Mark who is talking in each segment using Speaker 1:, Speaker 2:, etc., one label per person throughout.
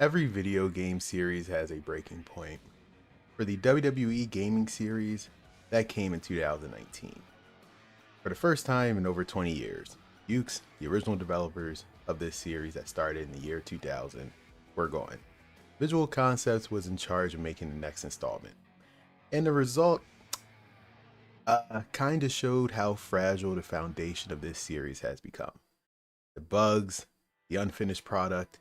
Speaker 1: Every video game series has a breaking point. For the WWE gaming series, that came in 2019. For the first time in over 20 years, Yuke's, the original developers of this series that started in the year 2000, were gone. Visual Concepts was in charge of making the next installment. And the result kind of showed how fragile the foundation of this series has become. The bugs, the unfinished product,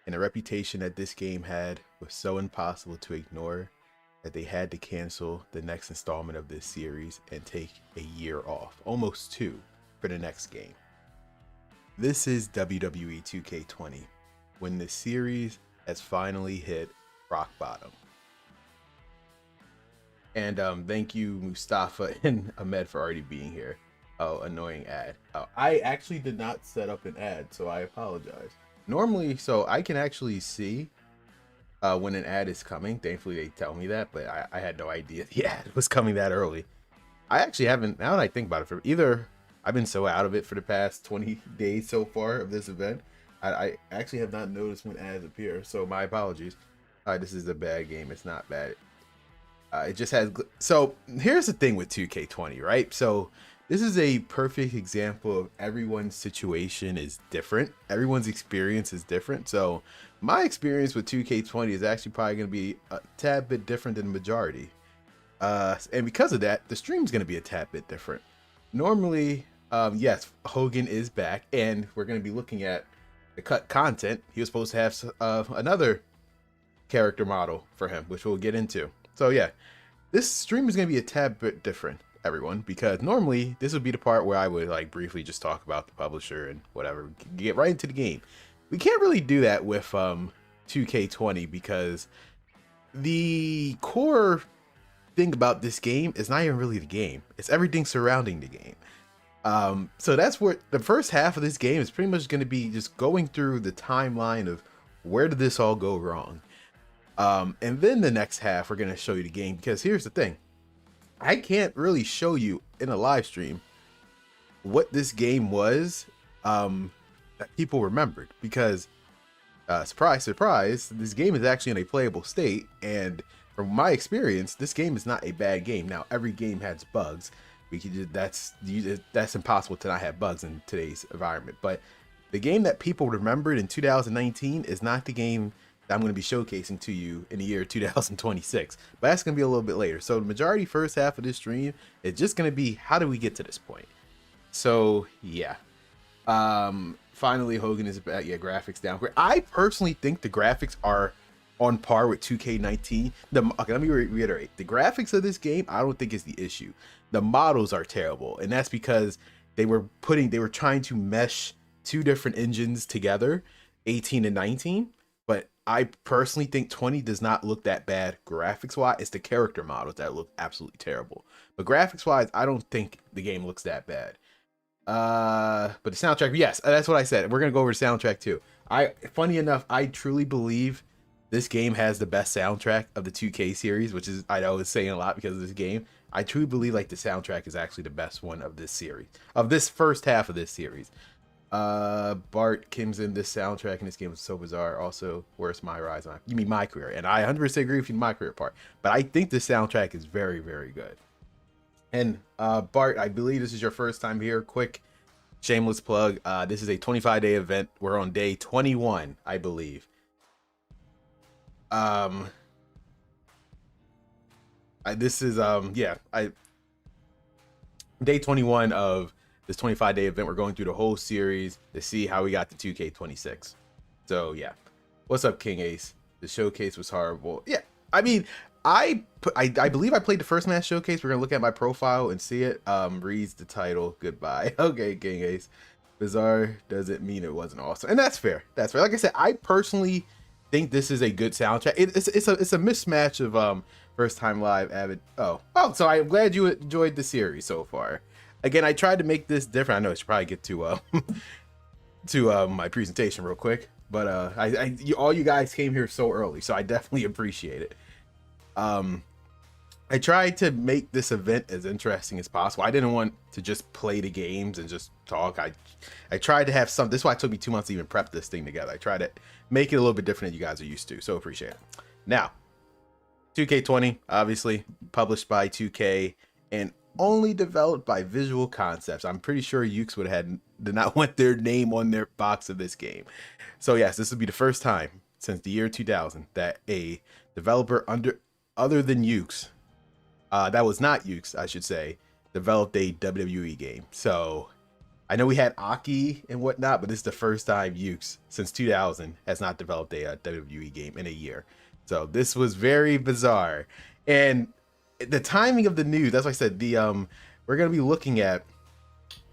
Speaker 1: and the reputation that this game had was so impossible to ignore that they had to cancel the next installment of this series and take a year off, almost two, for the next game. This is WWE 2K20, when the series has finally hit rock bottom. And thank you, Mustafa and Ahmed, for already being here. Oh, annoying ad. Oh, I actually did not set up an ad, so I apologize. Normally, so I can actually see when an ad is coming. Thankfully, they tell me that, but I had no idea the ad was coming that early. I actually haven't, now that I think about it, for either I've been so out of it for the past 20 days so far of this event. I actually have not noticed when ads appear, so my apologies. This is a bad game. It's not bad. It just has, so here's the thing with 2K20, right? So this is a perfect example of everyone's situation is different. Everyone's experience is different. So my experience with 2K20 is actually probably going to be a tad bit different than the majority. And because of that, the stream's going to be a tad bit different. Normally, yes, Hogan is back, and we're going to be looking at the cut content. He was supposed to have another character model for him, which we'll get into. So yeah, this stream is going to be a tad bit different, everyone, because normally this would be the part where I would like briefly just talk about the publisher and whatever, get right into the game. We can't really do that with 2K20 because the core thing about this game is not even really the game. It's everything surrounding the game. So that's where the first half of this game is pretty much going to be just going through the timeline of where did this all go wrong. And then the next half, we're going to show you the game, because here's the thing. I can't really show you in a live stream what this game was that people remembered, because surprise, surprise, this game is actually in a playable state. And from my experience, this game is not a bad game. Now, every game has bugs. That's impossible to not have bugs in today's environment. But the game that people remembered in 2019 is not the game that I'm going to be showcasing to you in the year 2026, but that's going to be a little bit later. So the majority first half of this stream is just going to be how do we get to this point. So yeah, finally Hogan is back. Yeah, graphics downgrade. I personally think the graphics are on par with 2K19. Okay, let me reiterate, the graphics of this game I don't think is the issue. The models are terrible, and that's because they were trying to mesh two different engines together, 18 and 19. But I personally think 20 does not look that bad graphics wise. It's the character models that look absolutely terrible. But graphics wise, I don't think the game looks that bad. But the soundtrack, yes, that's what I said. We're gonna go over the soundtrack too. Funny enough, I truly believe this game has the best soundtrack of the 2K series, which is, I know it's saying a lot because of this game. I truly believe like the soundtrack is actually the best one of this series, of this first half of this series. Bart Kim's in this soundtrack, and this game was so bizarre. Also, where's my rise on? You mean my career? And I 100% agree with you, my career part. But I think the soundtrack is very, very good. And Bart, I believe this is your first time here. Quick, shameless plug. This is a 25-day event. We're on day 21, I believe. Day 21 of this 25-day event. We're going through the whole series to see how we got to 2K26. So yeah, what's up, King Ace? The showcase was horrible. Yeah, I mean, I believe I played the first match showcase. We're gonna look at my profile and see it. Reads the title. Goodbye. Okay, King Ace. Bizarre doesn't mean it wasn't awesome, and that's fair. That's fair. Like I said, I personally think this is a good soundtrack. It's a mismatch of first time live avid. Oh, so I'm glad you enjoyed the series so far. Again, I tried to make this different. I know I should probably get to my presentation real quick, but all you guys came here so early, so I definitely appreciate it. I tried to make this event as interesting as possible. I didn't want to just play the games and just talk. I tried to have some. This is why it took me 2 months to even prep this thing together. I tried to make it a little bit different than you guys are used to. So appreciate it. Now, 2K20, obviously published by 2K and only developed by Visual Concepts. I'm pretty sure Yuke's would have did not want their name on their box of this game. So yes, this would be the first time since the year 2000 that a developer other than Yuke's, that was not Yuke's, I should say, developed a WWE game. So I know we had Aki and whatnot, but this is the first time Yuke's since 2000 has not developed a WWE game in a year. So this was very bizarre. And the timing of the news, that's why I said we're gonna be looking at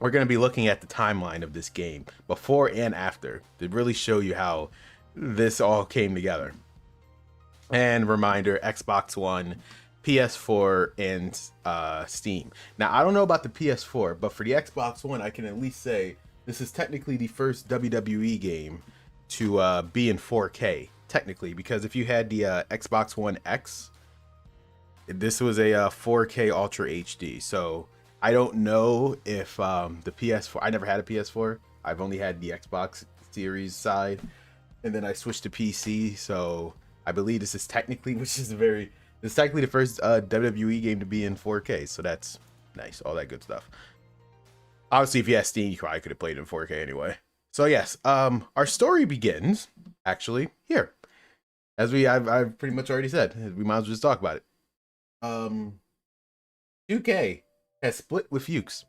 Speaker 1: the timeline of this game before and after to really show you how this all came together. And reminder, Xbox One, PS4, and Steam. Now I don't know about the PS4, but for the Xbox One, I can at least say this is technically the first WWE game to be in 4K, technically, because if you had the Xbox One X, this was a 4K Ultra HD. So I don't know if the PS4, I never had a PS4. I've only had the Xbox Series side, and then I switched to PC. So I believe this is technically, this is technically the first WWE game to be in 4K. So that's nice, all that good stuff. Obviously, if you had Steam, you probably could have played it in 4K anyway. So yes, our story begins actually here, as I've pretty much already said. We might as well just talk about it. 2K has split with Yuke's.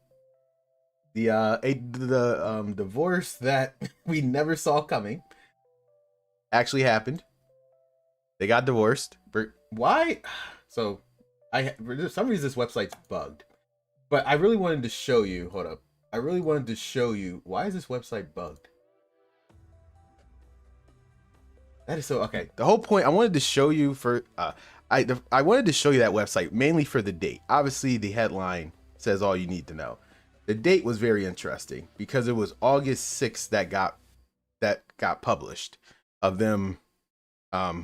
Speaker 1: The divorce that we never saw coming actually happened. They got divorced. Why? So for some reason this website's bugged. But I really wanted to show you. Hold up. I really wanted to show you why is this website bugged. That is so okay. The whole point I wanted to show you for I wanted to show you that website mainly for the date. Obviously, the headline says all you need to know. The date was very interesting because it was August 6th that got published of them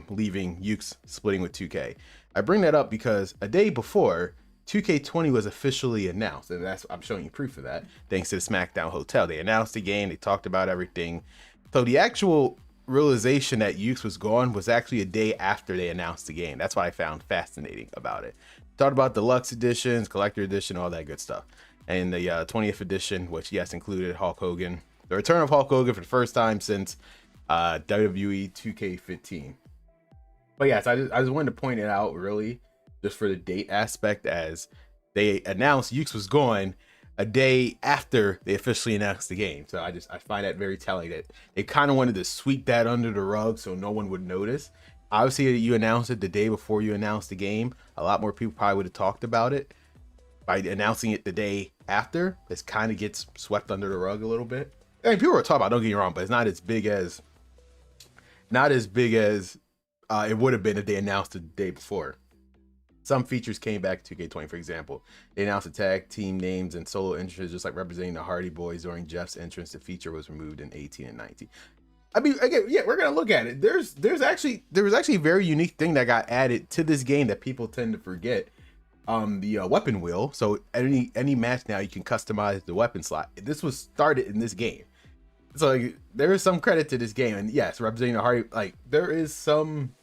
Speaker 1: leaving Yuke's, splitting with 2K. I bring that up because a day before, 2K20 was officially announced, and I'm showing you proof of that thanks to the SmackDown Hotel. They announced the game, they talked about everything. So the actual realization that Yuke's was gone was actually a day after they announced the game. That's what I found fascinating about it. Talked about deluxe editions, collector edition, all that good stuff. And the 20th edition, which yes included Hulk Hogan, the return of Hulk Hogan for the first time since WWE 2K15. But yes, I just wanted to point it out really just for the date aspect, as they announced Yuke's was gone a day after they officially announced the game. So I find that very telling that they kind of wanted to sweep that under the rug so no one would notice. Obviously, you announced it the day before you announced the game. A lot more people probably would have talked about it. By announcing it the day after, this kind of gets swept under the rug a little bit. I mean, people are talking about, don't get me wrong, but it's not as big as it would have been if they announced it the day before. Some features came back to 2K20, for example. They announced the tag team names and solo entrances, just like representing the Hardy Boys during Jeff's entrance. The feature was removed in 18 and 19. I mean, again, yeah, we're gonna look at it. There was actually a very unique thing that got added to this game that people tend to forget. The weapon wheel. So any match now you can customize the weapon slot. This was started in this game. So like, there is some credit to this game, and yes, representing the Hardy, like there is some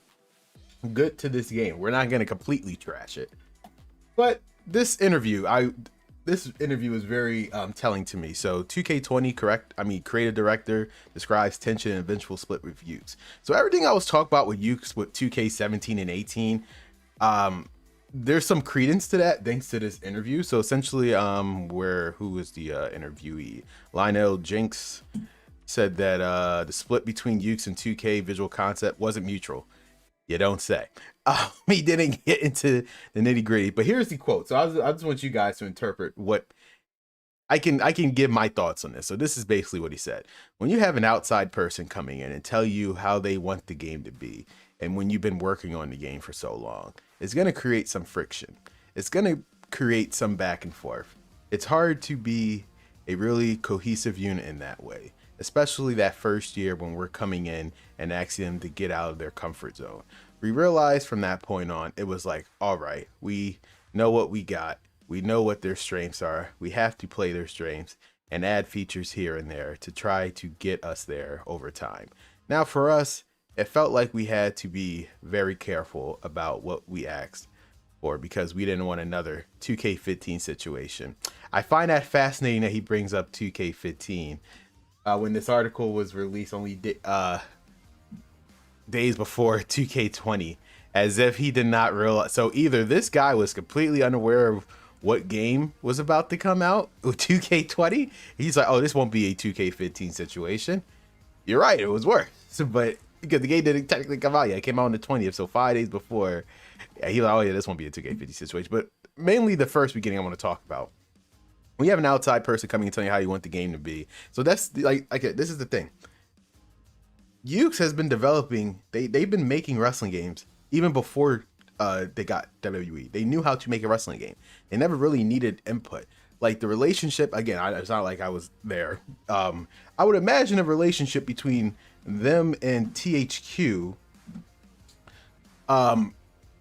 Speaker 1: good to this game. We're not going to completely trash it, but this interview is very telling to me. So 2K20 creative director describes tension and eventual split with Yuke's. So everything I was talking about with Yuke's with 2K17 and 18, there's some credence to that thanks to this interview. So essentially, who was the interviewee? Lionel Jenks said that the split between Yuke's and 2K Visual Concept wasn't mutual. You don't say. He didn't get into the nitty gritty, but here's the quote. So I just want you guys to interpret what I can give my thoughts on this. So this is basically what he said. When you have an outside person coming in and tell you how they want the game to be, and when you've been working on the game for so long, it's going to create some friction. It's going to create some back and forth. It's hard to be a really cohesive unit in that way, especially that first year when we're coming in and asking them to get out of their comfort zone. we realized from that point on, it was like, all right, we know what we got. We know what their strengths are. We have to play their strengths and add features here and there to try to get us there over time. Now, for us, it felt like we had to be very careful about what we asked for because we didn't want another 2K15 situation. I find that fascinating that he brings up 2K15 when this article was released only days before 2K20, as if he did not realize. So either this guy was completely unaware of what game was about to come out with 2K20. He's like, oh, this won't be a 2K15 situation. You're right, it was worse. But because the game didn't technically come out yet, it came out on the 20th, so 5 days before. Yeah, he was like, oh yeah, this won't be a 2K50 situation. But mainly the first beginning I want to talk about. We have an outside person coming and telling you how you want the game to be. So that's like this is the thing. Yuke has been developing. They've been making wrestling games even before they got WWE. They knew how to make a wrestling game. They never really needed input. Like the relationship, again, it's not like I was there. I would imagine a relationship between them and THQ.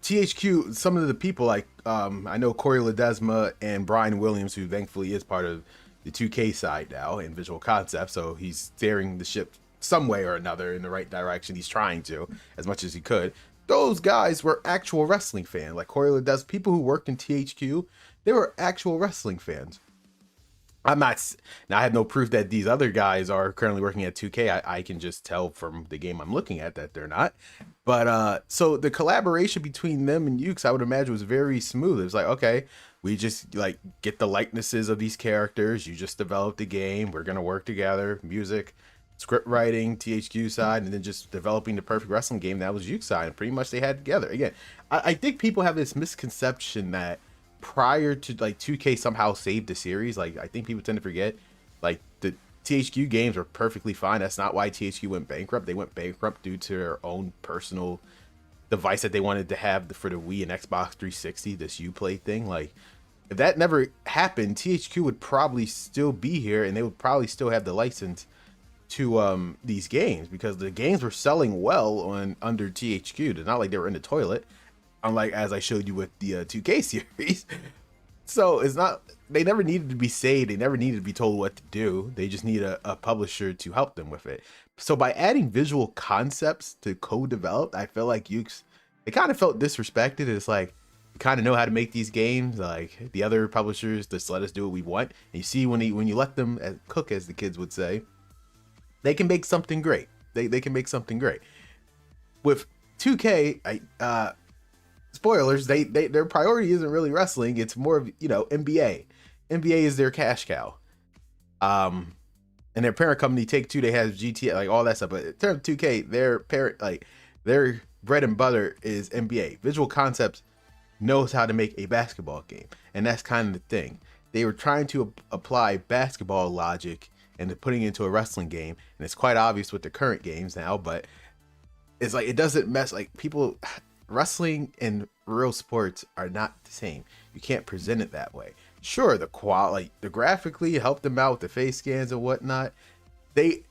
Speaker 1: THQ, some of the people like I know Corey Ledesma and Brian Williams, who thankfully is part of the 2K side now in Visual Concept, so he's steering the ship some way or another in the right direction. He's trying to as much as he could. Those guys were actual wrestling fans. Like Corey Ledesma, people who worked in THQ, they were actual wrestling fans. I'm not, now I have no proof that these other guys are currently working at 2K. I can just tell from the game I'm looking at that they're not. But so the collaboration between them and Yuke's, I would imagine, was very smooth. It was like, okay, we just like get the likenesses of these characters. You just develop the game. We're gonna work together. Music, script writing, THQ side, and then just developing the perfect wrestling game. That was Yuke's side, and pretty much they had together. Again, I think people have this misconception that prior to like 2K somehow saved the series. Like I think people tend to forget like the THQ games were perfectly fine. That's not why THQ went bankrupt. They went bankrupt due to their own personal device that they wanted to have for the Wii and Xbox 360, this Uplay thing. Like if that never happened, THQ would probably still be here and they would probably still have the license to these games because the games were selling well on under THQ. It's not like they were in the toilet, unlike as I showed you with the 2K series. So it's not, they never needed to be saved. They never needed to be told what to do. They just need a publisher to help them with it. So by adding visual concepts to co-develop, I feel like Yuke's, it kind of felt disrespected. It's like, you kind of know how to make these games. Like the other publishers just let us do what we want. And you see when you let them cook, as the kids would say, they can make something great. They can make something great. With 2K, spoilers, their priority isn't really wrestling. It's more of, NBA. NBA is their cash cow. And their parent company, Take-Two, they have GTA, like all that stuff. But in terms of 2K, their bread and butter is NBA. Visual Concepts knows how to make a basketball game. And that's kind of the thing. They were trying to apply basketball logic and putting it into a wrestling game. And it's quite obvious with the current games now, but it's like, it doesn't mess, like people, wrestling and real sports are not the same. You can't present it that way. Sure, the quality, the graphically helped them out with the face scans and whatnot.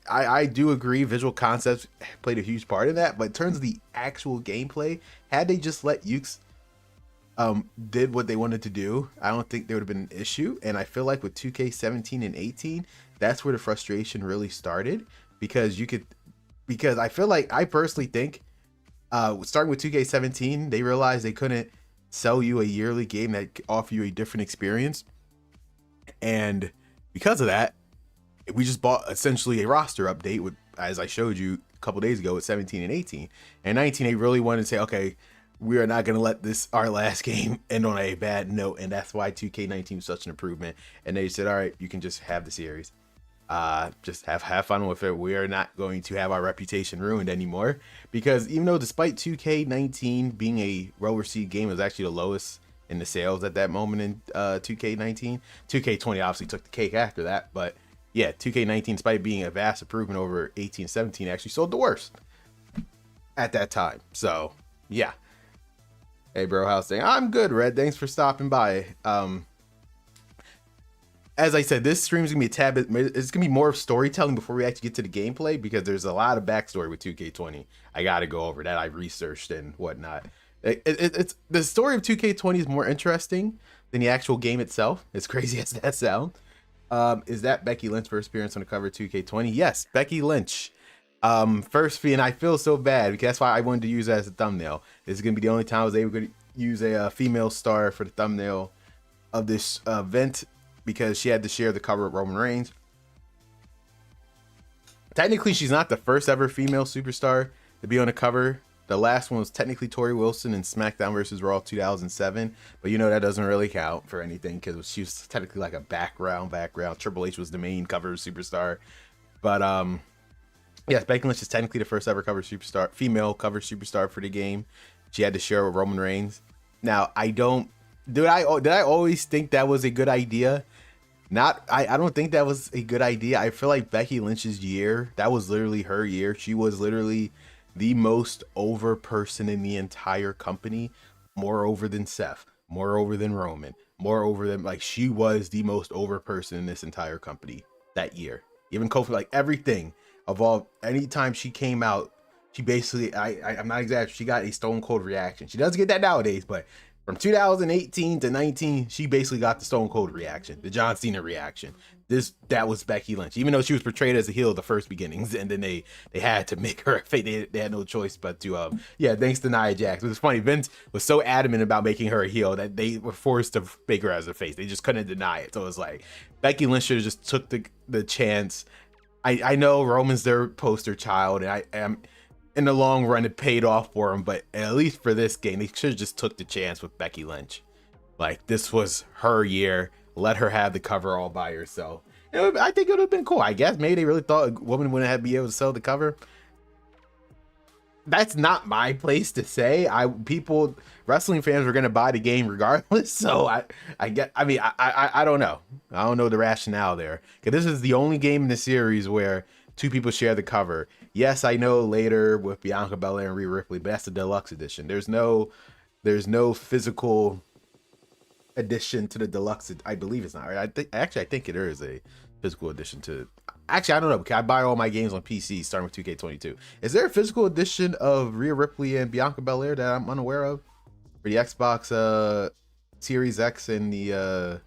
Speaker 1: I do agree, Visual Concepts played a huge part in that, but in terms of the actual gameplay, had they just let Yuke's did what they wanted to do, I don't think there would have been an issue. And I feel like with 2K17 and 18, that's where the frustration really started, because I feel like, I personally think, starting with 2K17, they realized they couldn't sell you a yearly game that offer you a different experience. And because of that, we just bought essentially a roster update with, as I showed you a couple days ago, with 17 and 18. And 19, they really wanted to say, okay, we are not going to let our last game end on a bad note. And that's why 2K19 was such an improvement. And they said, all right, you can just have the series. Just have fun with it. We are not going to have our reputation ruined anymore, because even though despite 2K19 being a well-received game, it was actually the lowest in the sales at that moment in 2K19. 2K20 obviously took the cake after that, but yeah, 2K19, despite being a vast improvement over 18 and 17, actually sold the worst at that time. So yeah. Hey bro, how's things? I'm good, Red. Thanks for stopping by. as I said, this stream is gonna be a tad bit. It's gonna be more of storytelling before we actually get to the gameplay because there's a lot of backstory with 2K20. I gotta go over that. I researched and whatnot. It's the story of 2K20 is more interesting than the actual game itself. As crazy as that sounds. Is that Becky Lynch first appearance on the cover of 2K20? Yes, Becky Lynch. First and I feel so bad because that's why I wanted to use that as a thumbnail. This is gonna be the only time I was able to use a female star for the thumbnail of this event because she had to share the cover with Roman Reigns. Technically, she's not the first ever female superstar to be on the cover. The last one was technically Tori Wilson in SmackDown vs. Raw 2007, but you know that doesn't really count for anything because she was technically like a background. Triple H was the main cover superstar, but yes, Becky Lynch is technically the first ever female cover superstar for the game. She had to share with Roman Reigns. Now, did I always think that was a good idea? I don't think that was a good idea. I feel like Becky Lynch's year, that was literally her year. She was literally the most over person in the entire company, more over than Seth, more over than Roman, more over than, like, she was the most over person in this entire company that year. Even Kofi, like, everything of all, anytime she came out, she basically, I'm not exaggerating, she got a Stone Cold reaction. She doesn't get that nowadays, but from 2018 to 19, she basically got the Stone Cold reaction, the John Cena reaction. That was Becky Lynch, even though she was portrayed as a heel at the first beginnings, and then they had to make her a face. They had no choice but to thanks to Nia Jax. It was funny. Vince was so adamant about making her a heel that they were forced to make her as a face. They just couldn't deny it. So it was like Becky Lynch should have just took the chance. I know Roman's their poster child, and I am. In the long run, it paid off for him, but at least for this game, they should have just took the chance with Becky Lynch. Like, this was her year. Let her have the cover all by herself. I think it would have been cool. I guess maybe they really thought a woman wouldn't have be able to sell the cover. That's not my place to say. Wrestling fans were gonna buy the game regardless. So I don't know. I don't know the rationale there. Because this is the only game in the series where two people share the cover. Yes, I know later with Bianca Belair and Rhea Ripley, but that's the deluxe edition. There's no physical edition to the deluxe. I believe it's not right. I think there is a physical edition to. Actually, I don't know. Can I buy all my games on PC starting with 2K22? Is there a physical edition of Rhea Ripley and Bianca Belair that I'm unaware of for the Xbox Series X and the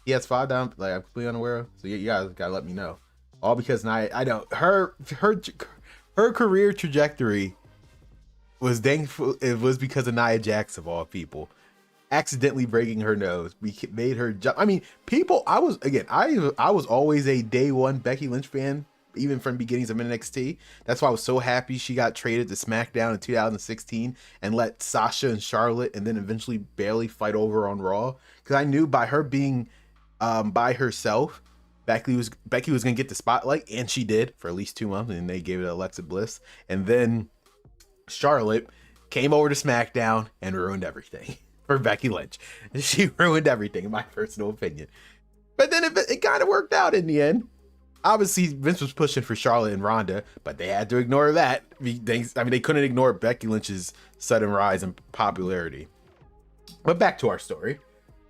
Speaker 1: PS5? Down, like, I'm completely unaware of. So you guys gotta let me know. All because I know her career trajectory was thankful. It was because of Nia Jax of all people, accidentally breaking her nose. We made her jump. I mean, people. I was always a day one Becky Lynch fan, even from the beginnings of NXT. That's why I was so happy she got traded to SmackDown in 2016 and let Sasha and Charlotte and then eventually Bayley fight over on Raw. Because I knew by her being by herself, Becky was gonna get the spotlight, and she did for at least 2 months, and they gave it to Alexa Bliss. And then Charlotte came over to SmackDown and ruined everything for Becky Lynch. She ruined everything, in my personal opinion. But then it kind of worked out in the end. Obviously, Vince was pushing for Charlotte and Ronda, but they had to ignore that. They couldn't ignore Becky Lynch's sudden rise in popularity. But back to our story.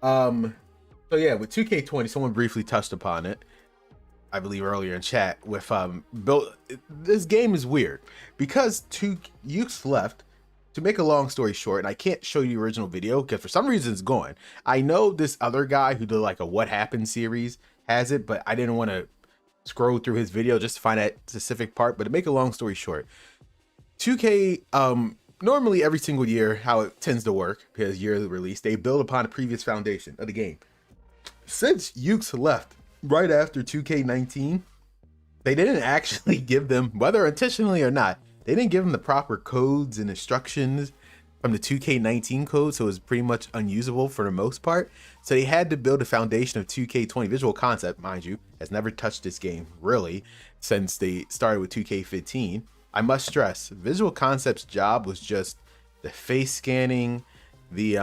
Speaker 1: So yeah, with 2K20, someone briefly touched upon it, I believe earlier in chat, with this game is weird because Yuke's left. To make a long story short, and I can't show you the original video because for some reason it's gone. I know this other guy who did like a What Happened series has it, but I didn't want to scroll through his video just to find that specific part. But to make a long story short, 2K normally every single year, how it tends to work, because yearly release, they build upon the previous foundation of the game. Since Yuke's left right after 2K19, they didn't actually give them, whether intentionally or not, they didn't give them the proper codes and instructions from the 2K19 code, so it was pretty much unusable for the most part. So they had to build a foundation of 2K20. Visual Concept, mind you, has never touched this game really since they started with 2K15. I must stress, Visual Concept's job was just the face scanning, the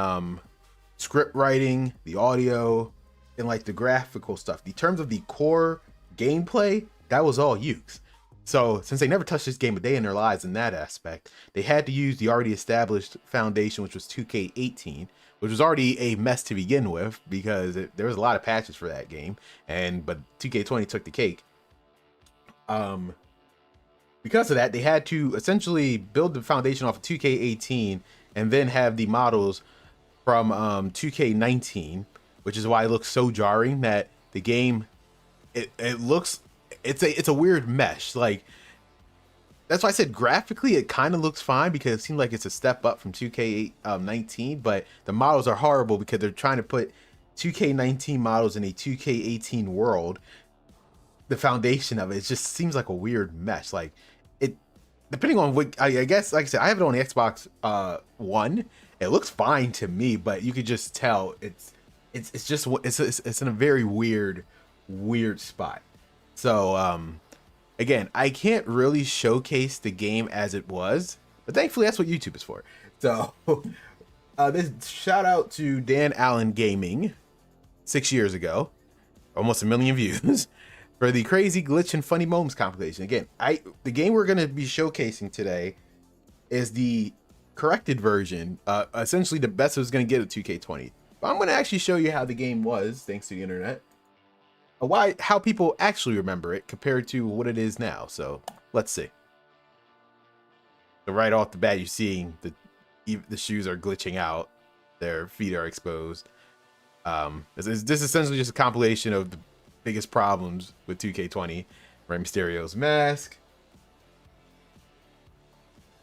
Speaker 1: script writing, the audio, and like the graphical stuff. In terms of the core gameplay, that was all Yuke's. So since they never touched this game a day in their lives in that aspect, they had to use the already established foundation, which was 2K18, which was already a mess to begin with because there was a lot of patches for that game, but 2K20 took the cake. Because of that, they had to essentially build the foundation off of 2K18 and then have the models from 2K19, which is why it looks so jarring that the game it's a weird mesh. Like, that's why I said graphically it kind of looks fine because it seems like it's a step up from 2K19, but the models are horrible because they're trying to put 2K19 models in a 2K18 world. The foundation of it just seems like a weird mesh. Like, it, depending on what, I guess, like I said, I have it on the Xbox One. It looks fine to me, but you could just tell it's in a very weird spot. So again, I can't really showcase the game as it was, but thankfully that's what YouTube is for. So this shout out to Dan Allen Gaming 6 years ago, almost 1 million views for the crazy glitch and funny moments compilation. Again, the game we're going to be showcasing today is the corrected version, essentially the best it was going to get at 2K20. But I'm going to actually show you how the game was, thanks to the internet, how people actually remember it compared to what it is now. So let's see. So right off the bat, you're seeing the shoes are glitching out, their feet are exposed. This is essentially just a compilation of the biggest problems with 2K20. Rey Mysterio's mask.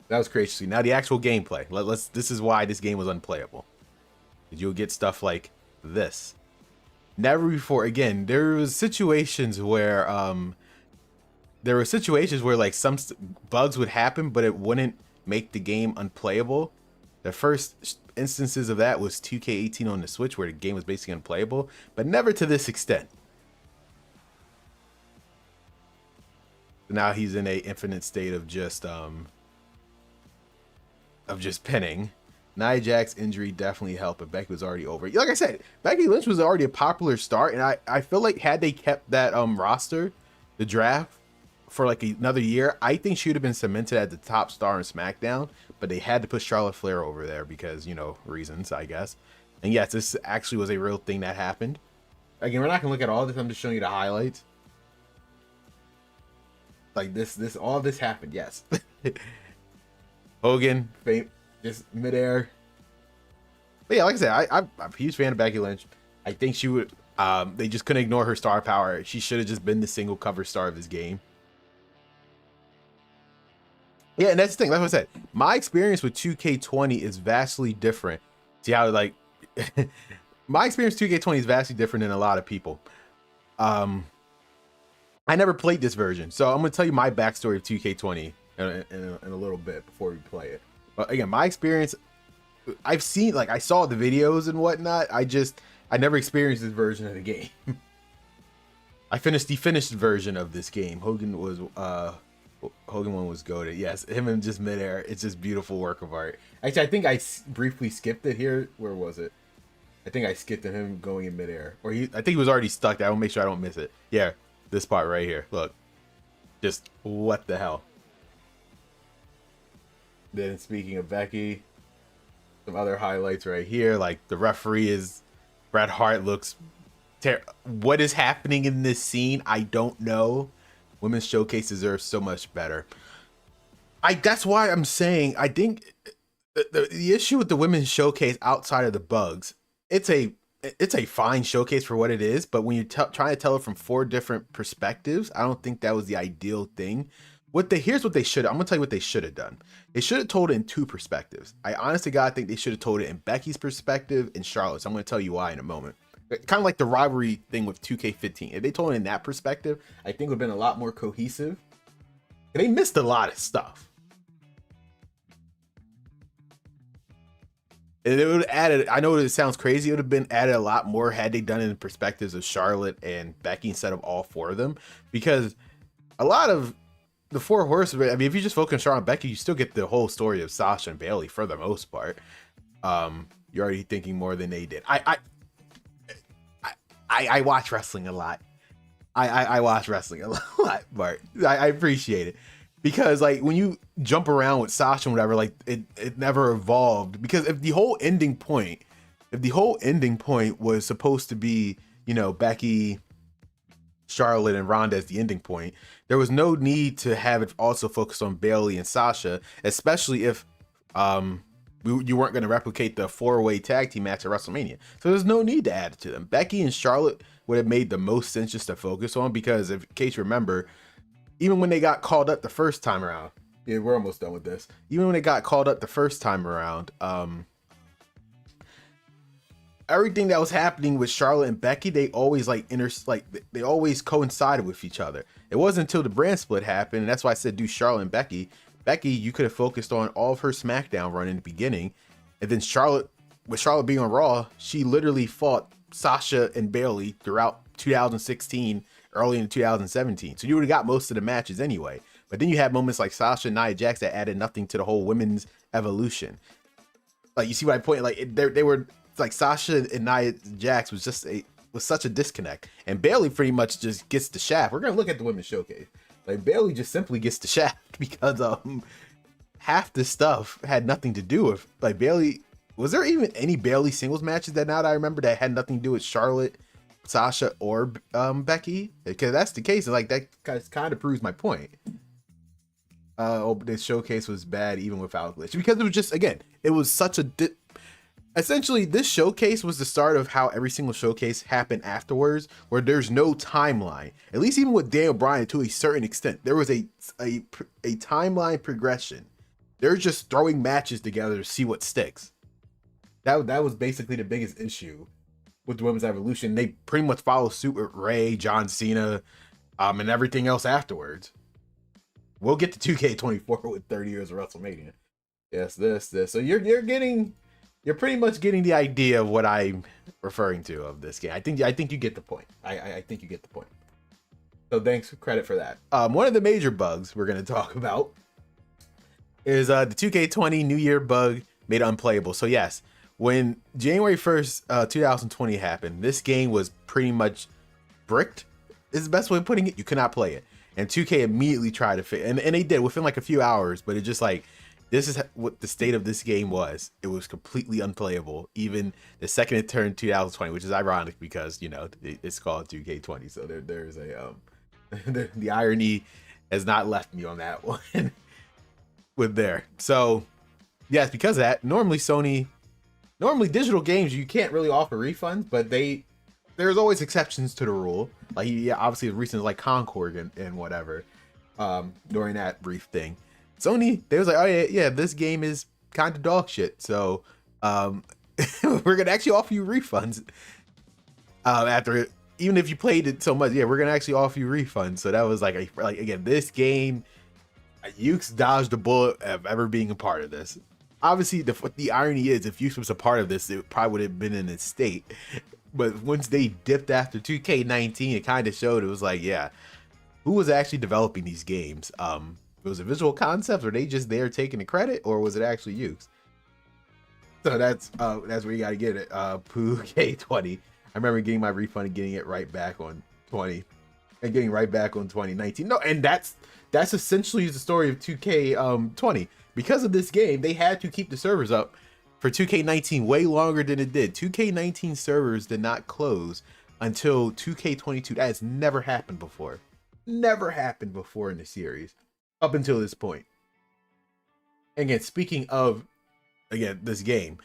Speaker 1: That was crazy. Now the actual gameplay. This is why this game was unplayable. You'll get stuff like this. Never before. Again, there was situations where like some bugs would happen, but it wouldn't make the game unplayable. The first instances of that was 2K18 on the Switch, where the game was basically unplayable, but never to this extent. Now he's in a infinite state of just pinning. Nia Jax's injury definitely helped, but Becky was already over. Like I said, Becky Lynch was already a popular start, and I feel like had they kept that roster, the draft, for like another year, I think she would have been cemented at the top star in SmackDown, but they had to put Charlotte Flair over there because, you know, reasons, I guess. And yes, this actually was a real thing that happened. Again, we're not gonna look at all this, I'm just showing you the highlights. Like all this happened, yes. Hogan, just midair. But yeah, like I said, I'm a huge fan of Becky Lynch. I think she would, they just couldn't ignore her star power. She should have just been the single cover star of this game. Yeah, and that's the thing, like I said, my experience with 2K20 is vastly different. See how, like, my experience with 2K20 is vastly different than a lot of people. I never played this version, so I'm going to tell you my backstory of 2K20 in a little bit before we play it. But again, my experience, I've seen, like, I saw the videos and whatnot. I never experienced this version of the game. I finished the finished version of this game. Hogan one was goated. Yes, him in just midair. It's just beautiful work of art. Actually, I think I briefly skipped it here. Where was it? I think I skipped him going in midair. Or I think he was already stuck there. I want to make sure I don't miss it. Yeah, this part right here. Look. Just what the hell. Then speaking of Becky, some other highlights right here. Like the referee is Bret Hart looks what is happening in this scene? I don't know. Women's Showcase deserves so much better. That's why I'm saying I think the issue with the Women's Showcase outside of the bugs, it's a fine showcase for what it is, but when you're trying to tell it from 4 different perspectives, I don't think that was the ideal thing. Here's what they should. I'm gonna tell you what they should have done. They should have told it in 2 perspectives. I honestly God think they should have told it in Becky's perspective and Charlotte's. I'm gonna tell you why in a moment. Kind of like the rivalry thing with 2K15. If they told it in that perspective, I think it would have been a lot more cohesive. They missed a lot of stuff. And it would have added, I know it sounds crazy, it would have been added a lot more had they done it in perspectives of Charlotte and Becky instead of all 4 of them. Because a lot of the 4 horsemen, I mean, if you just focus on Charlotte and Becky, you still get the whole story of Sasha and Bayley for the most part. You're already thinking more than they did. I watch wrestling a lot. I watch wrestling a lot, Bart. I appreciate it. Because like when you jump around with Sasha and whatever, like it never evolved. Because if the whole ending point if the whole ending point was supposed to be, you know, Becky, Charlotte, and Ronda as the ending point, there was no need to have it also focus on Bayley and Sasha, especially if you weren't going to replicate the 4-way tag team match at WrestleMania. So there's no need to add it to them. Becky and Charlotte would have made the most sense just to focus on, because if, in case you remember, even when they got called up the first time around, yeah, we're almost done with this. Even when they got called up the first time around, everything that was happening with Charlotte and Becky, they always they always coincided with each other. It wasn't until the brand split happened, and that's why I said do Charlotte and Becky. Becky, you could have focused on all of her SmackDown run in the beginning, and then Charlotte, with Charlotte being on Raw, she literally fought Sasha and Bayley throughout 2016, early in 2017. So you would have got most of the matches anyway. But then you had moments like Sasha and Nia Jax that added nothing to the whole women's evolution. Like, you see what I point? Like, they were like, Sasha and Nia Jax was such a disconnect, and Bayley pretty much just gets the shaft. We're gonna look at the women's showcase. Like, Bayley just simply gets the shaft because half the stuff had nothing to do with, like, Bayley. Was there even any Bayley singles matches that, now that I remember, that had nothing to do with Charlotte, Sasha, or Becky? Because that's the case, and like, that kind of proves my point. This showcase was bad even without glitch, because it was just, again, it was such a essentially, this showcase was the start of how every single showcase happened afterwards, where there's no timeline. At least even with Daniel Bryan, to a certain extent, there was a timeline progression. They're just throwing matches together to see what sticks. That was basically the biggest issue with the women's evolution. They pretty much follow suit with Ray, John Cena, and everything else afterwards. We'll get to 2K24 with 30 years of WrestleMania. Yes, this. So you're pretty much getting the idea of what I'm referring to of this game. I think you get the point. I think you get the point. So thanks for credit for that. One of the major bugs we're going to talk about is the 2K20 New Year bug made unplayable. So yes, when January 1st, 2020 happened, this game was pretty much bricked, is the best way of putting it. You could not play it. And 2K immediately tried to fix, and they did within like a few hours, but it just like, this is what the state of this game was. It was completely unplayable, even the second it turned 2020, which is ironic because, you know, it's called 2K20. So there's a the irony has not left me on that one with there. So yes, because of that, normally digital games, you can't really offer refunds, but there's always exceptions to the rule. Like, yeah, obviously the reasons like Concord and whatever, during that brief thing. Sony, they was like, oh yeah, this game is kind of dog shit, so we're gonna actually offer you refunds after it, even if you played it so much. Yeah, we're gonna actually offer you refunds. So that was like again, this game, Yuke's dodged the bullet of ever being a part of this. Obviously, the irony is, if Yuke was a part of this, it probably would have been in its state. But once they dipped after 2K19, it kind of showed. It was like, yeah, who was actually developing these games? Was it Visual Concepts? Were they just there taking the credit, or was it actually used? So that's where you got to get it. Pooh K20. I remember getting my refund and getting it right back on 20, and getting right back on 2019. No, and that's essentially the story of 2K20. Because of this game, they had to keep the servers up for 2K19 way longer than it did. 2K19 servers did not close until 2K22. That has never happened before. Never happened before in the series. Up until this point. Again, speaking of, this game,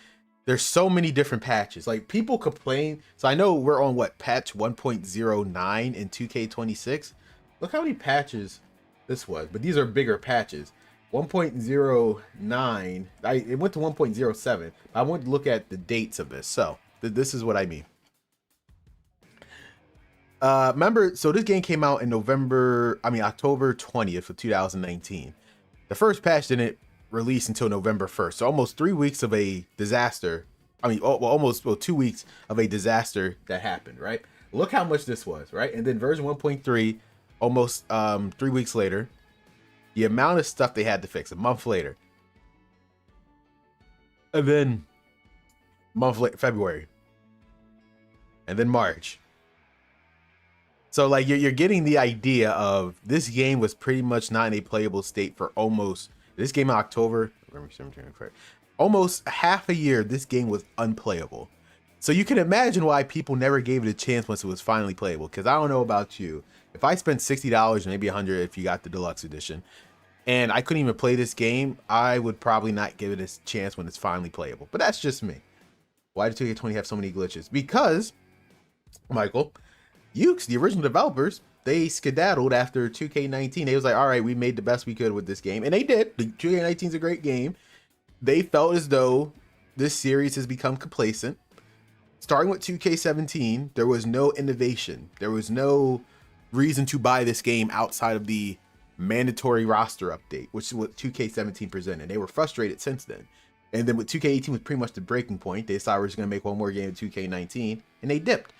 Speaker 1: there's so many different patches. Like, people complain. So I know we're on patch 1.09 in 2K26. Look how many patches this was, but these are bigger patches. 1.09, it went to 1.07. I want to look at the dates of this. So this is what I mean. Remember, so this game came out in October 20th of 2019. The first patch didn't release until November 1st. So almost 3 weeks of a disaster. Almost 2 weeks of a disaster that happened, right? Look how much this was, right? And then version 1.3, almost 3 weeks later. The amount of stuff they had to fix, a month later. And then February. And then March. So like you're getting the idea of this game was pretty much not in a playable state for this game in October, almost half a year. This game was unplayable. So you can imagine why people never gave it a chance once it was finally playable. Because I don't know about you, if I spent $60, maybe $100 if you got the deluxe edition, and I couldn't even play this game, I would probably not give it a chance when it's finally playable. But that's just me. Why did 2K20 have so many glitches? Because, Michael, Yuke's, the original developers, they skedaddled after 2K19. They was like, all right, we made the best we could with this game. And they did. 2K19 is a great game. They felt as though this series has become complacent. Starting with 2K17, there was no innovation. There was no reason to buy this game outside of the mandatory roster update, which is what 2K17 presented. They were frustrated since then. And then with 2K18 was pretty much the breaking point. They decided we're just going to make one more game in 2K19, and they dipped.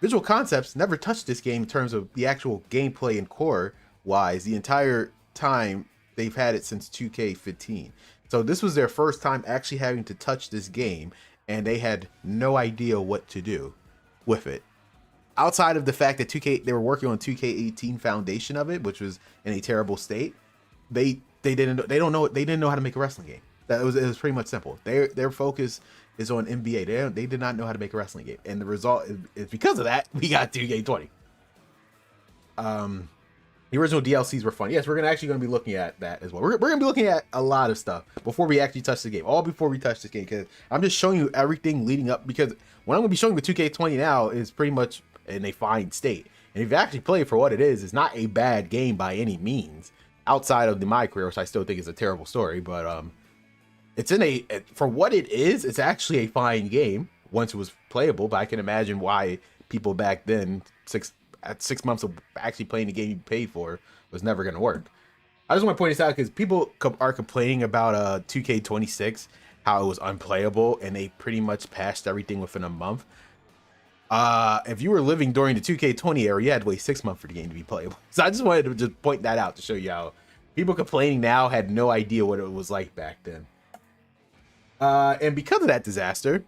Speaker 1: Visual Concepts never touched this game in terms of the actual gameplay and core wise the entire time they've had it since 2K15. So this was their first time actually having to touch this game, and they had no idea what to do with it. Outside of the fact that they were working on 2K18 foundation of it, which was in a terrible state, they didn't know how to make a wrestling game. It was pretty much simple. Their focus is on NBA. They did not know how to make a wrestling game, and the result is because of that we got 2K20. The original DLCs were fun. Yes, we're actually going to be looking at that as well. We're going to be looking at a lot of stuff before we actually touch the game. All before we touch this game, because I'm just showing you everything leading up. Because what I'm going to be showing you with 2K20 now is pretty much in a fine state. And if you actually play it for what it is, it's not a bad game by any means. Outside of My Career, which I still think is a terrible story, but it's for what it is, it's actually a fine game once it was playable. But I can imagine why people back then, 6 months of actually playing the game you paid for, was never going to work. I just want to point this out because people are complaining about 2K26, how it was unplayable, and they pretty much patched everything within a month. If you were living during the 2K20 era, you had to wait 6 months for the game to be playable. So I just wanted to just point that out to show you how people complaining now had no idea what it was like back then. And because of that disaster,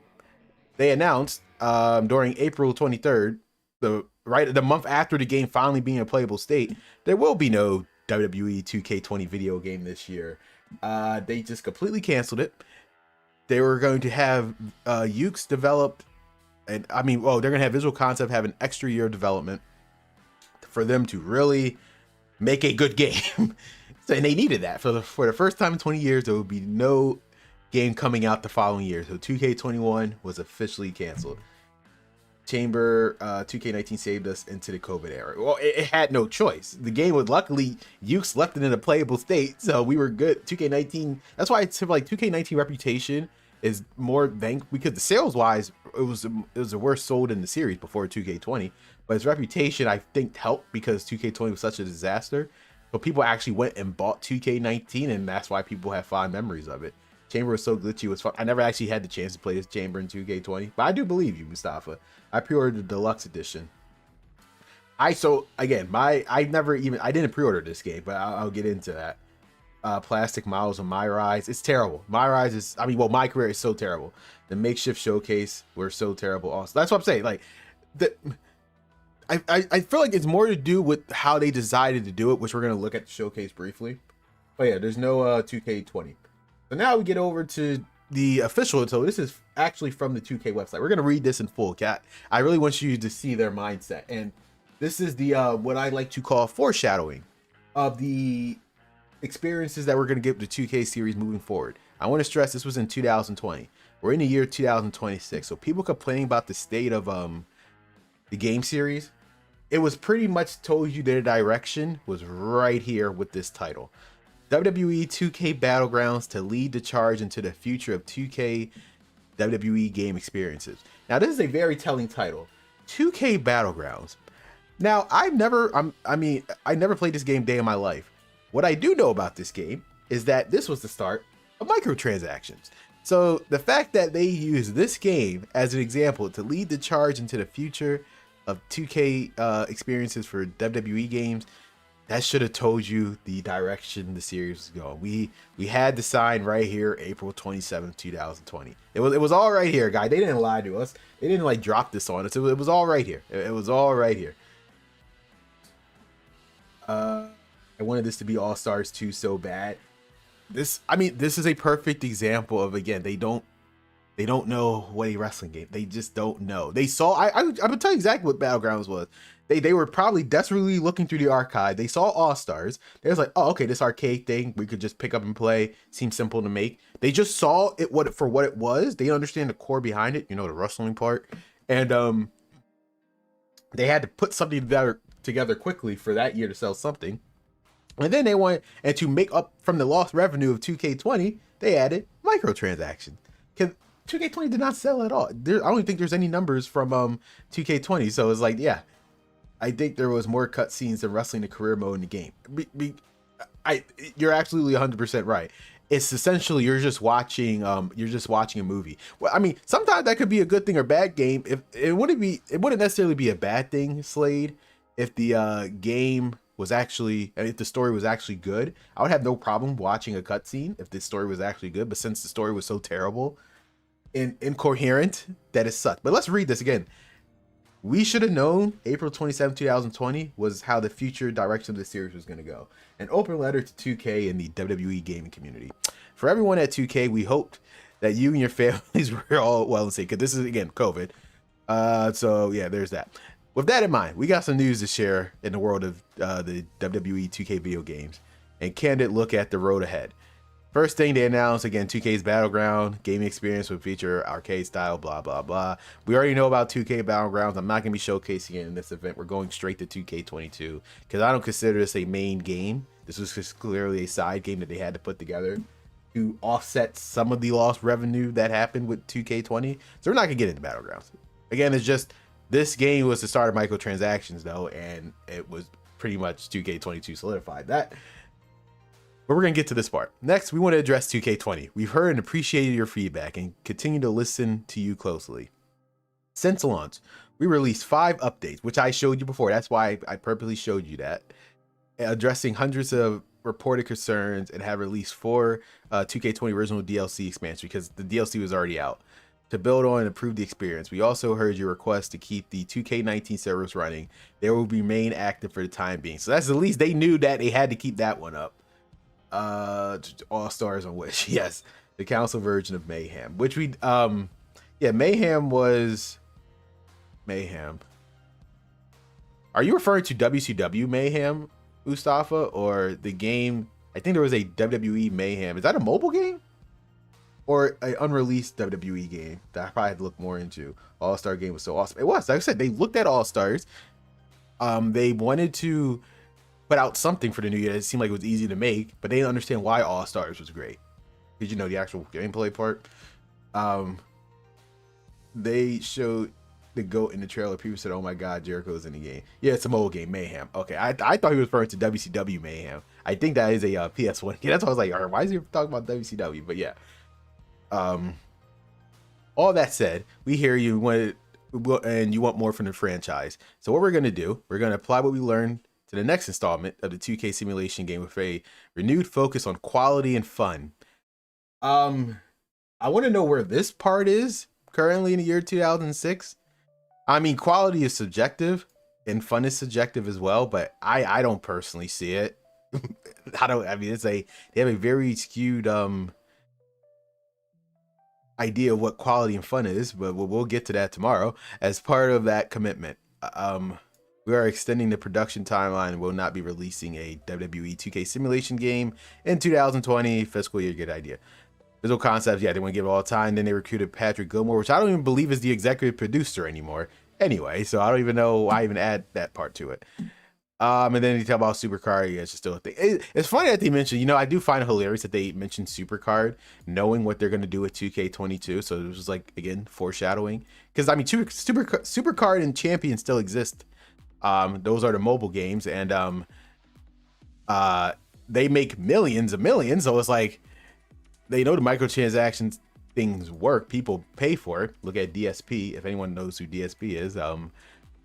Speaker 1: they announced during April 23rd, the month after the game finally being in a playable state, there will be no WWE 2K20 video game this year. They just completely canceled it. They were going to have Yuke's developed, and they're going to have Visual Concept have an extra year of development for them to really make a good game. And they needed that. For the first time in 20 years, there would be no game coming out the following year. So 2K21 was officially canceled. Chamber 2K19 saved us into the COVID era. Well, it had no choice. The game was, luckily, Yuke's left it in a playable state, so we were good. 2K19, that's why it's like 2K19 reputation is more than, because the sales wise, it was the worst sold in the series before 2K20, but its reputation I think helped because 2K20 was such a disaster. But people actually went and bought 2K19, and that's why people have fond memories of it. Chamber was so glitchy, it was fun. I never actually had the chance to play this Chamber in 2K20, but I do believe you, Mustafa. I pre-ordered the deluxe edition. I didn't pre-order this game, but I'll get into that. Plastic models of My Rise, it's terrible. My Rise is, My Career is so terrible. The makeshift showcase were so terrible also. That's what I'm saying. Like, I feel like it's more to do with how they decided to do it, which we're going to look at the showcase briefly. But yeah, there's no 2K20. So now we get over to the official. So this is actually from the 2K website. We're going to read this in full, Cat. I really want you to see their mindset. And this is the what I like to call foreshadowing of the experiences that we're going to get with the 2K series moving forward. I want to stress this was in 2020. We're in the year 2026. So people complaining about the state of the game series, it was pretty much told you their direction was right here with this title. WWE 2K Battlegrounds to lead the charge into the future of 2K WWE game experiences. Now, this is a very telling title. 2K Battlegrounds. Now, I never played this game day in my life. What I do know about this game is that this was the start of microtransactions. So the fact that they use this game as an example to lead the charge into the future of 2K experiences for WWE games, that should have told you the direction the series was going. We had the sign right here, April 27th, 2020. It was all right here, guy. They didn't lie to us. They didn't like drop this on us. It was all right here. It was all right here. I wanted this to be All Stars 2 so bad. This is a perfect example of, again, they don't They don't know what a wrestling game. They just don't know. They saw. I would tell you exactly what Battlegrounds was. They were probably desperately looking through the archive. They saw All Stars. They was like, oh, okay, this arcade thing we could just pick up and play. Seems simple to make. They just saw it for what it was. They understand the core behind it. You know, the wrestling part, and they had to put something together quickly for that year to sell something. And then they went, and to make up from the lost revenue of 2K20, they added microtransactions. Because 2K20 did not sell at all. I don't think there's any numbers from 2K20. So it's like, yeah, I think there was more cutscenes than wrestling the career mode in the game. You're absolutely 100% right. It's essentially you're just watching a movie. Well, I mean, sometimes that could be a good thing or bad game. If it wouldn't necessarily be a bad thing, Slade, if the game was actually, if the story was actually good. I would have no problem watching a cutscene if the story was actually good. But since the story was so terrible and incoherent, that it sucked. But let's read this again. We should have known April 27, 2020 was how the future direction of the series was going to go. An open letter to 2K and the WWE gaming community. For everyone at 2K, we hoped that you and your families were all well and safe. Because this is, again, COVID. So, yeah, there's that. With that in mind, we got some news to share in the world of the WWE 2K video games and candid look at the road ahead. First thing they announced, again, 2K's Battleground gaming experience would feature arcade style, blah, blah, blah. We already know about 2K Battlegrounds. I'm not going to be showcasing it in this event. We're going straight to 2K22 because I don't consider this a main game. This was just clearly a side game that they had to put together to offset some of the lost revenue that happened with 2K20. So we're not going to get into Battlegrounds. Again, it's just this game was the start of microtransactions, though, and it was pretty much 2K22 solidified that. But we're going to get to this part. Next, we want to address 2K20. We've heard and appreciated your feedback and continue to listen to you closely. Since launch, we released 5 updates, which I showed you before. That's why I purposely showed you that. Addressing hundreds of reported concerns and have released 4 2K20 original DLC expansions because the DLC was already out to build on and improve the experience. We also heard your request to keep the 2K19 servers running. They will remain active for the time being. So that's at least they knew that they had to keep that one up. All Stars on Wish, yes, the console version of Mayhem, which we Mayhem was Mayhem. Are you referring to WCW Mayhem, Mustafa, or the game? I think there was a WWE Mayhem. Is that a mobile game or an unreleased WWE game that I probably had to look more into? All Star game was so awesome. It was, like I said, they looked at All Stars. They wanted to put out something for the new year. It seemed like it was easy to make, but they didn't understand why All Stars was great. Did you know the actual gameplay part? They showed the GOAT in the trailer. People said, "Oh my God, Jericho's in the game." Yeah, it's a mobile game, Mayhem. Okay, I thought he was referring to WCW Mayhem. I think that is a PS1. Yeah, that's why I was like, all right, why is he talking about WCW? But yeah, all that said, we hear you and you want more from the franchise. So what we're gonna do, we're gonna apply what we learned to the next installment of the 2K simulation game with a renewed focus on quality and fun. I want to know where this part is currently in the year 2006. I mean, quality is subjective and fun is subjective as well, but I don't personally see it. They have a very skewed idea of what quality and fun is, but we'll get to that tomorrow as part of that commitment. We are extending the production timeline and will not be releasing a WWE 2K simulation game in 2020 fiscal year. Good idea. Visual Concepts, yeah, they want to give it all time. Then they recruited Patrick Gilmore, which I don't even believe is the executive producer anymore. Anyway, so I don't even know why I even add that part to it. And then they talk about Supercard. Yeah, it's just still a thing. It's funny that they mentioned, I do find it hilarious that they mentioned Supercard, knowing what they're going to do with 2K22. So it was like, again, foreshadowing. Because, I mean, Supercard and Champion still exist. Those are the mobile games, and they make millions of millions. So it's like they know the microtransactions things work. People pay for it. Look at DSP. If anyone knows who DSP is,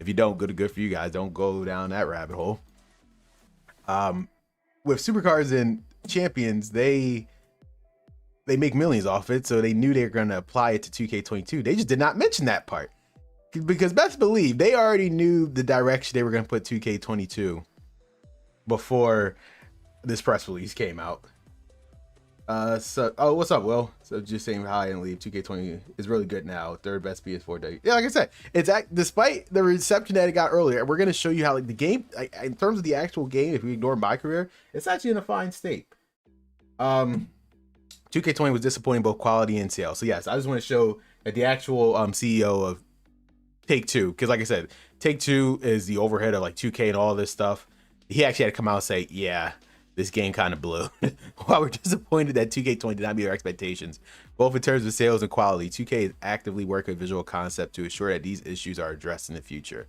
Speaker 1: if you don't, good for you guys. Don't go down that rabbit hole. With Supercards and Champions, they make millions off it. So they knew they were going to apply it to 2K22. They just did not mention that part. Because best believe they already knew the direction they were going to put 2K22 before this press release came out. What's up, Will? So just saying hi and leave. 2K20 is really good now. Third best PS4 day. Yeah, like I said, despite the reception that it got earlier, we're gonna show you how like the game, in terms of the actual game, if we ignore my career, it's actually in a fine state. 2K20 was disappointing both quality and sales. So yes, I just want to show that the actual CEO of Take-Two, because like I said, Take-Two is the overhead of like 2K and all this stuff. He actually had to come out and say, yeah, this game kind of blew. While we're disappointed that 2K20 did not meet our expectations, both in terms of sales and quality, 2K is actively working with visual concept to ensure that these issues are addressed in the future.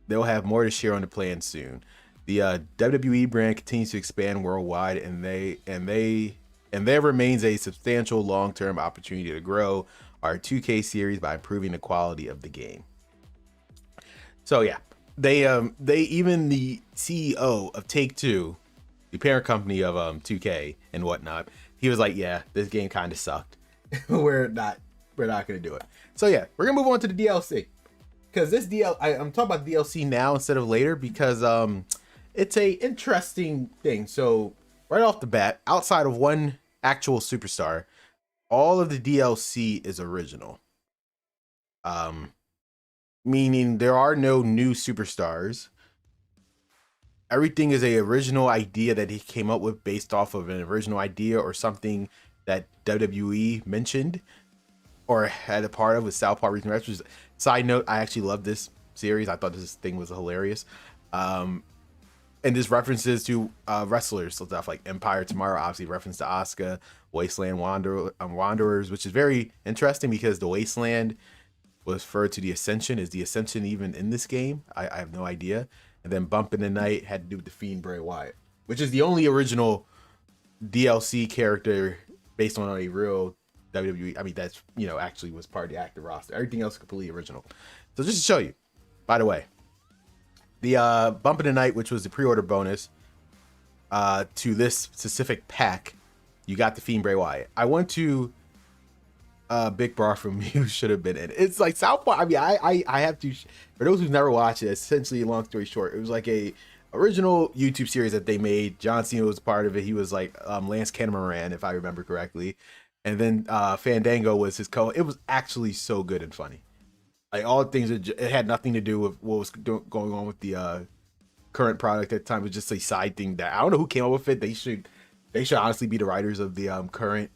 Speaker 1: They'll have more to share on the plan soon. The WWE brand continues to expand worldwide, and there remains a substantial long-term opportunity to grow our 2K series by improving the quality of the game. So yeah, they even the CEO of Take-Two, the parent company of 2K and whatnot, he was like, yeah, this game kind of sucked. we're not gonna do it. So yeah, we're gonna move on to the DLC, because this I'm talking about DLC now instead of later, because it's a interesting thing. So right off the bat, outside of one actual superstar, all of the DLC is original. Meaning there are no new superstars. Everything is a original idea that he came up with based off of an original idea or something that WWE mentioned or had a part of with South Park Recent Wrestlers. Side note, I actually love this series. I thought this thing was hilarious. And there's references to wrestlers, so stuff like Empire Tomorrow, obviously reference to Asuka, Wasteland Wanderers, which is very interesting because the Wasteland was referred to the Ascension. Is the Ascension even in this game? I have no idea. And then Bump in the Night had to do with the Fiend Bray Wyatt, which is the only original DLC character based on a real WWE. I mean, that's, actually was part of the active roster. Everything else is completely original. So just to show you, by the way, the Bump in the Night, which was the pre-order bonus to this specific pack, you got the Fiend Bray Wyatt. I went to Big Bar from You should have been in it. It's like South Park. I mean, I have to, for those who've never watched it, essentially, long story short, it was like a original YouTube series that they made. John Cena was part of it. He was like Lance Catamaran, if I remember correctly. And then Fandango was his It was actually so good and funny. Like all things, it had nothing to do with what was going on with the current product at the time. It was just a side thing that I don't know who came up with it. They should honestly be the writers of the current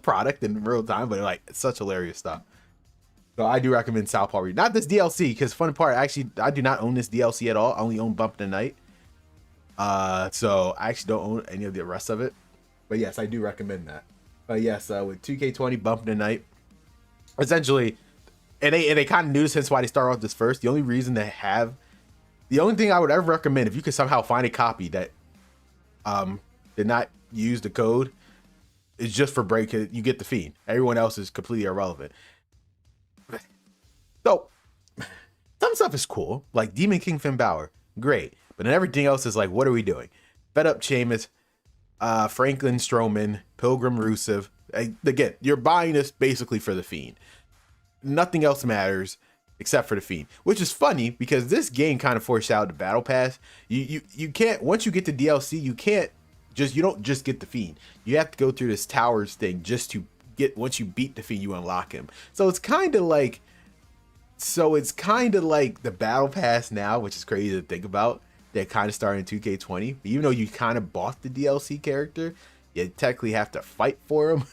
Speaker 1: product in real time, but like it's such hilarious stuff. So I do recommend South Park. Not this DLC, because fun part, actually, I do not own this DLC at all. I only own Bump in the Night. So I actually don't own any of the rest of it. But yes, I do recommend that. But yes, with 2K20 Bump in the Night, essentially, and they kind of knew this, hence why they started off this first. The only thing I would ever recommend, if you could somehow find a copy that did not use the code, is just for break. You get the Fiend. Everyone else is completely irrelevant. So some stuff is cool, like Demon King Finn Balor, great, but then everything else is like, what are we doing? Fed Up Sheamus, Franklin Strowman, Pilgrim Rusev. Again, you're buying this basically for the Fiend. Nothing else matters except for the Fiend, which is funny because this game kind of foreshadowed the Battle Pass. You can't, once you get the DLC, you don't just get the Fiend. You have to go through this Towers thing just to get, once you beat the Fiend, you unlock him. So it's kind of like the Battle Pass now, which is crazy to think about. That kind of started in 2K20. But even though you kind of bought the DLC character, you technically have to fight for him.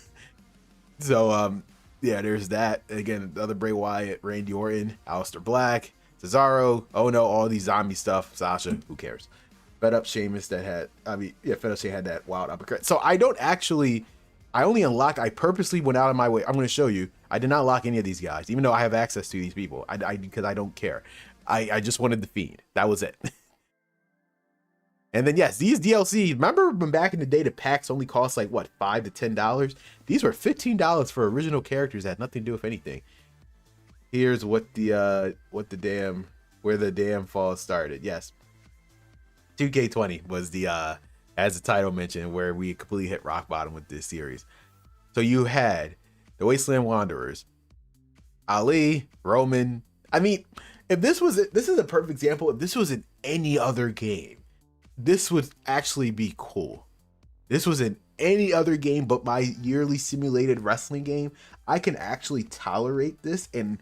Speaker 1: So yeah, there's that. Again, the other Bray Wyatt, Randy Orton, Aleister Black, Cesaro. Oh no, all these zombie stuff. Sasha, who cares? Fed Up Sheamus Fed Up Sheamus had that wild uppercut. So I purposely went out of my way. I'm going to show you. I did not lock any of these guys, even though I have access to these people. Because I don't care. I just wanted the Fiend. That was it. And then yes, these DLCs. Remember when back in the day the packs only cost like what, $5 to $10? These were $15 for original characters that had nothing to do with anything. Here's where the damn fall started. Yes. 2K20 was the as the title mentioned, where we completely hit rock bottom with this series. So you had the Wasteland Wanderers, Ali, Roman. I mean, this is a perfect example. If this was in any other game, this would actually be cool. This was in any other game but my yearly simulated wrestling game, I can actually tolerate this and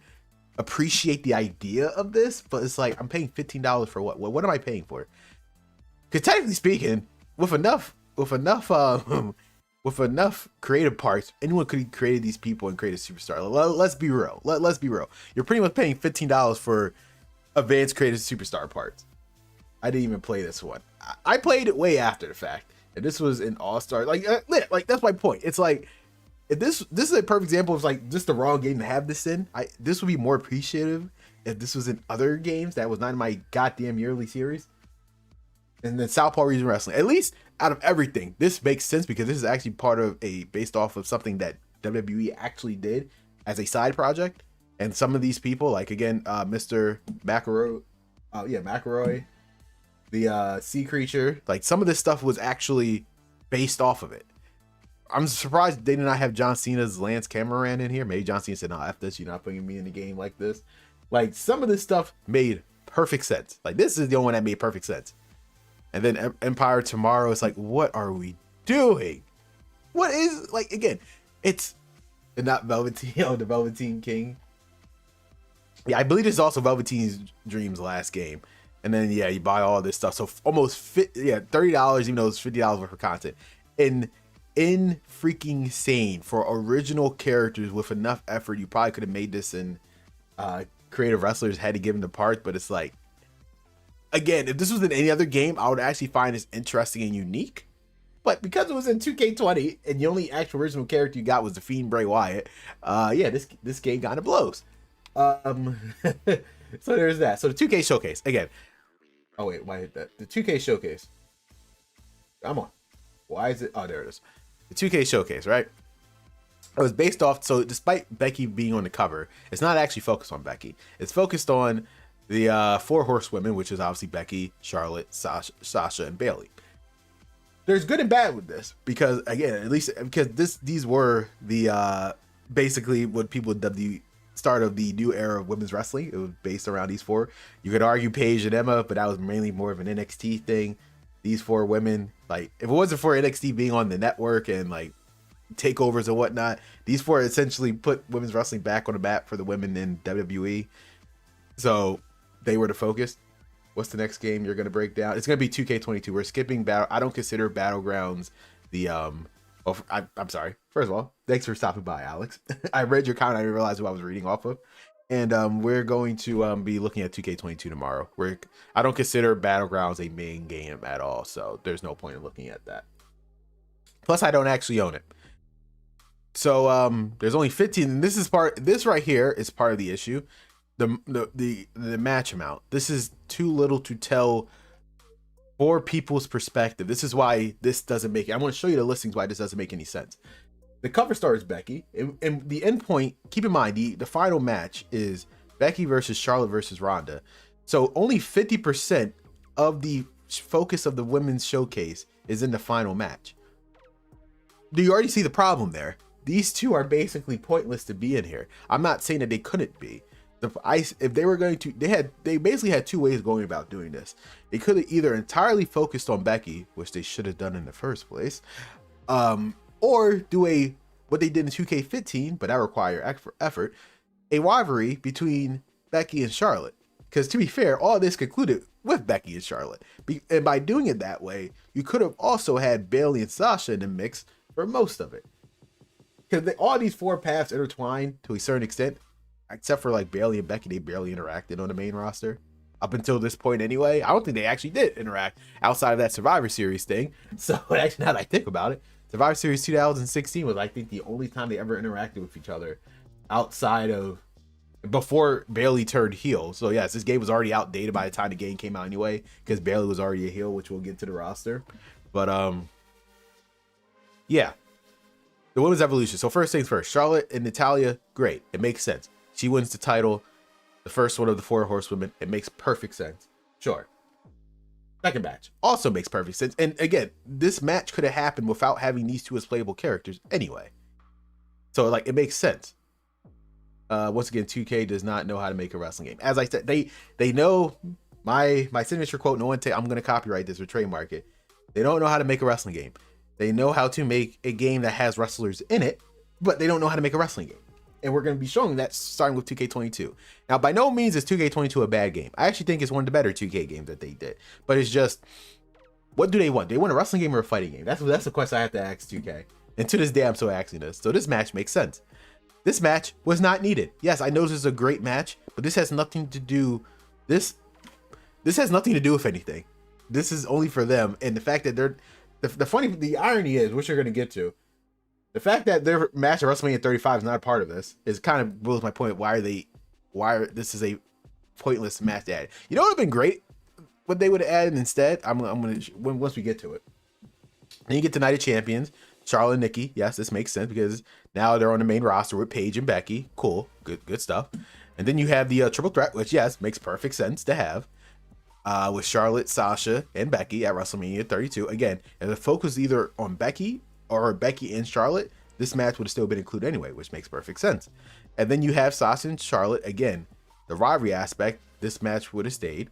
Speaker 1: appreciate the idea of this. But it's like, I'm paying $15 for what? What am I paying for? Because technically speaking, with enough creative parts, anyone could have created these people and created a superstar. Let's be real. Let's be real. You're pretty much paying $15 for advanced creative superstar parts. I didn't even play this one. I played it way after the fact, and this was an all-star. Like that's my point. It's like, if this is a perfect example of like just the wrong game to have this in. This would be more appreciative if this was in other games that was not in my goddamn yearly series. And then Southpaw Region Wrestling, at least out of everything, this makes sense because this is actually based off of something that WWE actually did as a side project. And some of these people, like again, Mr. McElroy, McElroy, the Sea Creature, like some of this stuff was actually based off of it. I'm surprised they did not have John Cena's Lance Cameron in here. Maybe John Cena said, "No, F this, you're not putting me in the game like this." Like some of this stuff made perfect sense. Like this is the only one that made perfect sense. And then Empire Tomorrow is like, what are we doing? What is, like, again, it's not Velveteen, the Velveteen King. Yeah, I believe this is also Velveteen's Dream's last game. And then, yeah, you buy all this stuff. So almost $30, even though it's $50 worth of content. And in freaking insane for original characters with enough effort. You probably could have made this in creative wrestlers had to give them the parts, but it's like, again, if this was in any other game, I would actually find this interesting and unique. But because it was in 2K20 and the only actual original character you got was the Fiend Bray Wyatt, this game kind of blows. So there's that. So the 2K Showcase again. Oh wait, why hit that? The 2K Showcase. Come on. Why is it? Oh, there it is. The 2K Showcase, right? It was based off. So despite Becky being on the cover, it's not actually focused on Becky. It's focused on the 4 horsewomen, which is obviously Becky, Charlotte, Sasha, and Bayley. There's good and bad with this because, again, at least because these were the basically what people dubbed the start of the new era of women's wrestling. It was based around these 4. You could argue Paige and Emma, but that was mainly more of an NXT thing. These 4 women, like, if it wasn't for NXT being on the network and like takeovers and whatnot, these 4 essentially put women's wrestling back on the map for the women in WWE. So they were the focus. What's the next game you're going to break down? It's going to be 2K22. We're skipping battle. I don't consider Battlegrounds the I'm sorry. First of all, thanks for stopping by, Alex. I read your comment. I didn't realize who I was reading off of. And we're going to be looking at 2K22 tomorrow. I don't consider Battlegrounds a main game at all, so there's no point in looking at that. Plus, I don't actually own it. So there's only 15, and this right here is part of the issue. The match amount. This is too little to tell for people's perspective. This is why this doesn't make it. I want to show you the listings why this doesn't make any sense. The cover star is Becky, and the end point, keep in mind, the final match is Becky versus Charlotte versus Ronda. So only 50% of the focus of the women's showcase is in the final match. Do you already see the problem there? These 2 are basically pointless to be in here. I'm not saying that they couldn't be. If they were going to, they basically had 2 ways going about doing this. They could have either entirely focused on Becky, which they should have done in the first place, or do what they did in 2K15, but that require effort, a rivalry between Becky and Charlotte. Because to be fair, all this concluded with Becky and Charlotte, and by doing it that way, you could have also had Bayley and Sasha in the mix for most of it. Because all these 4 paths intertwined to a certain extent. Except for like Bayley and Becky, they barely interacted on the main roster up until this point anyway. I don't think they actually did interact outside of that Survivor Series thing. So actually, now that I think about it, Survivor Series 2016 was, I think, the only time they ever interacted with each other outside of before Bayley turned heel. So yes, this game was already outdated by the time the game came out anyway, because Bayley was already a heel, which we'll get to the roster. But yeah, the women's evolution. So first things first, Charlotte and Natalya, great. It makes sense. She wins the title, the first one of the 4 horsewomen. It makes perfect sense. Sure. Second match also makes perfect sense. And again, this match could have happened without having these 2 as playable characters anyway. So like, it makes sense. Once again, 2K does not know how to make a wrestling game. As I said, they know my signature quote. I'm going to copyright this or trademark it. They don't know how to make a wrestling game. They know how to make a game that has wrestlers in it, but they don't know how to make a wrestling game. And we're going to be showing that starting with 2K22. Now, by no means is 2K22 a bad game. I actually think it's one of the better 2K games that they did. But it's just, what do they want? Do they want a wrestling game or a fighting game? That's the question I have to ask 2K. And to this day, I'm still asking this. So this match makes sense. This match was not needed. Yes, I know this is a great match, but this has nothing to do. This has nothing to do with anything. This is only for them. And the fact that they're the irony is, which you're going to get to, the fact that their match at WrestleMania 35 is not a part of this is kind of blows my point. Why this is a pointless match to add? You know what would have been great? What they would have added instead? Once we get to it. Then you get to Night of Champions, Charlotte and Nikki. Yes, this makes sense because now they're on the main roster with Paige and Becky. Cool, good stuff. And then you have the triple threat, which yes, makes perfect sense to have. With Charlotte, Sasha, and Becky at WrestleMania 32. Again, if the focus is either on Becky or Becky and Charlotte, this match would have still been included anyway, which makes perfect sense. And then you have Sasha and Charlotte. Again, the rivalry aspect, this match would have stayed.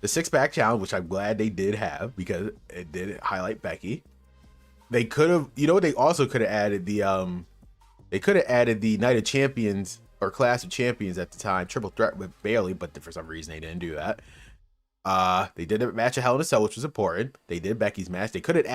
Speaker 1: The six-pack challenge, which I'm glad they did have because it did highlight Becky. They could have, you know what, they also could have added the Night of Champions or Clash of Champions at the time, triple threat with Bayley, but for some reason they didn't do that. They did a match of Hell in a Cell, which was important. They did Becky's match. They could have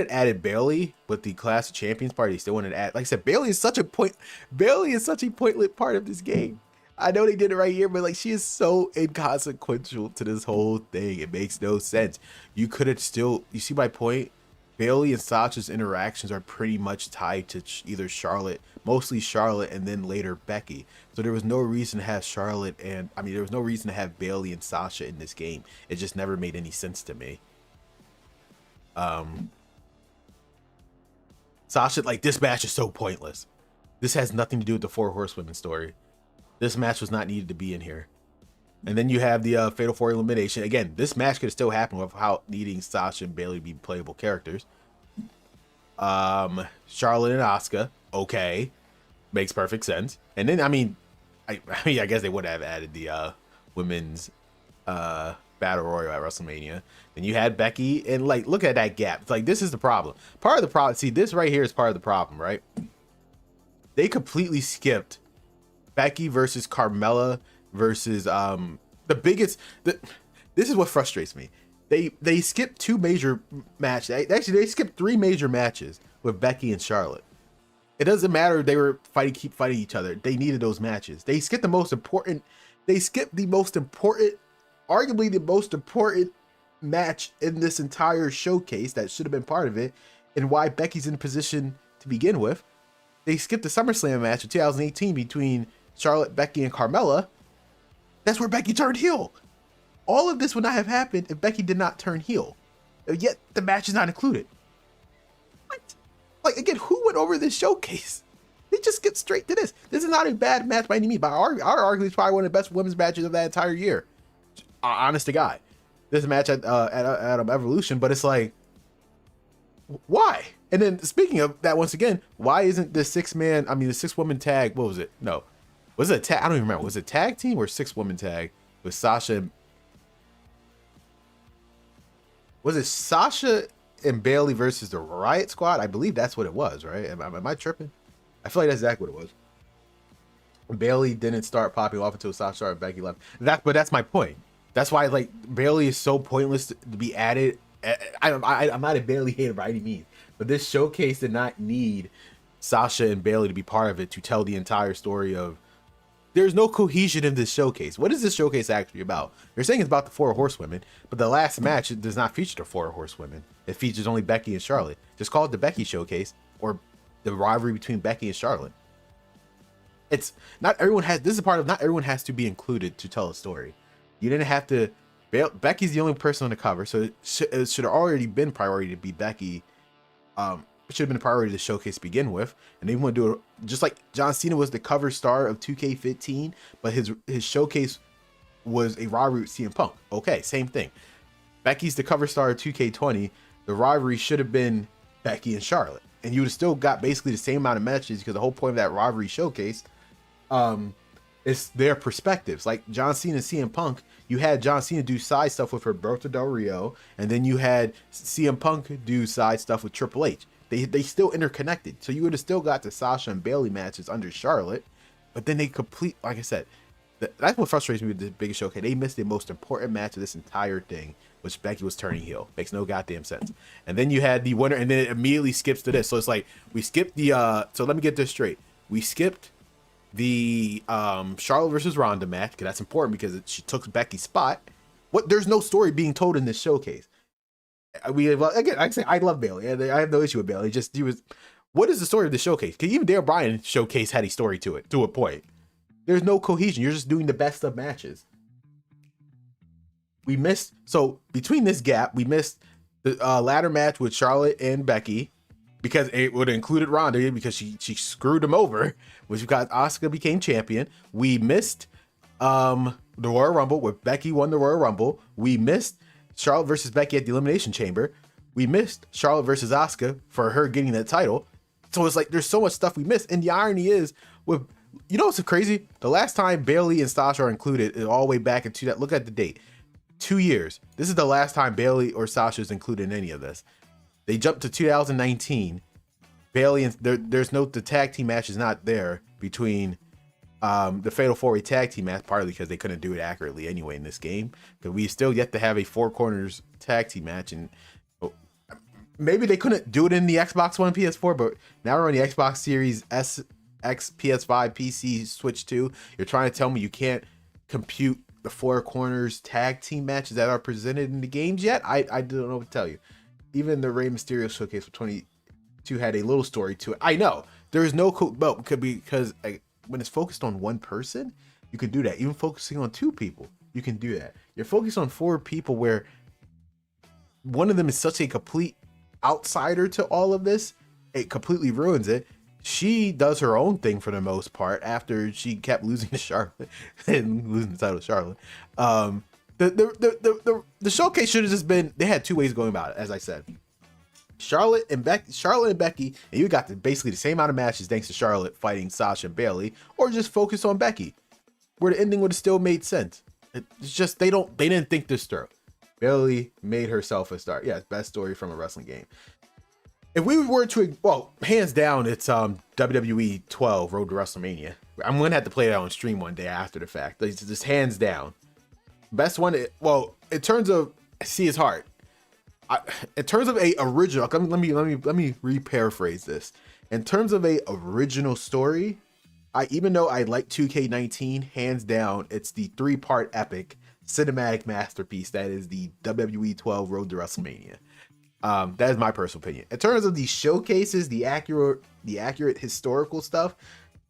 Speaker 1: added Bayley with the Clash of Champions party. They still wanted to add, like I said, Bayley is such a pointless part of this game. I know they did it right here, but like she is so inconsequential to this whole thing. It makes no sense. You could have still, you see my point? Bayley and Sasha's interactions are pretty much tied to either Charlotte, mostly Charlotte, and then later Becky. So there was no reason to have there was no reason to have Bayley and Sasha in this game. It just never made any sense to me. Sasha, like, this match is so pointless. This has nothing to do with the Four Horsewomen story. This match was not needed to be in here. And then you have the Fatal 4 elimination. Again, this match could have still happened without needing Sasha and Bayley to be playable characters. Charlotte and Asuka, okay, makes perfect sense. And then I guess they would have added the women's battle royal at WrestleMania. Then you had Becky, and like, look at that gap. It's like, this is the problem. Part of the problem. See, this right here is part of the problem, right? They completely skipped Becky versus Carmella versus this is what frustrates me. They skipped two major matches. Actually, they skipped three major matches with Becky and Charlotte. It doesn't matter if they were keep fighting each other. They needed those matches. They skipped the most important, arguably the most important match in this entire showcase that should have been part of it, and why Becky's in position to begin with. They skipped the SummerSlam match of 2018 between Charlotte, Becky, and Carmella. That's where Becky turned heel. All of this would not have happened if Becky did not turn heel. Yet the match is not included. What? Like, again, who went over this showcase? They just skipped straight to this. This is not a bad match by any means, but I argue it's probably one of the best women's matches of that entire year. Honest to God. This match at Evolution, but it's like, why? And then speaking of that, once again, why isn't the the 6-woman tag, what was it? No. Was it a tag? I don't even remember. Was it a tag team or 6-woman tag with Sasha? Was it Sasha and Bayley versus the Riot Squad? I believe that's what it was, right? Am I tripping? I feel like that's exactly what it was. Bayley didn't start popping off until Sasha and Becky left. But that's my point. That's why, like, Bayley is so pointless to be added. I'm not a Bayley hater by any means, but this showcase did not need Sasha and Bayley to be part of it to tell the entire story of. There's no cohesion in this showcase. What is this showcase actually about? You're saying it's about the 4 horsewomen, but the last match does not feature the 4 horsewomen. It features only Becky and Charlotte. Just call it the Becky showcase or the rivalry between Becky and Charlotte. It's not everyone has. This is part of not everyone has to be included to tell a story. You didn't have to. Becky's the only person on the cover, so it should have already been priority to be Becky. It should have been a priority to showcase to begin with, and they want to do it just like John Cena was the cover star of 2K15, but his showcase was a rivalry with CM Punk. Okay, same thing. Becky's the cover star of 2K20. The rivalry should have been Becky and Charlotte, and you would have still got basically the same amount of matches because the whole point of that rivalry showcase It's their perspectives. Like John Cena and CM Punk, you had John Cena do side stuff with Roberto Del Rio, and then you had CM Punk do side stuff with Triple H. They still interconnected. So you would have still got the Sasha and Bayley matches under Charlotte, but then they complete, like I said, that's what frustrates me with the biggest show. Okay, they missed the most important match of this entire thing, which Becky was turning heel. Makes no goddamn sense. And then you had the winner, and then it immediately skips to this. So it's like we skipped the so let me get this straight. We skipped the Charlotte versus Ronda match, because that's important because she took Becky's spot. There's no story being told in this showcase. Again, I love Bayley, and I have no issue with Bayley. What is the story of the showcase? Because even Daniel Bryan showcase had a story to it, to a point. There's no cohesion. You're just doing the best of matches. So between this gap, we missed the ladder match with Charlotte and Becky, because it would have included Ronda, because she screwed him over, which got Asuka became champion. We missed the Royal Rumble, where Becky won the Royal Rumble. We missed Charlotte versus Becky at the Elimination Chamber. We missed Charlotte versus Asuka for her getting that title. So it's like there's so much stuff we missed. And the irony is, with what's so crazy? The last time Bayley and Sasha are included is all the way back into that. Look at the date. 2 years. This is the last time Bayley or Sasha is included in any of this. They jumped to 2019. Bayley and the tag team match is not there between the Fatal 4-Way tag team match, partly because they couldn't do it accurately anyway in this game. But we still yet to have a four corners tag team match, and maybe they couldn't do it in the Xbox One, PS4, but now we're on the Xbox Series S, X, PS5, PC, Switch 2. You're trying to tell me you can't compute the four corners tag team matches that are presented in the games yet? I don't know what to tell you. Even the Rey Mysterio showcase for 22 had a little story to it. I know there is no but could be because when it's focused on one person, you can do that. Even focusing on two people, you can do that. You're focused on four people where one of them is such a complete outsider to all of this, it completely ruins it. She does her own thing for the most part after she kept losing to Charlotte and losing the title to Charlotte. The showcase should have just been, they had two ways of going about it, as I said. Charlotte and Becky, and you got basically the same amount of matches thanks to Charlotte fighting Sasha and Bayley, or just focus on Becky, where the ending would have still made sense. It's just they didn't think this through. Bayley made herself a star. Yeah, best story from a wrestling game. If we were to, well, hands down, it's WWE 12 Road to WrestleMania. I'm gonna have to play that on stream one day after the fact. It's just hands down best one. Well, in terms of, see, it's hard. In terms of a original, let me re-paraphrase this. In terms of a original story, even though I like 2K19, hands down, it's the 3-part epic cinematic masterpiece that is the WWE 12 Road to WrestleMania. That is my personal opinion. In terms of the showcases, the accurate historical stuff,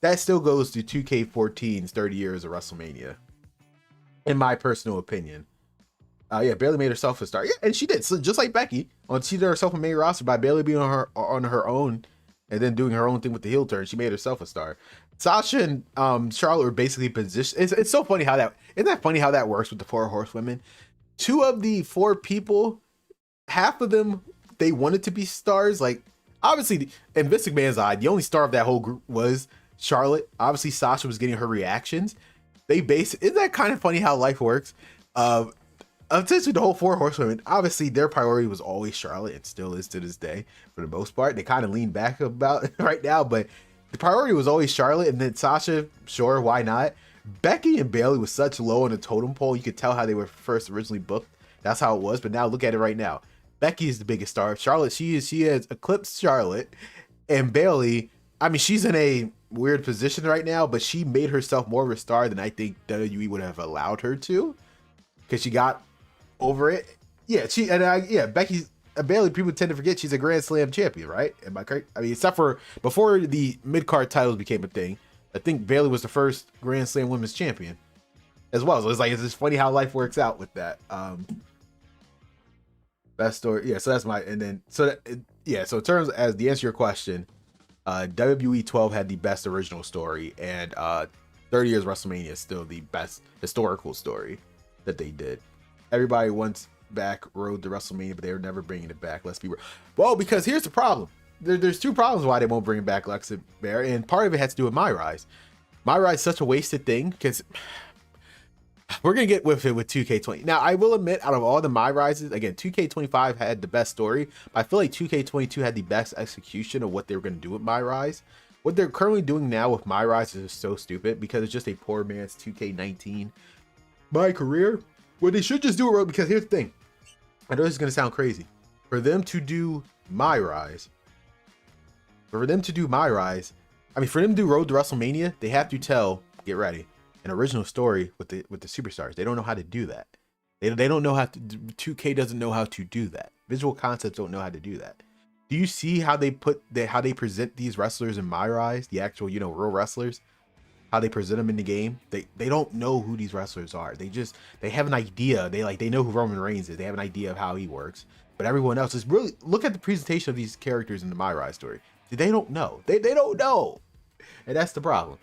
Speaker 1: that still goes to 2K14's 30 years of WrestleMania, in my personal opinion. Yeah, Bayley made herself a star. Yeah, and she did. So just like Becky, she did herself a main roster by Bayley being on her own and then doing her own thing with the heel turn. She made herself a star. Sasha and Charlotte were basically positioned. It's so funny how isn't that funny how that works with the 4 horsewomen? 2 of the 4 people, half of them, they wanted to be stars. Like, obviously, in Vince McMahon's eye, the only star of that whole group was Charlotte. Obviously, Sasha was getting her reactions. Isn't that kind of funny how life works? Essentially, the whole 4 horsewomen, obviously, their priority was always Charlotte, and still is to this day, for the most part. They kind of lean back about it right now, but the priority was always Charlotte, and then Sasha, sure, why not? Becky and Bayley was such low on the totem pole, you could tell how they were first originally booked. That's how it was, but now look at it right now. Becky is the biggest star. Charlotte, she has eclipsed Charlotte, and Bayley, I mean, she's in a weird position right now, but she made herself more of a star than I think WWE would have allowed her to, because she got over it. Yeah, Bayley, people tend to forget she's a Grand Slam champion, right? Am I correct? I mean, except for before the mid-card titles became a thing, I think Bayley was the first Grand Slam women's champion as well. So it's just funny how life works out with that. Best story. Yeah, so that's so in terms as the answer to your question, WWE 12 had the best original story, and 30 years WrestleMania is still the best historical story that they did. Everybody wants back Road to WrestleMania, but they were never bringing it back. Let's be real. Well, because here's the problem. There's 2 problems why they won't bring it back, Lexa Bear, and part of it has to do with My Rise. My Ride's such a wasted thing because we're gonna get with it with 2K20. Now, I will admit, out of all the My Rises, again, 2K25 had the best story, but I feel like 2K22 had the best execution of what they were gonna do with My Rise. What they're currently doing now with My Rise is so stupid because it's just a poor man's 2K19. My career. Well, they should just do it because here's the thing. I know this is gonna sound crazy. For them to do My Rise, I mean, for them to do Road to WrestleMania, they have to tell, get ready, an original story with the superstars. They don't know how to do that. They don't know how to. 2K doesn't know how to do that. Visual Concepts don't know how to do that. Do you see how they present these wrestlers in My Rise, the actual, you know, real wrestlers? How they present them in the game? They don't know who these wrestlers are. They have an idea. They know who Roman Reigns is. They have an idea of how he works. But everyone else is really, look at the presentation of these characters in the My Rise story. They don't know. They don't know. And that's the problem.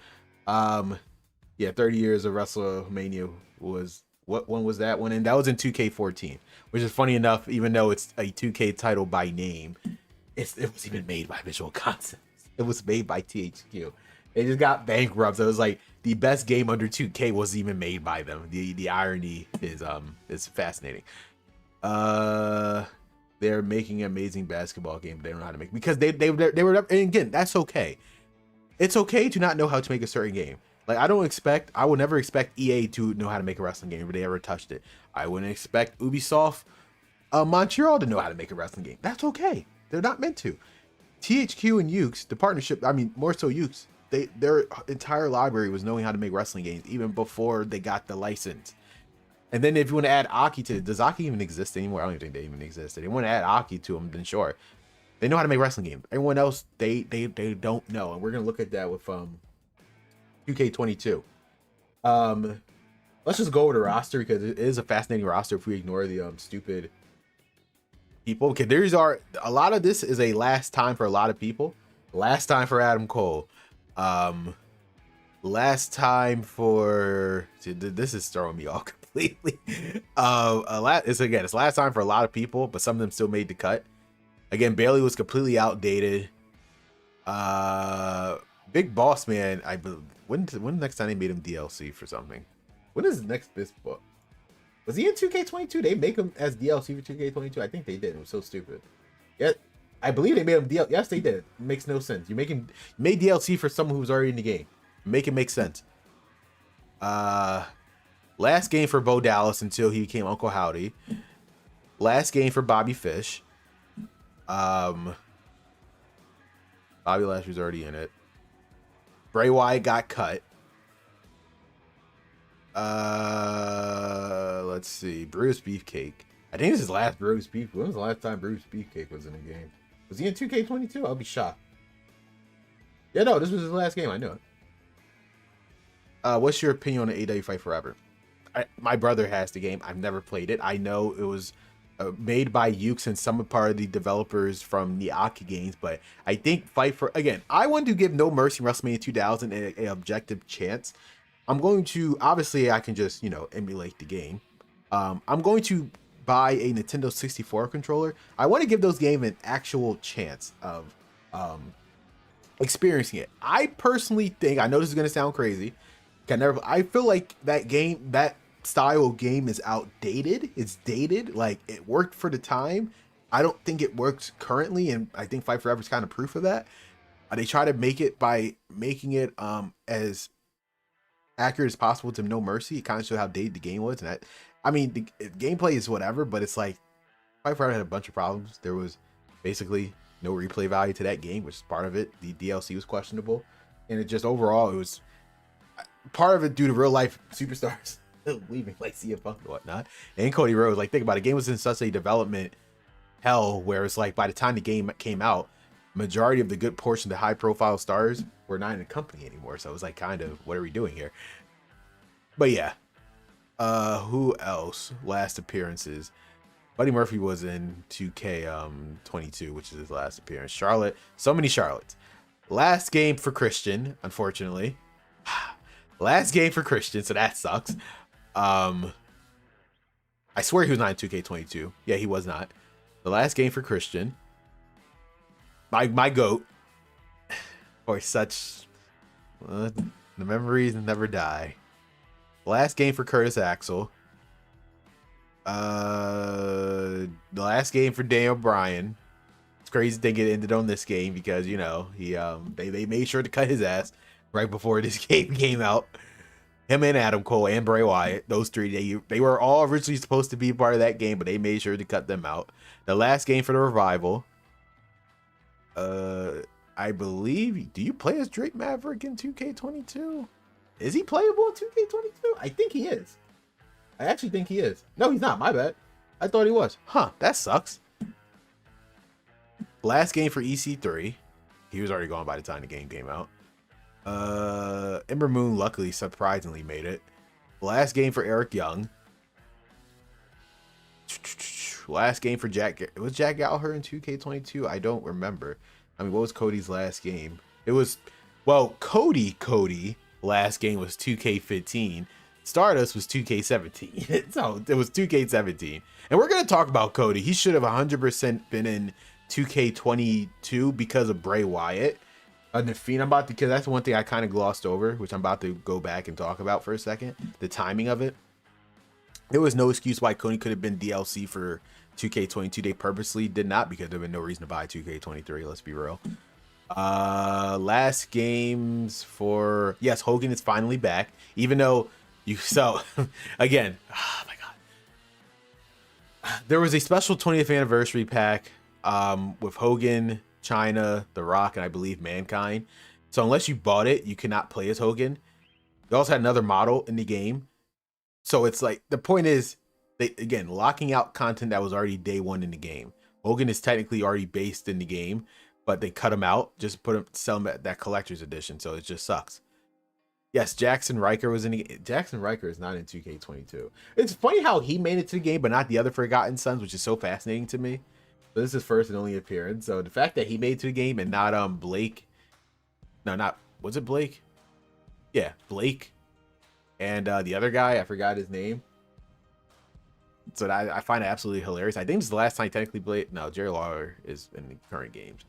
Speaker 1: Yeah, 30 years of WrestleMania was, what one was that one? And that was in 2K14, which is funny enough, even though it's a 2K title by name, it was even made by Visual Concepts. It was made by THQ. They just got bankrupt. So it was like the best game under 2K was even made by them. The irony is fascinating. They're making an amazing basketball game, but they don't know how to make, because they were, and again, that's okay. It's okay to not know how to make a certain game. Like, I would never expect EA to know how to make a wrestling game if they ever touched it. I wouldn't expect Ubisoft Montreal to know how to make a wrestling game. That's okay. They're not meant to. THQ and Yuke's, the partnership, I mean, more so Yuke's, their entire library was knowing how to make wrestling games even before they got the license. And then if you want to add Aki to it, does Aki even exist anymore? I don't even think they even exist. If they want to add Aki to them, then sure. They know how to make wrestling games. Everyone else, they don't know. And we're going to look at that with 2K22. Let's just go over the roster because it is a fascinating roster if we ignore the stupid people. Okay, a lot of this is a last time for a lot of people. Last time for Adam Cole. Last time for, this is throwing me off completely. It's last time for a lot of people, but some of them still made the cut. Again, Bailey was completely outdated. Big Boss Man, when the next time they made him DLC for something? When is the next this book? Was he in 2K22? They make him as DLC for 2K22? I think they did. It was so stupid. Yeah, I believe they made him DLC. Yes, they did. It makes no sense. You made DLC for someone who was already in the game. Make it make sense. Last game for Bo Dallas until he became Uncle Howdy. Last game for Bobby Fish. Bobby Lashley's already in it. Bray Wyatt got cut. Let's see. Bruce Beefcake. I think this is last Bruce Beefcake. When was the last time Bruce Beefcake was in a game? Was he in 2K22? I'll be shocked. Yeah, no, this was his last game. I knew it. What's your opinion on the AEW Fight Forever? My brother has the game. I've never played it. I know it was made by Yuke and some part of the developers from the Aki games, but I think I want to give No Mercy WrestleMania 2000 an objective chance. I'm going to, obviously I can just, emulate the game. I'm going to buy a Nintendo 64 controller. I want to give those games an actual chance of experiencing it. I personally think, I know this is going to sound crazy, I feel like that style of game is outdated. It's dated. Like, it worked for the time. I don't think it works currently, and I think Fight Forever is kind of proof of that. They try to make it by making it as accurate as possible to No Mercy. It kind of showed how dated the game was, and the gameplay is whatever, but it's like Fight Forever had a bunch of problems. There was basically no replay value to that game, which is part of it. The DLC was questionable, and it just overall, it was part of it due to real life superstars leaving, like CM Punk and whatnot, and Cody Rhodes. Like, think about it, the game was in such a development hell where it's like by the time the game came out, majority of the good portion of the high profile stars were not in the company anymore. So it was like, kind of, what are we doing here? But yeah, who else? Last appearances, Buddy Murphy was in 2K22, which is his last appearance. Charlotte, so many Charlottes. Last game for Christian, unfortunately. Last game for Christian, so that sucks. I swear he was not in 2K22. Yeah, he was not. The last game for Christian. My GOAT. For such The memories never die. Last game for Curtis Axel. The last game for Daniel Bryan. It's crazy they get ended on this game because he they made sure to cut his ass right before this game came out. Him and Adam Cole and Bray Wyatt, those three, they were all originally supposed to be part of that game, but they made sure to cut them out. The last game for the Revival. I believe. Do you play as Drake Maverick in 2K22? Is he playable in 2K22? I think he is. I actually think he is. No, he's not. My bad. I thought he was. Huh, that sucks. Last game for EC3. He was already gone by the time the game came out. Ember Moon, luckily, surprisingly made it. Last game for Eric Young. Last game for Jack. Was Jack Gallagher in 2K22? I don't remember. I mean, what was Cody's last game? It was, well, Cody last game was 2K15. Stardust was 2K17. So it was 2K17. And we're going to talk about Cody. He should have 100% been in 2K22 because of Bray Wyatt. The Fiend, because that's one thing I kind of glossed over, which I'm about to go back and talk about for a second. The timing of it. There was no excuse why Cody could have been DLC for 2K22. They purposely did not because there was no reason to buy 2K23. Let's be real. Last games for, yes, Hogan is finally back. Even though again, oh my god, there was a special 20th anniversary pack with Hogan, China, The Rock, and I believe Mankind. So unless you bought it, you cannot play as Hogan. They also had another model in the game. So it's like, the point is, they, again, locking out content that was already day one in the game. Hogan is technically already based in the game, but they cut him out, just sell him at that collector's edition. So it just sucks. Yes, Jackson Riker was in the game. Jackson Riker is not in 2K22. It's funny how he made it to the game, but not the other Forgotten Sons, which is so fascinating to me. So this is his first and only appearance. So the fact that he made it to the game and not Blake. No, not, was it Blake? Yeah, Blake. And the other guy, I forgot his name. So I find it absolutely hilarious. I think this is the last time technically Blake. No, Jerry Lawler is in the current games.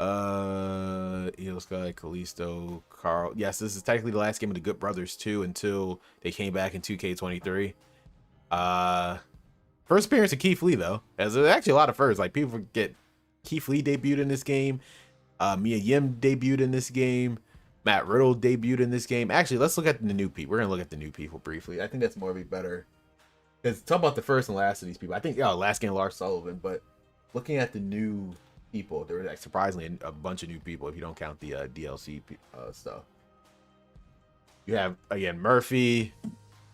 Speaker 1: Eel Sky, Kalisto, Carl. Yes, this is technically the last game of the Good Brothers 2 until they came back in 2K23. First appearance of Keith Lee, though. There's actually a lot of firsts. Like, people forget Keith Lee debuted in this game. Mia Yim debuted in this game. Matt Riddle debuted in this game. Actually, let's look at the new people. We're going to look at the new people briefly. I think that's more better. Because talk about the first and last of these people. I think, last game, Lars Sullivan. But looking at the new people, there was surprisingly a bunch of new people if you don't count the DLC stuff. You have, again, Murphy,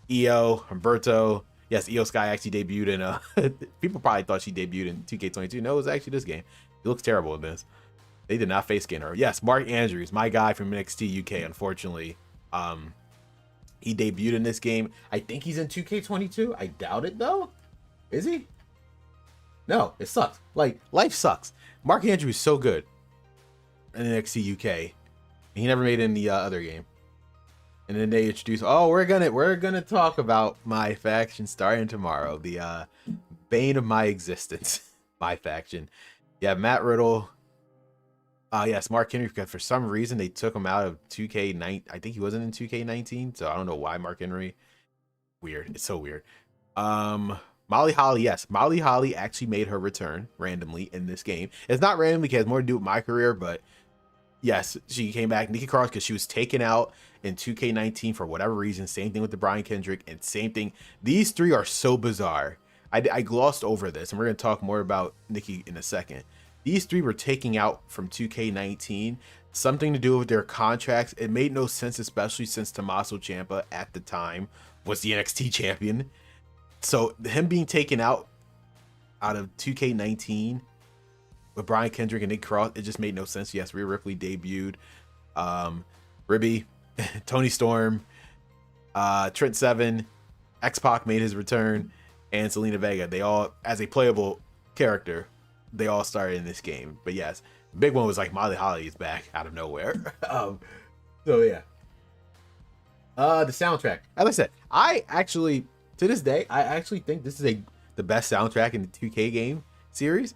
Speaker 1: Io, Humberto. Yes, Io Sky actually debuted in people probably thought she debuted in 2K22. No, it was actually this game. He looks terrible in this. They did not face skin her. Yes, Mark Andrews, my guy from NXT UK, unfortunately. He debuted in this game. I think he's in 2K22. I doubt it though. Is he? No, it sucks. Like, life sucks. Mark Andrews is so good in NXT UK. He never made it in the other game. And then they introduce, we're gonna talk about my faction starting tomorrow. The bane of my existence, my faction. Yeah, Matt Riddle. Yes, Mark Henry, because for some reason they took him out of 2K9. I think he wasn't in 2K19, so I don't know why Mark Henry. Weird. It's so weird. Molly Holly, yes. Molly Holly actually made her return randomly in this game. It's not randomly because it has more to do with my career, but yes, she came back. Nikki Cross, because she was taken out in 2K19 for whatever reason. Same thing with the Brian Kendrick, and same thing. These three are so bizarre. I glossed over this, and we're going to talk more about Nikki in a second. These three were taken out from 2K19. Something to do with their contracts. It made no sense, especially since Tommaso Ciampa at the time was the NXT champion. So him being taken out of 2K19 with Brian Kendrick and Nick Cross, it just made no sense. Yes, Rhea Ripley debuted. Ribby, Tony Storm, Trent Seven, X-Pac made his return, and Selena Vega. They all, as a playable character, they all started in this game. But yes, the big one was like Molly Holly is back out of nowhere. So yeah. The soundtrack. As I said, I actually, to this day, I actually think this is the best soundtrack in the 2K game series.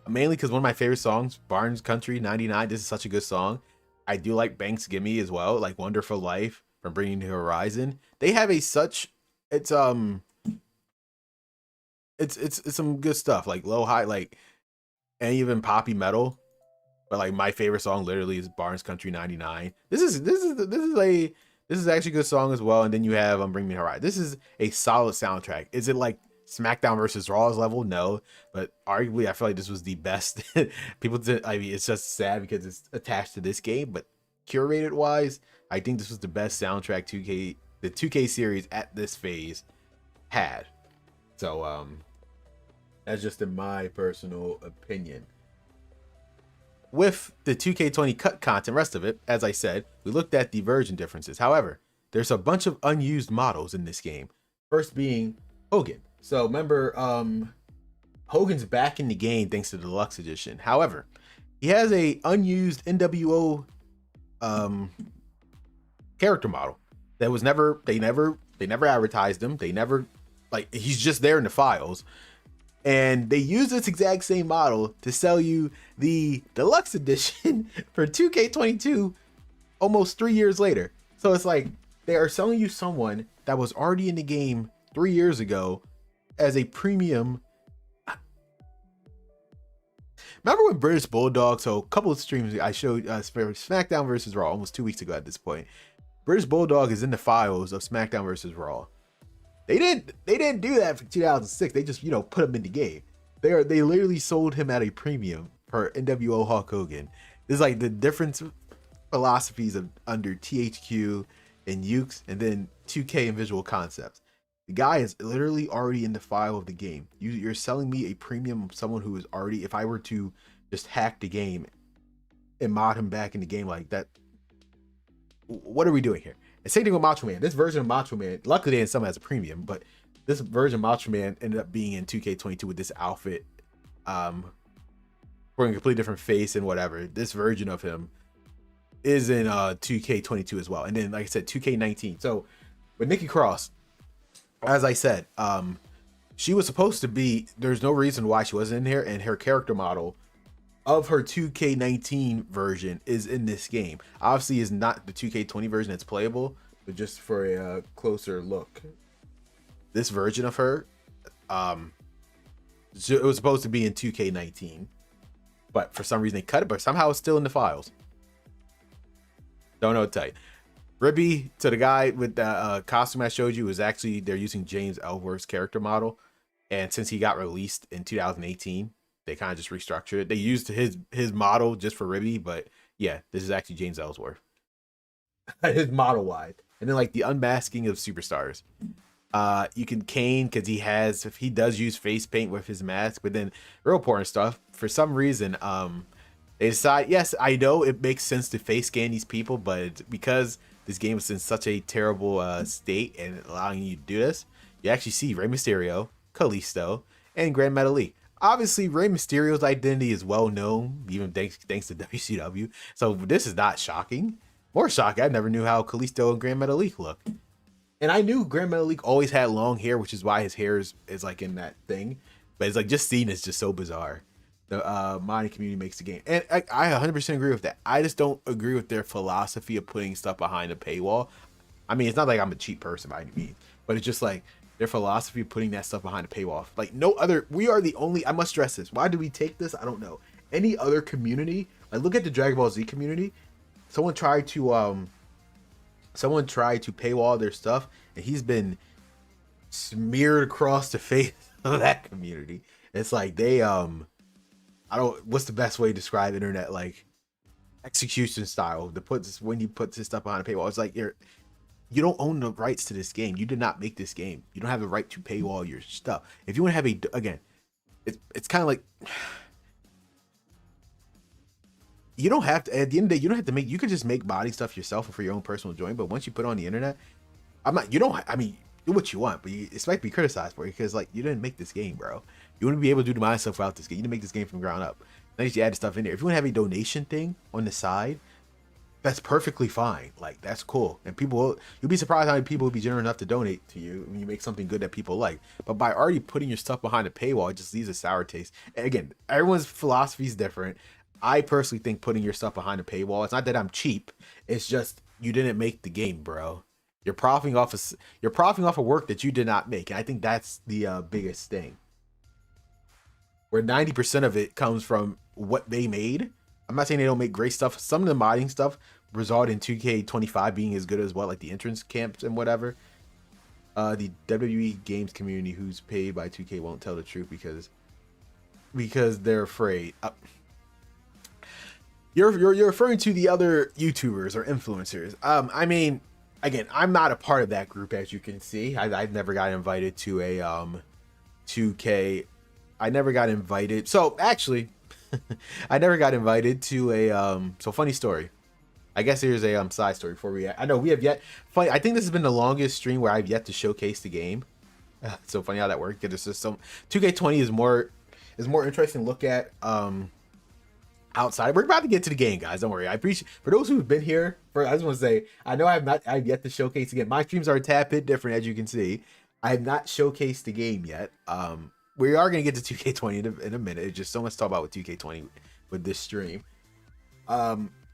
Speaker 1: Mainly because one of my favorite songs, Barnes Country 99, this is such a good song. I do like Banks Gimme as well, like Wonderful Life from Bringing to Horizon. They have a such it's it's some good stuff like low high like and even poppy metal. But like my favorite song literally is Barnes Country 99. This is actually a good song as well. And then you have Bring Me Horizon. This is a solid soundtrack. Is it like SmackDown versus Raw's level? No, but arguably I feel like this was the best. People did. I mean, it's just sad because it's attached to this game, but curated wise, I think this was the best soundtrack 2K the 2K series at this phase had. So that's just in my personal opinion. With the 2K20 cut content, rest of it, as I said, we looked at the version differences. However, there's a bunch of unused models in this game. First being Hogan. So remember, Hogan's back in the game thanks to the deluxe edition. However, he has a unused NWO character model that was never they never advertised him. They never like he's just there in the files. And they use this exact same model to sell you the deluxe edition for 2K22 almost 3 years later. So it's like they are selling you someone that was already in the game 3 years ago as a premium. Remember when British Bulldog, so a couple of streams I showed SmackDown versus Raw almost 2 weeks ago at this point. British Bulldog is in the files of SmackDown versus Raw. They didn't do that for 2006. They just, put him in the game. They literally sold him at a premium for NWO Hulk Hogan. It's like the different philosophies of under THQ and Yuke's and then 2K and Visual Concepts. The guy is literally already in the file of the game. You're selling me a premium of someone who is already, if I were to just hack the game and mod him back in the game like that, what are we doing here? And same thing with Macho Man. This version of Macho Man, luckily they didn't sell him as a premium, but this version of Macho Man ended up being in 2K22 with this outfit, for a completely different face and whatever. This version of him is in 2K22 as well. And then, like I said, 2K19. So with Nikki Cross, as I said, she was supposed to be, there's no reason why she wasn't in here, and her character model of her 2K19 version is in this game. Obviously is not the 2K20 version that's playable, but just for a closer look, this version of her, it was supposed to be in 2K19, but for some reason they cut it, but somehow it's still in the files. Don't know what to tell you. Ribby, to the guy with the costume I showed you, is actually, they're using James Ellsworth's character model, and since he got released in 2018, they kind of just restructured it. They used his model just for Ribby, but yeah, this is actually James Ellsworth. His model wise. And then like the unmasking of superstars. You can Kane because he does use face paint with his mask, but then real important stuff. For some reason, they decide, yes, I know it makes sense to face scan these people, but because this game is in such a terrible state and allowing you to do this, you actually see Rey Mysterio, Kalisto, and Grand Metalik. Obviously, Rey Mysterio's identity is well known, even thanks to WCW. So this is not shocking. More shocking, I never knew how Kalisto and Grand Metalik look. And I knew Grand Metalik always had long hair, which is why his hair is like in that thing. But it's like just seeing it's just so bizarre. The modding community makes the game. And I 100% agree with that. I just don't agree with their philosophy of putting stuff behind a paywall. I mean, it's not like I'm a cheap person by any means, but it's just like their philosophy of putting that stuff behind a paywall. Like no other, we are the only, I must stress this. Why do we take this? I don't know. Any other community, like look at the Dragon Ball Z community. Someone tried to paywall their stuff, and he's been smeared across the face of that community. It's like they what's the best way to describe internet like execution style to put this when you put this stuff behind a paywall? It's like you don't own the rights to this game. You did not make this game. You don't have the right to paywall your stuff. If you want to have it's kind of like you don't have to, at the end of the day, you don't have to you could just make body stuff yourself for your own personal enjoyment. But once you put it on the internet, do what you want, but it might be criticized for it because like you didn't make this game, bro. You wouldn't be able to do the mind stuff without this game. You didn't make this game from the ground up. Then you add stuff in there. If you want to have a donation thing on the side, that's perfectly fine. Like that's cool. And you'll be surprised how many people will be generous enough to donate to you when you make something good that people like. But by already putting your stuff behind a paywall, it just leaves a sour taste. And again, everyone's philosophy is different. I personally think putting your stuff behind a paywall, it's not that I'm cheap. It's just you didn't make the game, bro. You're profiting off of work that you did not make. And I think that's the biggest thing. Where 90% of it comes from what they made. I'm not saying they don't make great stuff. Some of the modding stuff result in 2K25 being as good as what, like the entrance camps and whatever. The WWE games community who's paid by 2K won't tell the truth because they're afraid. You're referring to the other YouTubers or influencers. I mean, again, I'm not a part of that group, as you can see. I've never got invited to a 2K. I never got invited. So actually, I never got invited to a so funny story. I guess here's a side story before we. I know we have yet. Funny. I think this has been the longest stream where I've yet to showcase the game. So funny how that worked. Because it's just 2K20 is more interesting to look at outside. We're about to get to the game, guys. Don't worry. I appreciate for those who've been here. I just want to say I know I've yet to showcase again. My streams are a tad bit different, as you can see. I have not showcased the game yet. We are going to get to 2K20 in a minute. It's just so much to talk about with 2K20 with this stream.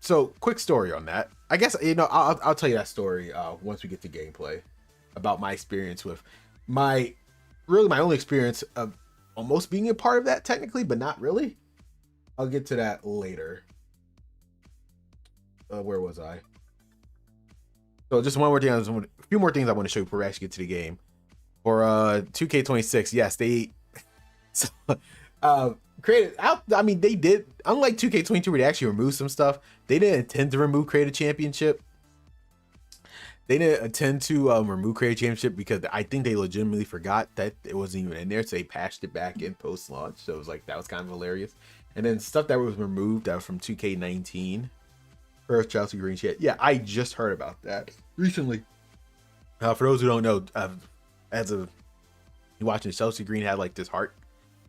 Speaker 1: So quick story on that. I guess, you know, I'll tell you that story once we get to gameplay about my experience with my only experience of almost being a part of that technically, but not really. I'll get to that later. Where was I? So just one more thing. A few more things I want to show you before we actually get to the game. For 2K26, yes, they created out. I mean, they did. Unlike 2K22, where they actually removed some stuff, they didn't intend to remove Creative Championship. They didn't intend to remove Creative Championship because I think they legitimately forgot that it wasn't even in there, so they patched it back in post launch. So it was like that was kind of hilarious. And then stuff that was removed that was from 2K19. First Chelsea Green shit. Yeah, I just heard about that recently. For those who don't know, as a you watching, Chelsea Green had like this heart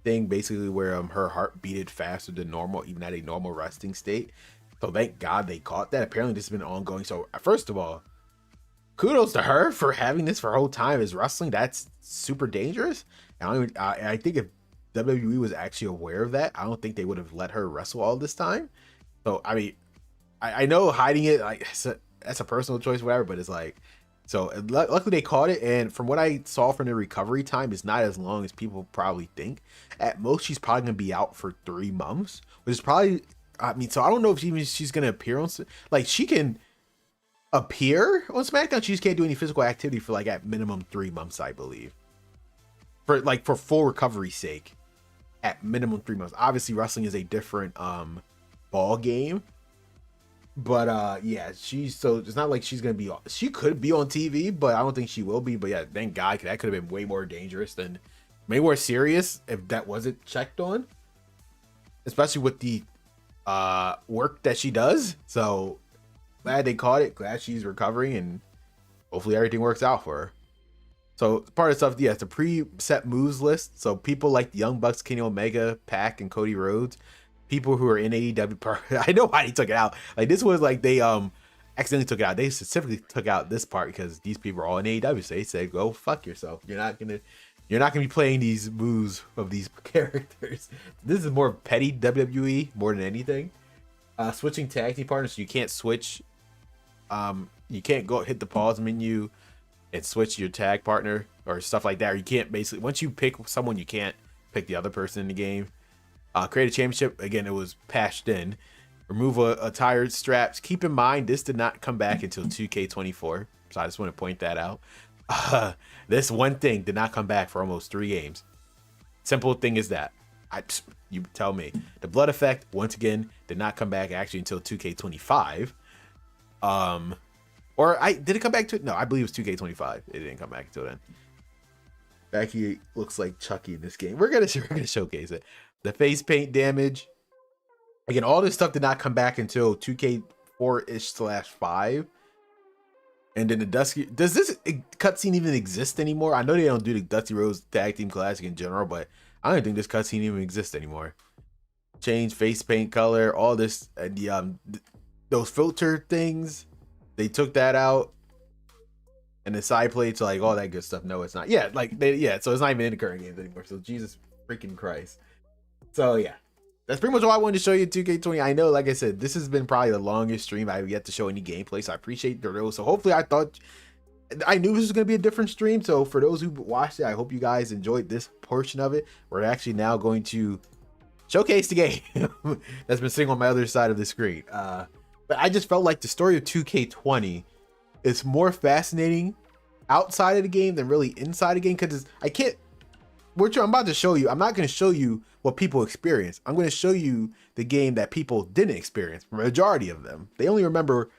Speaker 1: thing, basically where her heart beated faster than normal, even at a normal resting state. So thank God they caught that. Apparently this has been ongoing. So first of all, kudos to her for having this for a whole time as wrestling. That's super dangerous. And I think if WWE was actually aware of that, I don't think they would have let her wrestle all this time. So I mean, I know hiding it, like that's a personal choice, whatever. But it's like, so luckily they caught it, and from what I saw from the recovery time, it's not as long as people probably think. At most, she's probably gonna be out for 3 months, which is probably. I mean, so I don't know if even she's gonna appear on, like she can appear on SmackDown. She just can't do any physical activity for like at minimum 3 months, I believe. For full recovery's sake, at minimum 3 months. Obviously, wrestling is a different ball game. But yeah, so it's not like she's gonna be. She could be on TV, but I don't think she will be. But yeah, thank God, that could have been way more dangerous than, way more serious if that wasn't checked on. Especially with the work that she does. So glad they caught it. Glad she's recovering, and hopefully everything works out for her. So part of the stuff, yeah, it's a preset moves list. So people like the Young Bucks, Kenny Omega, Pac, and Cody Rhodes. People who are in AEW, I know why they took it out. Like this was like they accidentally took it out. They specifically took out this part because these people are all in AEW. So they said, "Go fuck yourself. You're not gonna be playing these moves of these characters." This is more petty WWE more than anything. Switching tag team partners, so you can't switch. You can't go hit the pause menu and switch your tag partner or stuff like that. Or you can't basically, once you pick someone, you can't pick the other person in the game. Create a championship, again, it was patched in. Remove a tired straps. Keep in mind, this did not come back until 2K24, so I just want to point that out. This one thing did not come back for almost 3 games. Simple thing is that. You tell me. The blood effect, once again, did not come back actually until 2K25. Did it come back to? No, I believe it was 2K25. It didn't come back until then. Becky looks like Chucky in this game. We're gonna showcase it. The face paint damage. Again, all this stuff did not come back until 2K4-ish/5. And then the Dusty. Does this cutscene even exist anymore? I know they don't do the Dusty Rhodes Tag Team Classic in general, but I don't think this cutscene even exists anymore. Change face paint color, all this, those filter things, they took that out. And the side plates, like all that good stuff. No, it's not. Yeah, so it's not even in the current games anymore. So Jesus freaking Christ. So yeah, that's pretty much all I wanted to show you in 2K20. I know, like I said, this has been probably the longest stream I've yet to show any gameplay, so I appreciate the real. So hopefully I knew this was going to be a different stream. So for those who watched it, I hope you guys enjoyed this portion of it. We're actually now going to showcase the game that's been sitting on my other side of the screen. But I just felt like the story of 2K20 is more fascinating outside of the game than really inside the game, because I'm about to show you. I'm not going to show you what people experience. I'm going to show you the game that people didn't experience. Majority of them, they only remember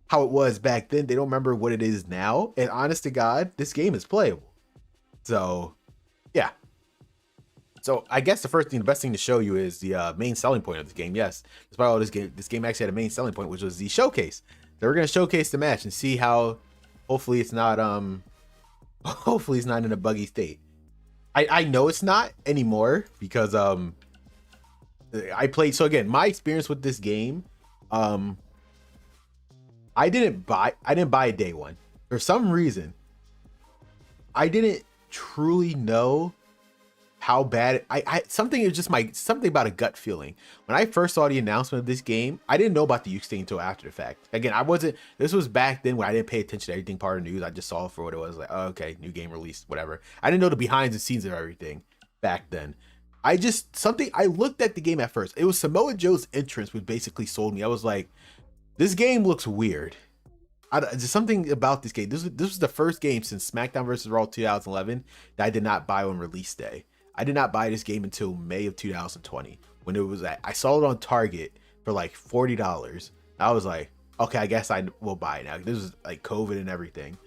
Speaker 1: how it was back then. They don't remember what it is now. And honest to God, this game is playable. So yeah. So I guess the best thing to show you is the main selling point of this game. Yes, despite all this game actually had a main selling point, which was the showcase. So we're going to showcase the match and see how, hopefully it's not in a buggy state. I know it's not anymore because I played. So again, my experience with this game, I didn't buy a day one. For some reason, I didn't truly know how bad something about a gut feeling. When I first saw the announcement of this game, I didn't know about the Yuke thing until after the fact. Again, this was back then when I didn't pay attention to everything part of the news. I just saw it for what it was, like, oh, okay, new game released, whatever. I didn't know the behind the scenes of everything back then. I looked at the game at first. It was Samoa Joe's entrance which basically sold me. I was like, this game looks weird. There's something about this game. This was the first game since SmackDown vs. Raw 2011 that I did not buy on release day. I did not buy this game until May of 2020 when I saw it on Target for like $40. I was like, okay, I guess I will buy it now. This was like COVID and everything.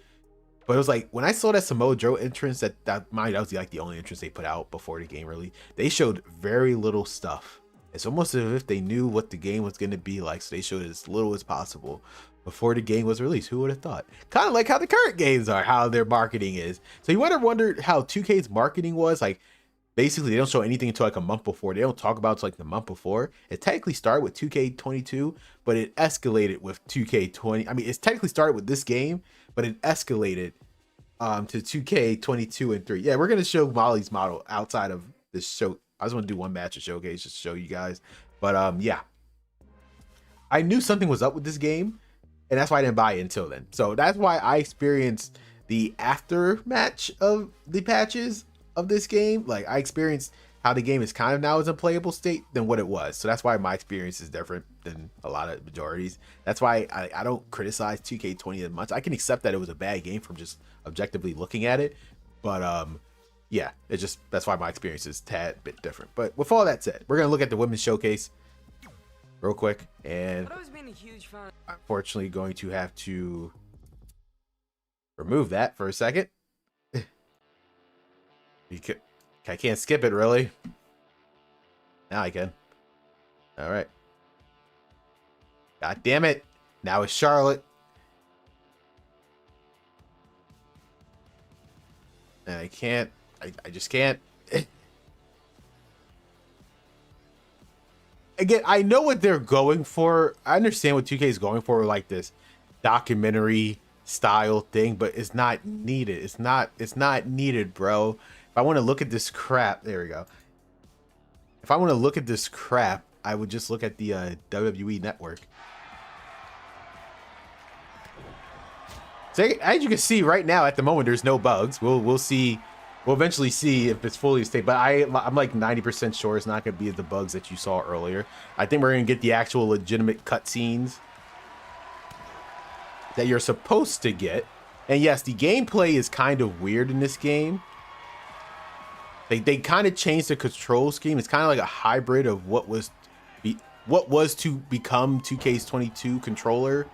Speaker 1: But it was like when I saw that Samoa Joe entrance, that was like the only entrance they put out before the game really. They showed very little stuff. It's almost as if they knew what the game was going to be like, so they showed as little as possible before the game was released. Who would have thought? Kind of like how the current games are, how their marketing is. So you ever wondered how 2K's marketing was? Like, basically, they don't show anything until like a month before. They don't talk about it until like the month before. It technically started with 2K22, but it escalated with 2K20. I mean, it's technically started with this game, but it escalated to 2K22 and 3. Yeah, we're gonna show Molly's model outside of this show. I just want to do one match of showcase just to show you guys. But yeah, I knew something was up with this game, and that's why I didn't buy it until then. So that's why I experienced the aftermatch of the patches of this game. Like, I experienced how the game is kind of now is a playable state than what it was. So that's why my experience is different than a lot of majorities. That's why I don't criticize 2K20 as much. I can accept that it was a bad game from just objectively looking at it, but yeah, that's why my experience is a tad bit different. But with all that said, we're gonna look at the women's showcase real quick, and unfortunately going to have to remove that for a second. I can't skip it, really. Now I can. All right. God damn it. Now it's Charlotte. And I can't. I just can't. Again, I know what they're going for. I understand what 2K is going for, like this documentary style thing, but it's not needed. It's not needed, bro. If I want to look at this crap, there we go. If I want to look at this crap, I would just look at the WWE network. So as you can see right now, at the moment, there's no bugs. We'll see. We'll eventually see if it's fully stable. But I'm like 90% sure it's not going to be the bugs that you saw earlier. I think we're going to get the actual legitimate cutscenes that you're supposed to get. And yes, the gameplay is kind of weird in this game. They kind of changed the control scheme. It's kind of like a hybrid of what was to become 2K's 22 controller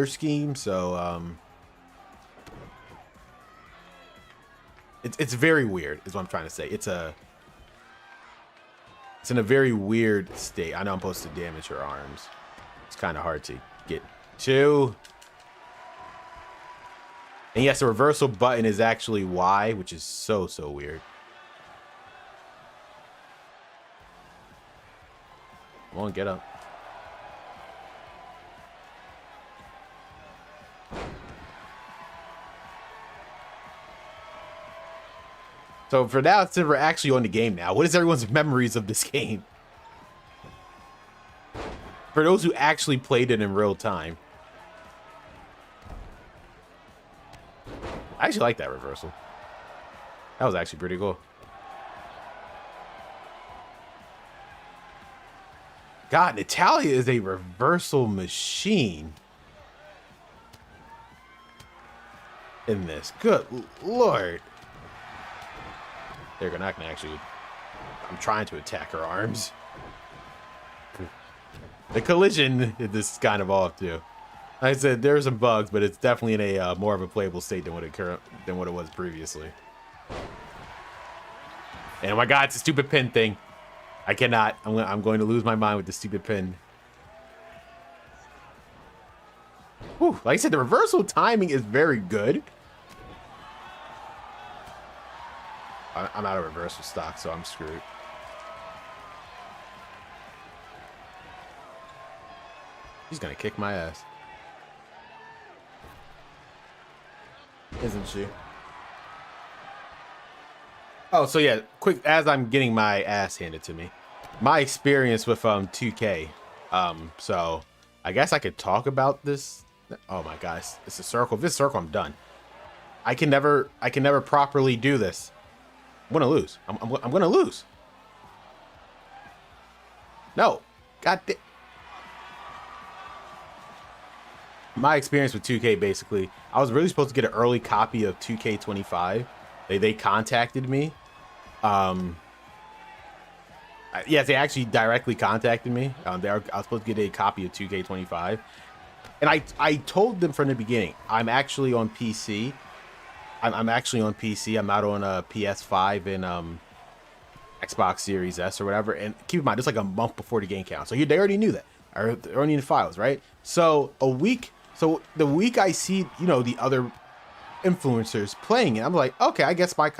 Speaker 1: scheme. So it's very weird is what I'm trying to say. It's in a very weird state. I know I'm supposed to damage her arms. It's kind of hard to get to. And yes, the reversal button is actually Y, which is so weird. Come on, get up. So So for now, since we're actually on the game now, what is everyone's memories of this game? For those who actually played it in real time. I actually like that reversal. That was actually pretty cool. God, Natalia is a reversal machine in this. Good Lord. They're not gonna actually... I'm trying to attack her arms. The collision is kind of off too. Like I said, there's some bugs, but it's definitely in a more of a playable state than what it was previously. And oh my God, it's a stupid pin thing. I cannot. I'm going to lose my mind with the stupid pin. Whew, like I said, the reversal timing is very good. I'm out of reversal stock, so I'm screwed. She's gonna kick my ass. Isn't she? Oh, so yeah, quick, as I'm getting my ass handed to me. My experience with 2K. So I guess I could talk about this. Oh my gosh, it's a circle. If this circle, I'm done. I can never properly do this. I'm gonna lose. I'm gonna lose. No. God damn. My experience with 2K, basically, I was really supposed to get an early copy of 2K25. They contacted me. Yes, they actually directly contacted me. I was supposed to get a copy of 2K25. And I told them from the beginning, I'm actually on PC. I'm actually on PC. I'm not on a PS5 and Xbox Series S or whatever. And keep in mind, it's like a month before the game counts. So they already knew that. Or they're already in the files, right? So the week I see, the other influencers playing it, I'm like, okay, I guess my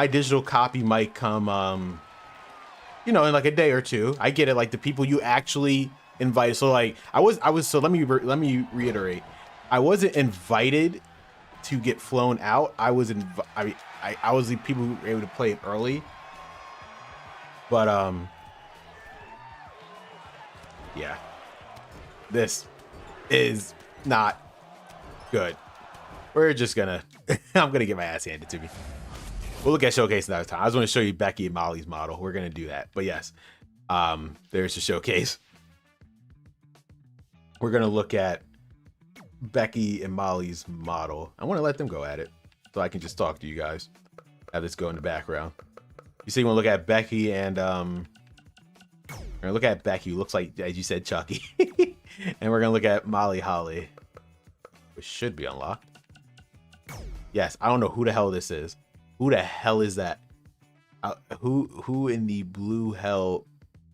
Speaker 1: digital copy might come, in like a day or two. I get it. Like the people you actually invited. So like so let me reiterate. I wasn't invited to get flown out. I was the people who were able to play it early. But yeah, this is not good. We're just gonna I'm gonna get my ass handed to me. We'll look at showcase another time. I just want to show you Becky and Molly's model. We're gonna do that. But yes, there's the showcase. We're gonna look at Becky and Molly's model. I want to let them go at it so I can just talk to you guys. Have this go in the background. You see, you want to look at Becky and we're gonna look at Becky, who looks like, as you said, Chucky. And we're gonna look at Molly Holly, which should be unlocked. Yes, I don't know who the hell this is. Who the hell is that? Who in the blue hell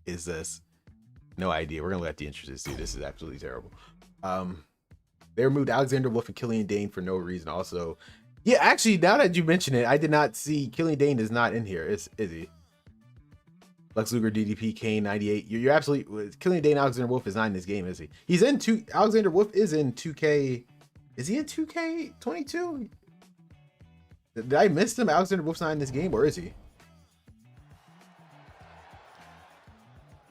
Speaker 1: is this? No idea. We're gonna look at the entrances too. This is absolutely terrible. They removed Alexander Wolf and Killian Dane for no reason. Also, yeah, actually, now that you mention it, I did not see Killian Dane is not in here. Is he? Lex Luger, DDP, Kane, 98. You're absolutely... Killian Dane, Alexander Wolf is not in this game, is he? He's in Alexander Wolf is in 2K... Is he in 2K22? Did I miss him? Alexander Wolf's not in this game, or is he?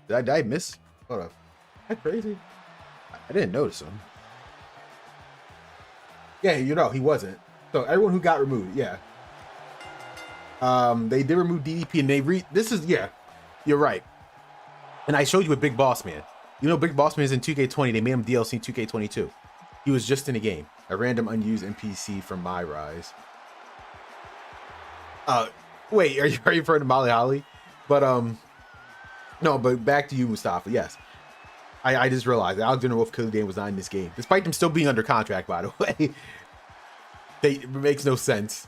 Speaker 1: Did I miss? Hold up. Is that crazy? I didn't notice him. Yeah, he wasn't. So everyone who got removed, yeah. They did remove DDP, and this is, yeah. You're right. And I showed you a Big Boss Man. Big Boss Man is in 2K20. They made him DLC in 2K22. He was just in the game. A random unused NPC from My Rise. Wait, are you referring to Molly Holly? But no, but back to you, Mustafa. Yes. I just realized that Alexander Wolf Killian Dane was not in this game. Despite them still being under contract, by the way. It makes no sense.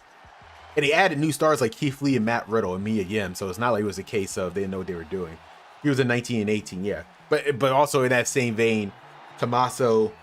Speaker 1: And they added new stars like Keith Lee and Matt Riddle and Mia Yim, so it's not like it was a case of they didn't know what they were doing. He was in 19 and 18, yeah. But also in that same vein, Tommaso,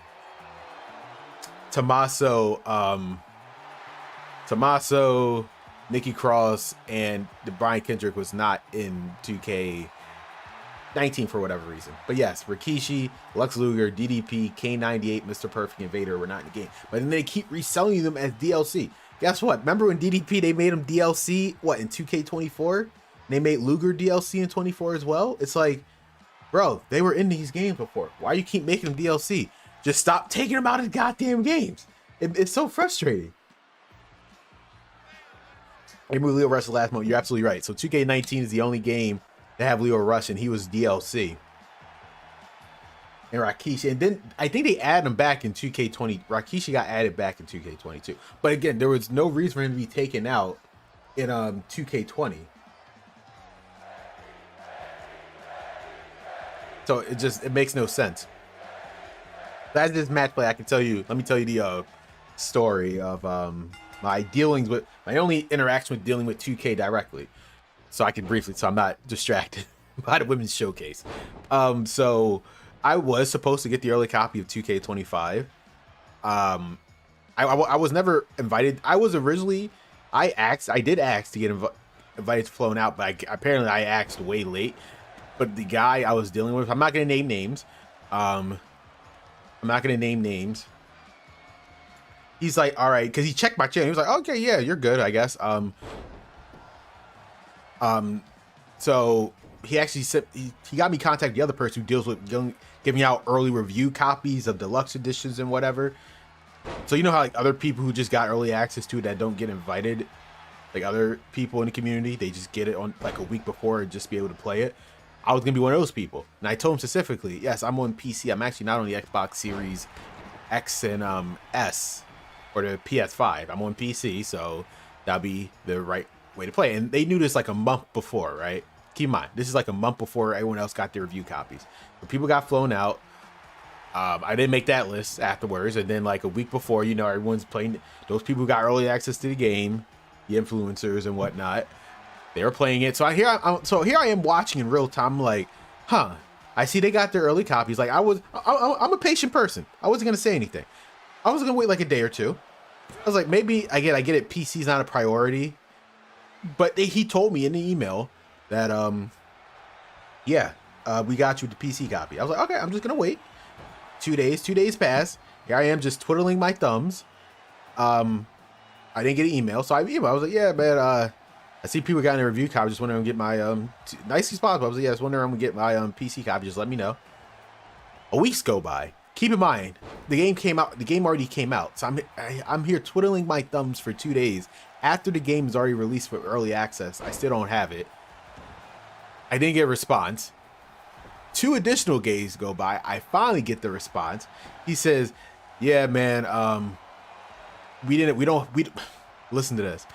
Speaker 1: Nikki Cross, and Brian Kendrick was not in 2K19 for whatever reason. But yes, Rikishi, Lex Luger, DDP, K98, Mr. Perfect, and Vader were not in the game. But then they keep reselling them as DLC. Guess what? Remember when DDP, they made him DLC, what, in 2K24? They made Luger DLC in 24 as well? It's like, bro, they were in these games before. Why you keep making them DLC? Just stop taking them out of goddamn games. It's so frustrating. They moved Leo Rush the last month. You're absolutely right. So 2K19 is the only game that have Leo Rush, and he was DLC. And Rikishi, and then I think they added him back in 2K20. Rikishi got added back in 2K22. But again, there was no reason for him to be taken out in 2K20. So it makes no sense. As this match play, I can tell you. Let me tell you the story of my dealings with my only interaction with dealing with 2K directly. So I can briefly, so I'm not distracted by the women's showcase. So I was supposed to get the early copy of 2K25. I was never invited. I did ask to get invited to Flown Out, but apparently I asked way late. But the guy I was dealing with, I'm not going to name names. He's like, all right, because he checked my channel. He was like, okay, yeah, you're good, I guess. So he actually said he got me contact the other person who deals with giving out early review copies of deluxe editions and whatever. So you know how like other people who just got early access to it that don't get invited, like other people in the community, they just get it on like a week before and just be able to play it. I was gonna be one of those people, and I told him specifically, yes, I'm on PC. I'm actually not on the Xbox Series X and S or the PS5. I'm on PC, so that'll be the right way to play. And they knew this like a month before, right? Keep in mind, this is like a month before everyone else got their review copies. But people got Flown Out. I didn't make that list afterwards, and then like a week before, you know, everyone's playing. Those people who got early access to the game, the influencers and whatnot, they were playing it. So here I am watching in real time. I'm like, huh? I see they got their early copies. Like I'm a patient person. I wasn't gonna say anything. I was gonna wait like a day or two. I was like, maybe I get it. PC's not a priority, but he told me in the email that we got you the PC copy. I was like, okay, I'm just gonna wait. 2 days pass. Here I am just twiddling my thumbs. I didn't get an email, so I was like, yeah, man. I see people got in a review copy. Just wondering to get my nice spot. I was like, yeah, just wondering I'm gonna get my PC copy. Just let me know. A weeks go by. Keep in mind, the game came out. The game already came out. So I'm here twiddling my thumbs for 2 days after the game is already released for early access. I still don't have it. I didn't get a response. 2 additional days go by. I finally get the response. He says, "Yeah, man. We don't. Listen to this.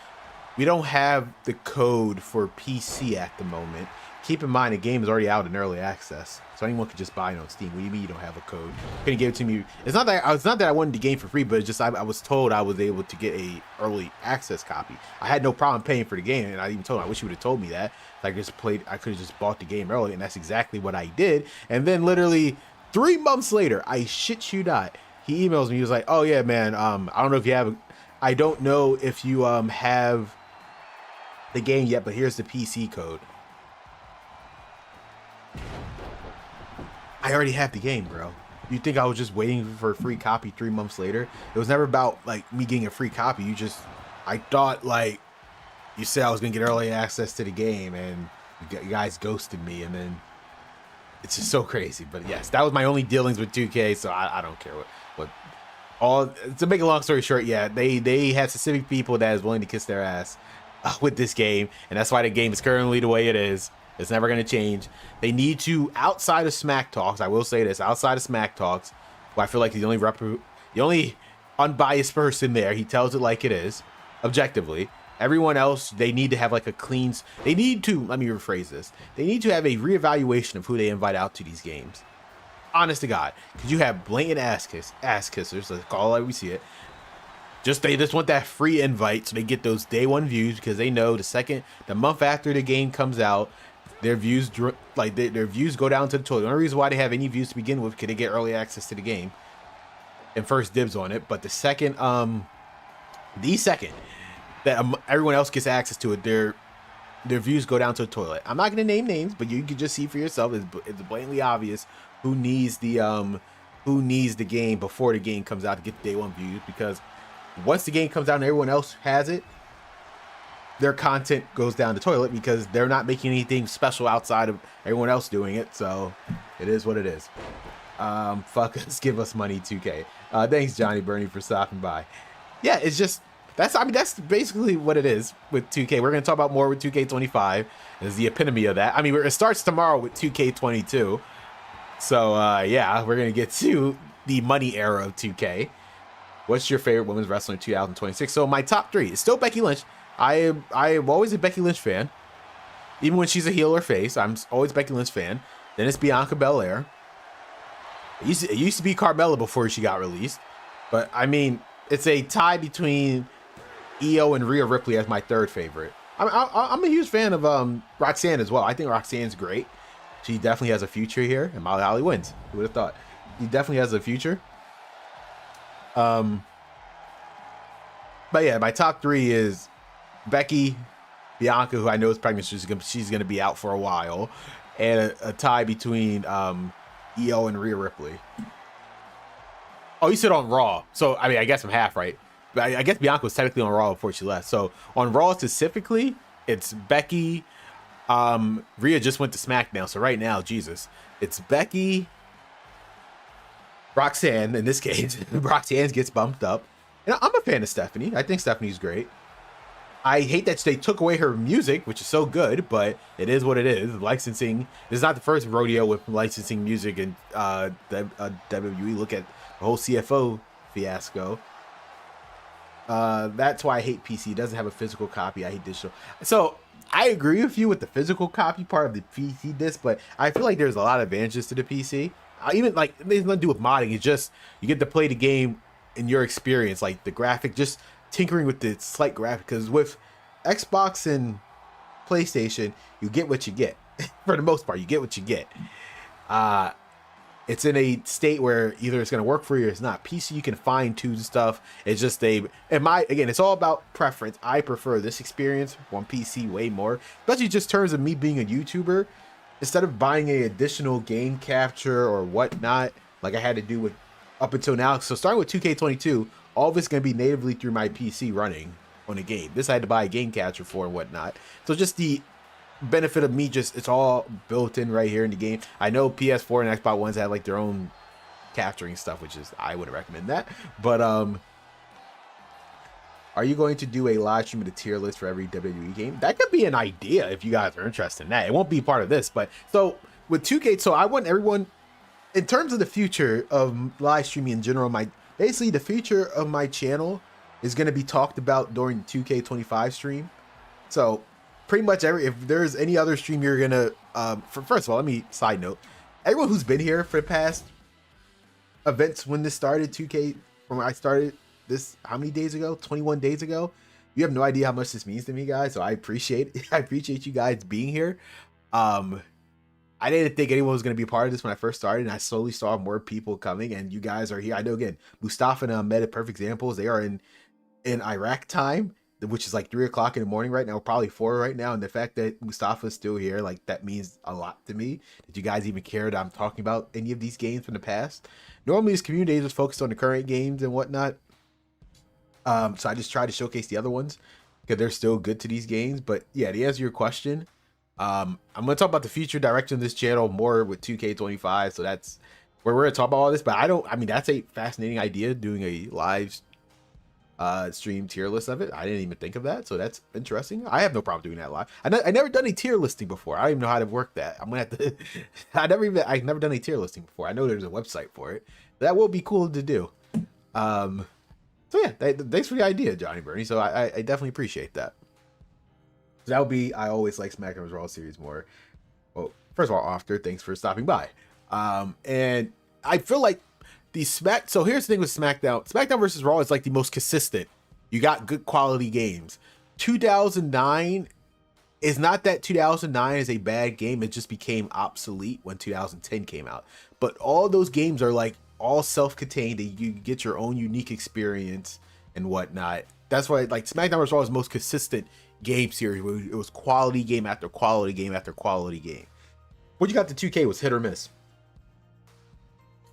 Speaker 1: We don't have the code for PC at the moment. Keep in mind, the game is already out in early access, so anyone could just buy it on Steam. What do you mean you don't have a code? Couldn't give it to me. It's not that I wanted the game for free, but it's just I was told I was able to get a early access copy. I had no problem paying for the game, and I even told him I wish you would have told me that. I could have just bought the game early, and that's exactly what I did. And then literally 3 months later, I shit you not, he emails me. He was like, "Oh yeah, man. I don't know if you have. I don't know if you have the game yet, but here's the PC code." I already have the game, bro. You think I was just waiting for a free copy 3 months later? It was never about like me getting a free copy. I thought like you said I was gonna get early access to the game, and you guys ghosted me, and then it's just so crazy. But yes, that was my only dealings with 2K, so I don't care what. All to make a long story short, yeah, they had specific people that is willing to kiss their ass with this game, and that's why the game is currently the way it is. It's never going to change. They need to, outside of Smack Talks, I will say this, outside of Smack Talks, who I feel like the only unbiased person there, he tells it like it is, objectively. Everyone else, they need to have like a clean, let me rephrase this. They need to have a reevaluation of who they invite out to these games. Honest to God. Because you have blatant ass kissers, let's call it like we see it. They just want that free invite so they get those day one views, because they know the month after the game comes out, their views their views go down to the toilet. The only reason why they have any views to begin with, because they get early access to the game and first dibs on it. But the second that everyone else gets access to it, their views go down to the toilet. I'm not gonna name names, but you can just see for yourself. It's blatantly obvious who needs the game before the game comes out to get the day one views, because Once the game comes out and everyone else has it, their content goes down the toilet because they're not making anything special outside of everyone else doing it. So it is what it is. Fuck us, give us money, 2K. Thanks, Johnny Bernie, for stopping by. Yeah, it's just that's basically what it is with 2K. We're gonna talk about more with 2K25. Is the epitome of that. I mean, it starts tomorrow with 2K22. So yeah, we're gonna get to the money era of 2K. What's your favorite women's wrestler in 2026? So my top 3 is still Becky Lynch. I am always a Becky Lynch fan. Even when she's a heel or face, I'm always a Becky Lynch fan. Then it's Bianca Belair. It used to be Carmella before she got released. But, I mean, it's a tie between Io and Rhea Ripley as my 3rd favorite. I'm a huge fan of Roxanne as well. I think Roxanne's great. She definitely has a future here. And Molly Holly wins. Who would have thought? She definitely has a future. But yeah, my top 3 is Becky, Bianca, who I know is pregnant, she's gonna be out for a while, and a tie between Io and Rhea Ripley. Oh, you said on Raw, so I mean, I guess I'm half right. But I guess Bianca was technically on Raw before she left. So on Raw specifically, it's Becky. Rhea just went to SmackDown, so right now, Jesus, it's Becky, Roxanne. In this case, Roxanne gets bumped up, and I'm a fan of Stephanie. I think Stephanie's great. I hate that they took away her music, which is so good, but it is what it is. Licensing this is not the first rodeo with licensing music and WWE. Look at the whole CFO fiasco. That's why I hate PC. It doesn't have a physical copy. I hate digital. So I agree with you with the physical copy part of the PC disc, but I feel like there's a lot of advantages to the PC. Even like it has nothing to do with modding. It's just you get to play the game in your experience, like the graphic, just tinkering with the slight graphic, because with Xbox and PlayStation you get what you get. For the most part, you get what you get. It's in a state where either it's going to work for you or it's not. PC, you can fine tune stuff. It's just again, it's all about preference. I prefer this experience on PC way more, especially just in terms of me being a YouTuber. Instead of buying a additional game capture or whatnot like I had to do with up until now. So starting with 2K22, all of it's going to be natively through my PC running on a game. This I had to buy a game capture for and whatnot. So just the benefit of me, it's all built in right here in the game. I know PS4 and Xbox Ones have like their own capturing stuff, which is, I wouldn't recommend that. But are you going to do a live stream of the tier list for every WWE game? That could be an idea if you guys are interested in that. It won't be part of this, but so with 2K, so I want everyone, in terms of the future of live streaming in general, basically the future of my channel is going to be talked about during the 2K25 stream. So pretty much if there's any other stream you're going to, first of all, let me side note, everyone who's been here for the past events when this started, 2K, when I started this, how many days ago? 21 days ago. You have no idea how much this means to me, guys. So I appreciate it. I appreciate you guys being here. I didn't think anyone was going to be a part of this when I first started, and I slowly saw more people coming, and you guys are here. I know, again, Mustafa and Ahmed are perfect examples. They are in Iraq time, which is like 3 o'clock in the morning right now, probably 4 right now. And the fact that Mustafa is still here, like, that means a lot to me, that you guys even care that I'm talking about any of these games from the past. Normally, this community is focused on the current games and whatnot. So I just try to showcase the other ones because they're still good to these games. But yeah, to answer your question, I'm going to talk about the future direction of this channel more with 2K25. So that's where we're going to talk about all this. But I mean, that's a fascinating idea, doing a live stream tier list of it. I didn't even think of that. So that's interesting. I have no problem doing that live. I never done a tier listing before. I don't even know how to work that. I'm going to have to, I've never done a tier listing before. I know there's a website for it. That will be cool to do. So yeah, thanks for the idea, Johnny Bernie. So I definitely appreciate that. That would be, I always like SmackDown Raw series more. Well, first of all, After, thanks for stopping by. And I feel like so here's the thing with SmackDown versus Raw is like the most consistent. You got good quality games. 2009 is not that 2009 is a bad game. It just became obsolete when 2010 came out. But all those games are like all self-contained, and you get your own unique experience and whatnot. That's why like SmackDown vs. Raw is the most consistent game series, where it was quality game after quality game after quality game. What you got to 2K was hit or miss.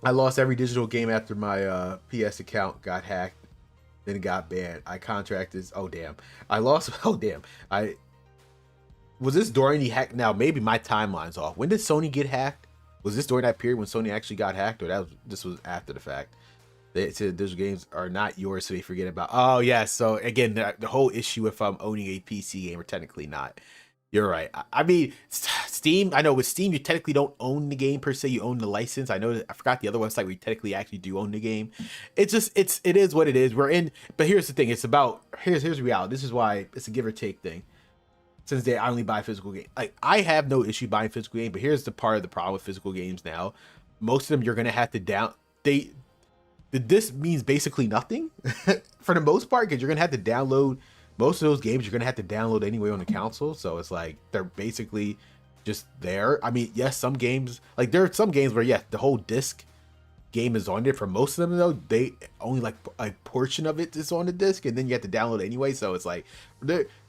Speaker 1: I lost every digital game after my PS account got hacked. then it got banned. I contracted. Oh damn, I lost. Oh damn, I was this during the hack. Now maybe my timeline's off. When did Sony get hacked? Was this during that period when Sony actually got hacked, or this was after the fact? They said digital games are not yours, so they forget about. Oh yeah, so again, the whole issue if I'm owning a PC game or technically not. You're right. I mean, Steam. I know with Steam, you technically don't own the game per se. You own the license. I know that I forgot the other website where you technically actually do own the game. It's just it is what it is. We're in. But here's the thing. It's about here's reality. This is why it's a give or take thing. Since I only buy physical games, like I have no issue buying physical games. But here's the part of the problem with physical games now. Most of them you're gonna have to this means basically nothing for the most part because you're gonna have to download most of those games. You're gonna have to download anyway on the console, so it's like they're basically just there. I mean, yes, some games like there are some games where the whole disc game is on there. For most of them though, they only like a portion of it is on the disc, and then you have to download it anyway. So it's like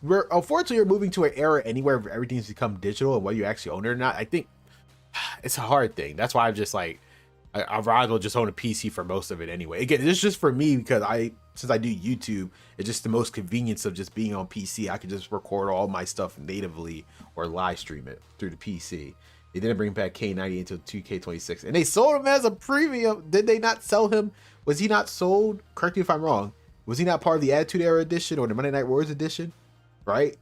Speaker 1: we're unfortunately you're moving to an era anywhere where everything's become digital and whether you actually own it or not. I think it's a hard thing. That's why I'm just like I'd rather just own a PC for most of it anyway. Again, it's just for me because since I do YouTube, it's just the most convenience of just being on PC. I could just record all my stuff natively or live stream it through the PC. They didn't bring back K98 until 2K26, and they sold him as a premium. Did they not sell him? Was he not sold? Correct me if I'm wrong. Was he not part of the Attitude Era edition or the Monday Night Wars edition? Right?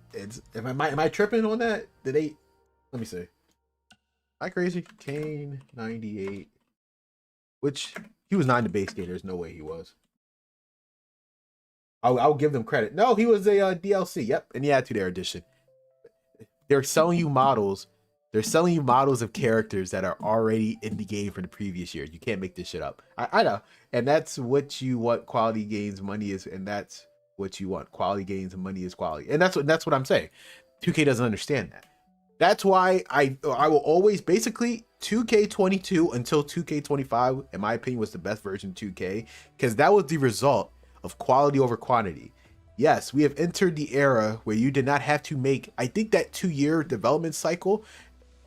Speaker 1: Am I tripping on that? Did they? Let me see. Am I crazy? K98. Which he was not in the base game. There's no way he was. I'll give them credit. No, he was a DLC. Yep, in the Attitude Era edition. They're selling you models. They're selling you models of characters that are already in the game from the previous year. You can't make this shit up. I know, and that's what you want. Quality gains, money is, and that's what you want. Quality gains, and money is quality, and that's what I'm saying. 2K doesn't understand that. That's why I will always basically 2K22 until 2K25, in my opinion, was the best version of 2K because that was the result of quality over quantity. Yes, we have entered the era where you did not have to make, I think that 2-year development cycle,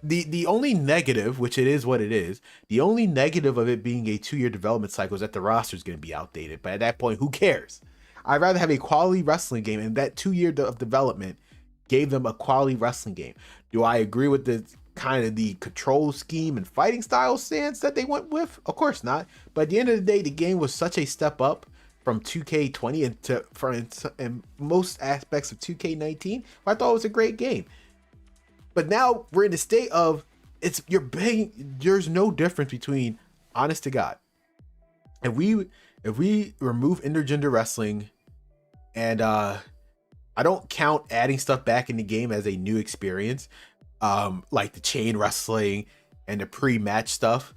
Speaker 1: the only negative, which it is what it is, the only negative of it being a 2-year development cycle is that the roster is going to be outdated. But at that point, who cares? I'd rather have a quality wrestling game, and that 2 year of development gave them a quality wrestling game. Do I agree with the kind of the control scheme and fighting style stance that they went with? Of course not. But at the end of the day, the game was such a step up from 2K20 and most aspects of 2K19. I thought it was a great game. But now we're in the state of there's no difference between, honest to God, if we remove intergender wrestling, and I don't count adding stuff back in the game as a new experience, like the chain wrestling and the pre-match stuff.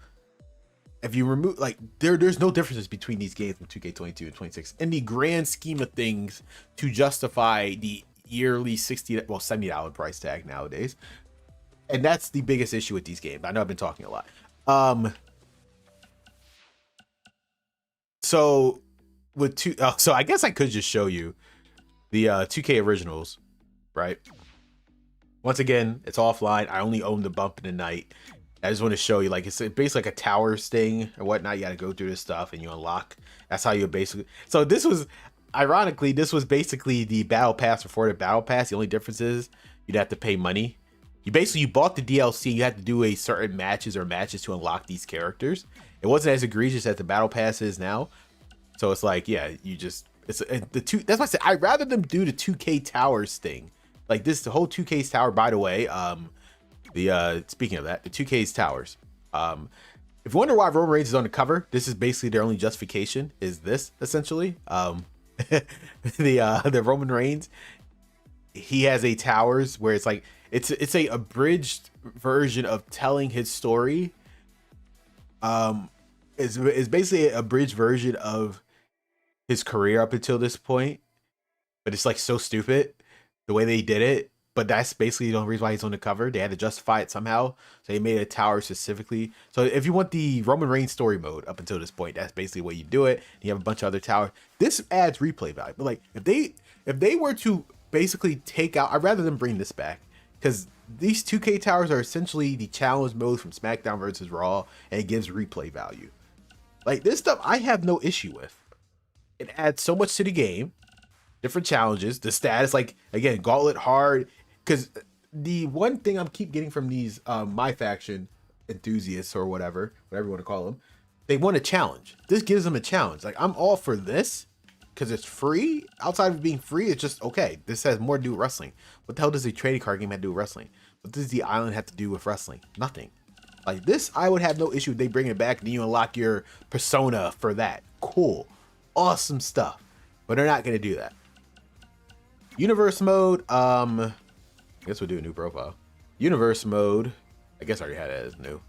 Speaker 1: If you remove, like, there's no differences between these games from 2K22 and 26 in the grand scheme of things to justify the yearly $70 price tag nowadays. And that's the biggest issue with these games. I know I've been talking a lot. So I guess I could just show you the 2K originals, right? Once again, it's offline. I only own the Bump in the Night. I just want to show you, like, it's basically like a towers thing or whatnot. You got to go through this stuff and you unlock. That's how you basically. So this was, ironically, this was basically the battle pass before the battle pass. The only difference is you'd have to pay money. You bought the DLC. You had to do a certain matches to unlock these characters. It wasn't as egregious as the battle pass is now. So it's like, yeah, that's why I said I'd rather them do the 2K Towers thing. Like this, the whole 2K's Tower, by the way, speaking of that, the 2K's Towers. If you wonder why Roman Reigns is on the cover, this is basically their only justification, is this essentially. The Roman Reigns, he has a Towers where it's like it's a abridged version of telling his story. It's basically a abridged version of his career up until this point, but it's like so stupid the way they did it. But that's basically the only reason why he's on the cover. They had to justify it somehow, so they made a tower specifically. So if you want the Roman Reigns story mode up until this point, that's basically the way you do it. You have a bunch of other towers. This adds replay value. But like if they were to basically take out, I'd rather them bring this back, because these 2K towers are essentially the challenge modes from SmackDown versus Raw, and it gives replay value. Like this stuff I have no issue with. it adds so much to the game. Different challenges, the status, like again, gauntlet hard. Because the one thing I'm keep getting from these my faction enthusiasts or whatever you want to call them, they want a challenge. This gives them a challenge. Like I'm all for this because it's free. Outside of being free, it's just okay. This has more to do with wrestling. What the hell does a trading card game have to do with wrestling? What does the island have to do with wrestling? Nothing. Like this, I would have no issue if they bring it back and you unlock your persona for that. Cool. Awesome stuff. But they're not going to do that. Universe mode, I guess we'll do a new profile. Universe mode, I guess I already had it as new.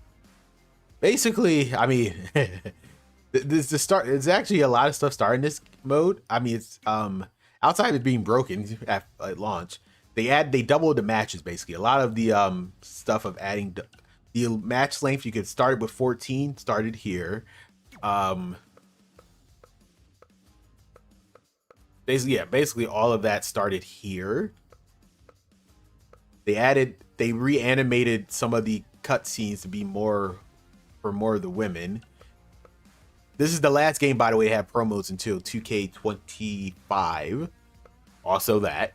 Speaker 1: Basically, I mean, this the start. There's actually a lot of stuff starting this mode. I mean, it's outside of it being broken at launch, they doubled the matches basically. A lot of the stuff of adding the match length, you could start it with 14, started here. Basically all of that started here. They reanimated some of the cutscenes to be more for more of the women. This is the last game, by the way, to have promos until 2K25. Also that.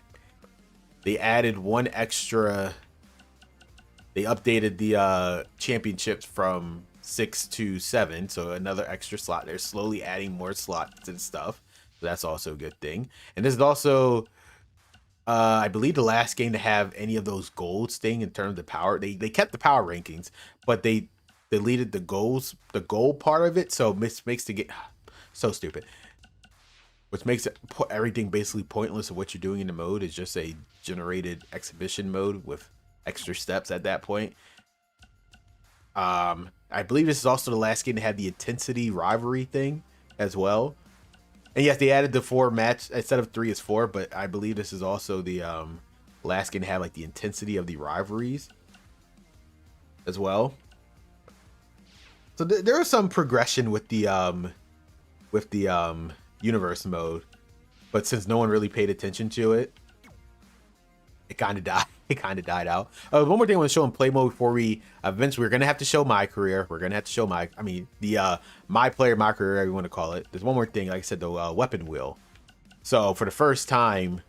Speaker 1: They added one extra. They updated the championships from 6 to 7, so another extra slot. They're slowly adding more slots and stuff. So that's also a good thing. And this is also, I believe, the last game to have any of those golds thing in terms of the power. They kept the power rankings, but they deleted the gold part of it. So it makes the game so stupid. Which makes it everything basically pointless of what you're doing in the mode is just a generated exhibition mode with extra steps at that point. I believe this is also the last game to have the intensity rivalry thing as well. And yes, they added the 4 match instead of 3 is 4, but I believe this is also the last game to have like the intensity of the rivalries as well. So there was some progression with the universe mode, but since no one really paid attention to it, it kind of died. It kind of died out. One more thing I want to show in play mode before we eventually, we're gonna have to show my career. We're gonna have to show my career, whatever you want to call it. There's one more thing, like I said, the weapon wheel. So for the first time,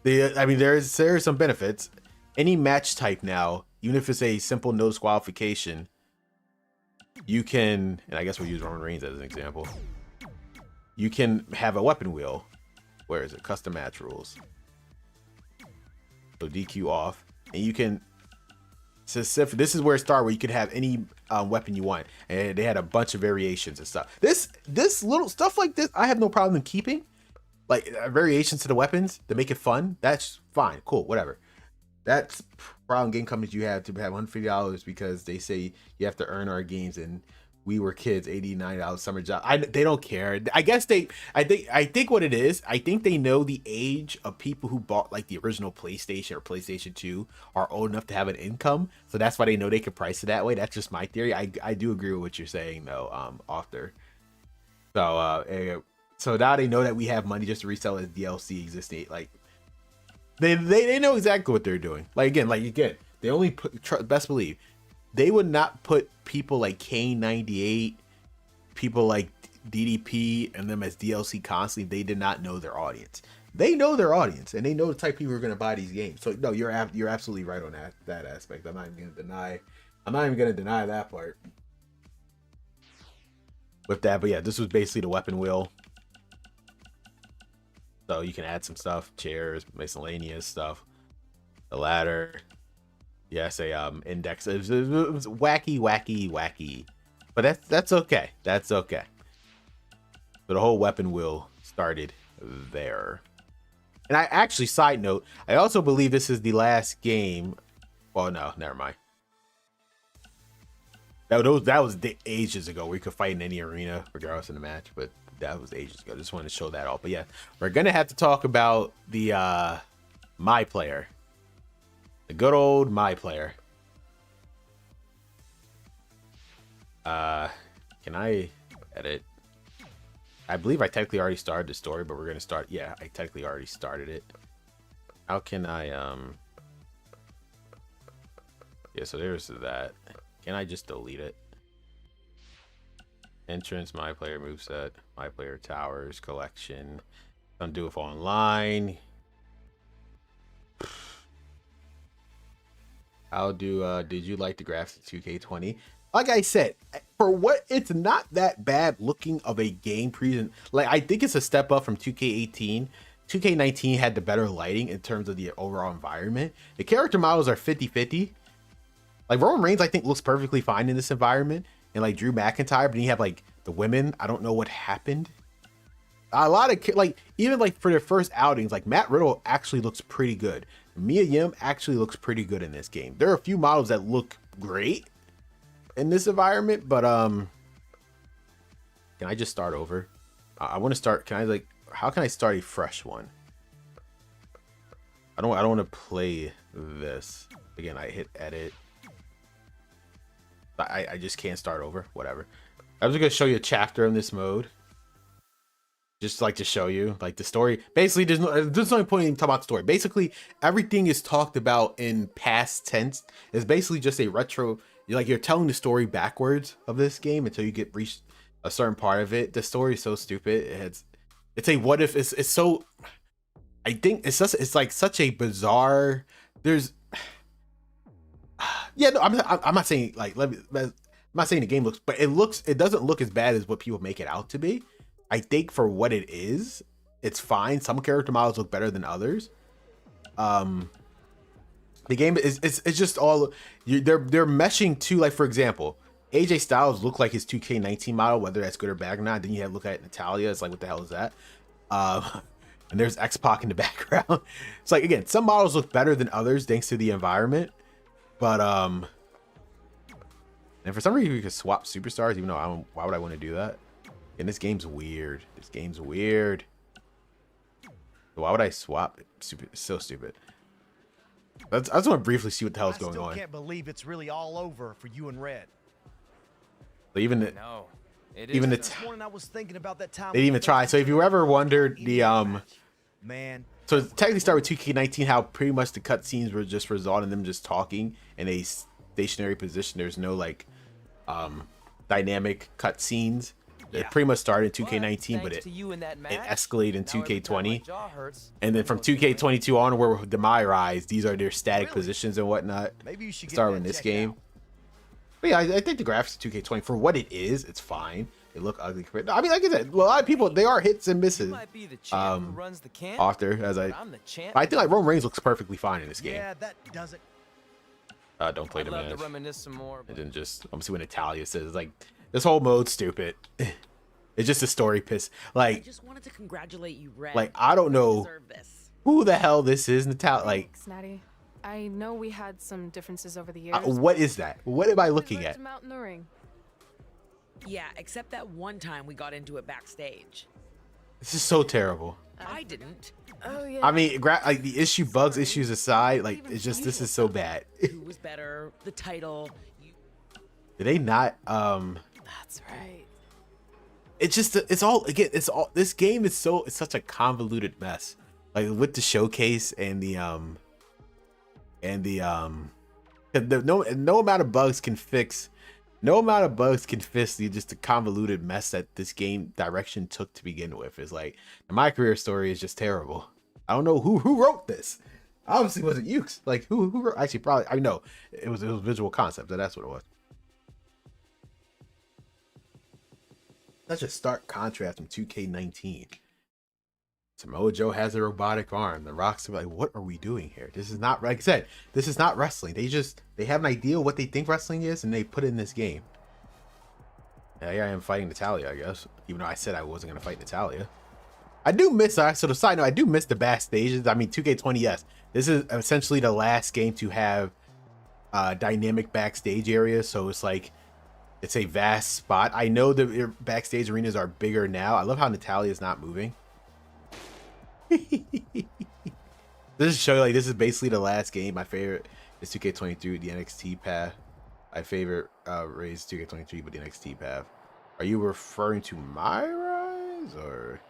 Speaker 1: there's some benefits. Any match type now, even if it's a simple no disqualification, you can, and I guess we'll use Roman Reigns as an example. You can have a weapon wheel. Where is it? Custom match rules. So DQ off, and you can. This is where it started, where you could have any weapon you want, and they had a bunch of variations and stuff. This little stuff like this, I have no problem in keeping, like variations to the weapons to make it fun. That's fine, cool, whatever. That's problem game companies you have to have $150 because they say you have to earn our games, and we were kids, $89 summer job. They don't care. I guess I think what it is, I think they know the age of people who bought like the original PlayStation or PlayStation 2 are old enough to have an income. So that's why they know they can price it that way. That's just my theory. I do agree with what you're saying though, author. So now they know that we have money just to resell as DLC existing. Like they know exactly what they're doing. Like again, they only put, best believe, they would not put people like Kane98, people like DDP, and them as DLC constantly. They did not know their audience. They know their audience, and they know the type of people who are going to buy these games. So no, you're absolutely right on that aspect. I'm not even going to deny that part. With that, but yeah, this was basically the weapon wheel. So you can add some stuff, chairs, miscellaneous stuff, the ladder. Yes, index. It was wacky. But that's okay. That's okay. So the whole weapon wheel started there. And I actually, side note, I also believe this is the last game. Well, no, never mind. That was ages ago where you could fight in any arena regardless of the match, but that was ages ago. Just wanted to show that off. But yeah, we're gonna have to talk about the my player. The good old my player. Can I edit? I believe I technically already started the story, but we're gonna start. Yeah, I technically already started it. How can I yeah, so there's that. Can I just delete it? Entrance, my player moveset, my player towers, collection. Undo if online. How do did you like the graphics of 2K20? Like I said, for what, it's not that bad looking of a game present. Like, I think it's a step up from 2K18. 2K19 had the better lighting in terms of the overall environment. The character models are 50-50. Like, Roman Reigns, I think, looks perfectly fine in this environment. And like Drew McIntyre, but then you have like the women. I don't know what happened. A lot of, like, even like for their first outings, like Matt Riddle actually looks pretty good. Mia Yim actually looks pretty good in this game. There are a few models that look great in this environment, but can I just start over? I want to start. Can I, like, how can I start a fresh one? I don't want to play this again. I hit edit. I just can't start over. Whatever. I was gonna show you a chapter in this mode, just like to show you like the story. Basically, there's no point in talking about the story. Basically, everything is talked about in past tense. It's basically just a retro. You're telling the story backwards of this game until you get reached a certain part of it. The story is so stupid. It's a what if. It's so. I think it's like such a bizarre. There's. Yeah, no, I'm not saying like I'm not saying the game looks, but it doesn't look as bad as what people make it out to be. I think for what it is, it's fine. Some character models look better than others. The game is it's just all they're meshing too. Like, for example, AJ Styles looked like his 2K19 model, whether that's good or bad or not. Then you have to look at Natalia. It's like, what the hell is that? And there's X-Pac in the background. It's like, again, some models look better than others thanks to the environment. But and for some reason you could swap superstars, even though why would I want to do that? And this game's weird. This game's weird. Why would I swap? It's so stupid. I just want to briefly see what the hell's going on. I
Speaker 2: can't believe it's really all over for you and Red.
Speaker 1: But even the,
Speaker 2: no,
Speaker 1: even the
Speaker 2: morning I was thinking about that time
Speaker 1: they didn't even try. So if you ever wondered the
Speaker 2: man.
Speaker 1: So technically start with 2K19, how pretty much the cutscenes were just result in them just talking in a stationary position. There's no like dynamic cutscenes. Yeah. It pretty much started in 2K19, but it escalated in 2K20. And then from 2K22 on, where the My Rise, these are their static positions and whatnot. Maybe you should start in this game. But yeah, I think the graphics of 2K20, for what it is, it's fine. They look ugly. I mean, like I said, a lot of people, they are hits and misses. After, as I think like Roman Reigns looks perfectly fine in this game.
Speaker 2: Yeah, that doesn't.
Speaker 1: Don't play the match. And then just, I'm see what Natalia says. It's like, this whole mode's stupid. It's just a story piss. Like, I just wanted to congratulate you, Red. Like, I don't know who the hell this is, Natalia. Like,
Speaker 3: thanks, Natty. I know we had some differences over the years.
Speaker 1: What is that? What am I looking at?
Speaker 3: Out in the ring.
Speaker 4: Yeah, except that one time we got into it backstage.
Speaker 1: This is so terrible.
Speaker 4: I didn't.
Speaker 3: Oh yeah.
Speaker 1: I mean, like the issues aside, like it's just this is so bad.
Speaker 4: Who was better? The title.
Speaker 1: Did they not?
Speaker 3: That's right.
Speaker 1: It's just it's all again. It's all this game is it's such a convoluted mess. Like with the showcase and the no amount of bugs can fix. No amount of bugs can fix just the convoluted mess that this game direction took to begin with. It's like my career story is just terrible. I don't know who wrote this. Obviously, it wasn't Yuke's. Like who wrote? Actually, probably I know it was Visual Concept. That's what it was. Such a stark contrast from 2K19. Samoa Joe has a robotic arm. The Rock's like, what are we doing here? This is not, like I said, this is not wrestling. They have an idea of what they think wrestling is, and they put it in this game. Yeah, I am fighting Natalia, I guess. Even though I said I wasn't going to fight Natalia. I do miss, so the side note, I do miss the backstages. I mean, 2K20, yes. This is essentially the last game to have dynamic backstage areas, so it's like, it's a vast spot. I know the backstage arenas are bigger now. I love how Natalia's not moving. This is show you, like, this is basically the last game. My favorite is 2K23, the NXT path. My favorite is 2K23, but the NXT path. Are you referring to My Rise, or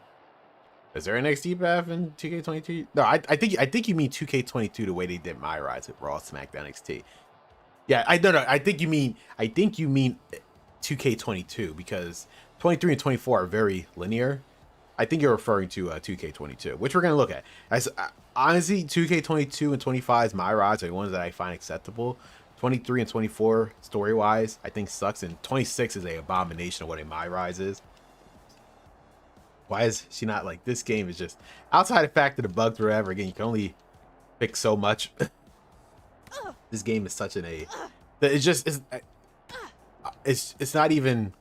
Speaker 1: is there an NXT path in 2K23? No, I think you mean 2K22 the way they did My Rise at Raw, SmackDown, NXT. Yeah, I think you mean 2K22, because 23 and 24 are very linear. I think you're referring to 2K22, which we're going to look at. As honestly, 2K22 and 25's My Rise are the ones that I find acceptable. 23 and 24 story-wise, I think sucks, and 26 is a abomination of what a My Rise is. Why is she not like, this game is just outside the fact that the bugs or whatever. Again, you can only fix so much. This game is such it's just it's not even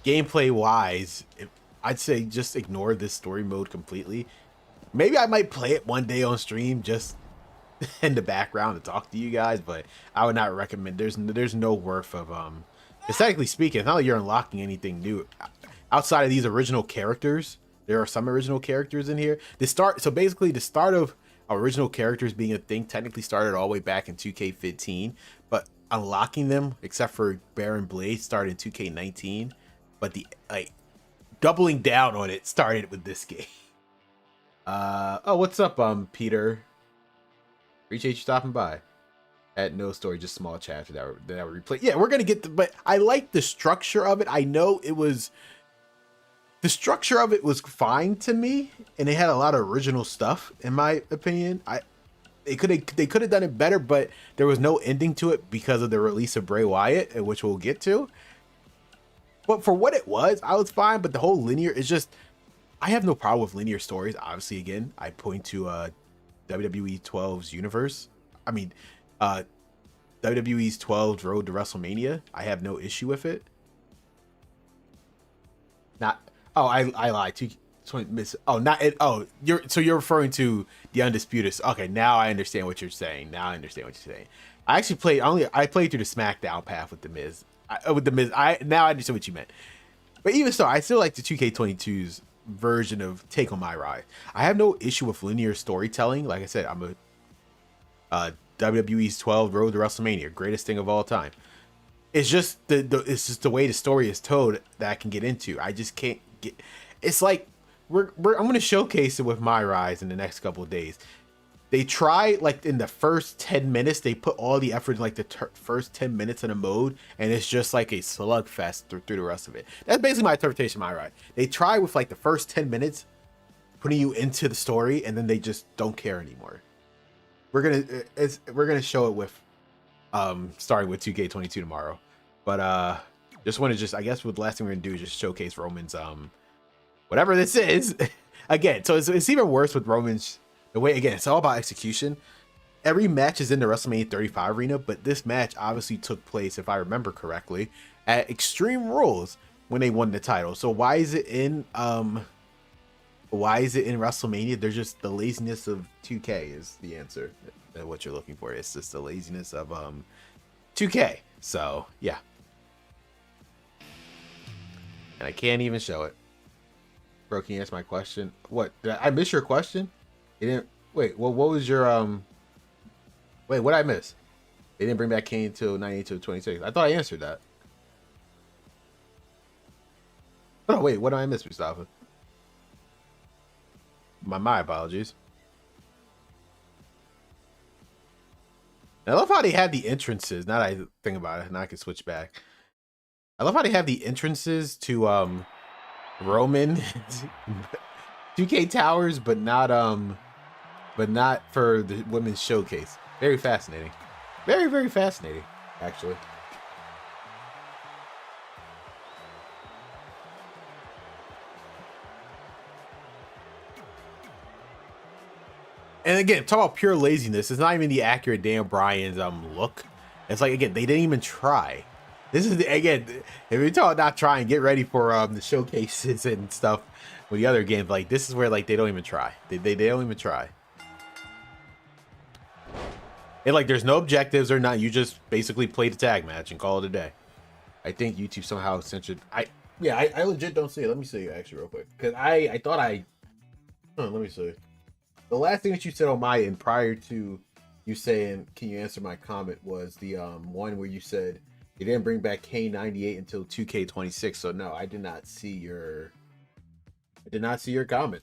Speaker 1: gameplay wise. I'd say just ignore this story mode completely. Maybe I might play it one day on stream just in the background to talk to you guys, but I would not recommend. There's no worth of aesthetically speaking. It's not like you're unlocking anything new outside of these original characters. There are some original characters in here. So basically the start of original characters being a thing technically started all the way back in 2K15, but unlocking them, except for Baron Blade, started in 2K19. But the doubling down on it started with this game. Oh, what's up, Peter? Appreciate you stopping by. At no story, just small chapters that were replayed. Yeah, we're gonna get but I like the structure of it. I know the structure of it was fine to me, and it had a lot of original stuff, in my opinion. They could have done it better, but there was no ending to it because of the release of Bray Wyatt, which we'll get to. But for what it was, I was fine. But the whole linear is just, I have no problem with linear stories. Obviously, again, I point to WWE 12's universe. I mean, WWE's 12's Road to WrestleMania. I have no issue with it. Oh, I lied. You're referring to the Undisputed. Okay, now I understand what you're saying. I actually played through the SmackDown path with the Miz. Now I understand what you meant. But even so, I still like the 2K22's version of Take on My Ride. I have no issue with linear storytelling. Like I said, I'm a WWE's 12 Road to WrestleMania, greatest thing of all time. It's just it's just the way the story is told that I can get into. I just can't get. It's like I'm gonna showcase it with My Rise in the next couple of days. They try, like, in the first 10 minutes, they put all the effort in like the first 10 minutes in a mode, and it's just like a slugfest through the rest of it. That's basically my interpretation of My Ride. They try with like the first 10 minutes putting you into the story, and then they just don't care anymore. We're gonna show it with starting with 2K22 tomorrow. But just want to I guess the last thing we're gonna do is just showcase Roman's whatever this is. Again, so it's even worse with Roman's the way, again, it's all about execution. Every match is in the WrestleMania 35 arena, but this match obviously took place, if I remember correctly, at Extreme Rules when they won the title. So why is it in WrestleMania? There's just the laziness of 2K is the answer. What you're looking for. It's just the laziness of 2K. So yeah. And I can't even show it. Bro, can you answer my question? What? Did I miss your question? You didn't. Wait. Well, what was your Wait, what did I miss? They didn't bring back Kane until 98 to 26. I thought I answered that. Oh wait, what did I miss, Mustafa? My apologies. I love how they have the entrances. Now that I think about it, now I can switch back. I love how they have the entrances to Roman 2K Towers, but not for the women's showcase. Very fascinating. Very, very fascinating, actually. And again, talk about pure laziness. It's not even the accurate Dan Bryan's look. It's like, again, they didn't even try. This is again, if you're talking not trying, get ready for the showcases and stuff with the other games. Like, this is where like they don't even try. They don't even try. And like, there's no objectives or not. You just basically play the tag match and call it a day. I think YouTube somehow censored. I legit don't see it. Let me see actually real quick, because I thought let me see. The last thing that you said on my end prior to you saying, "Can you answer my comment?" was the one where you said you didn't bring back K98 until 2K26. So no, I did not see your comment.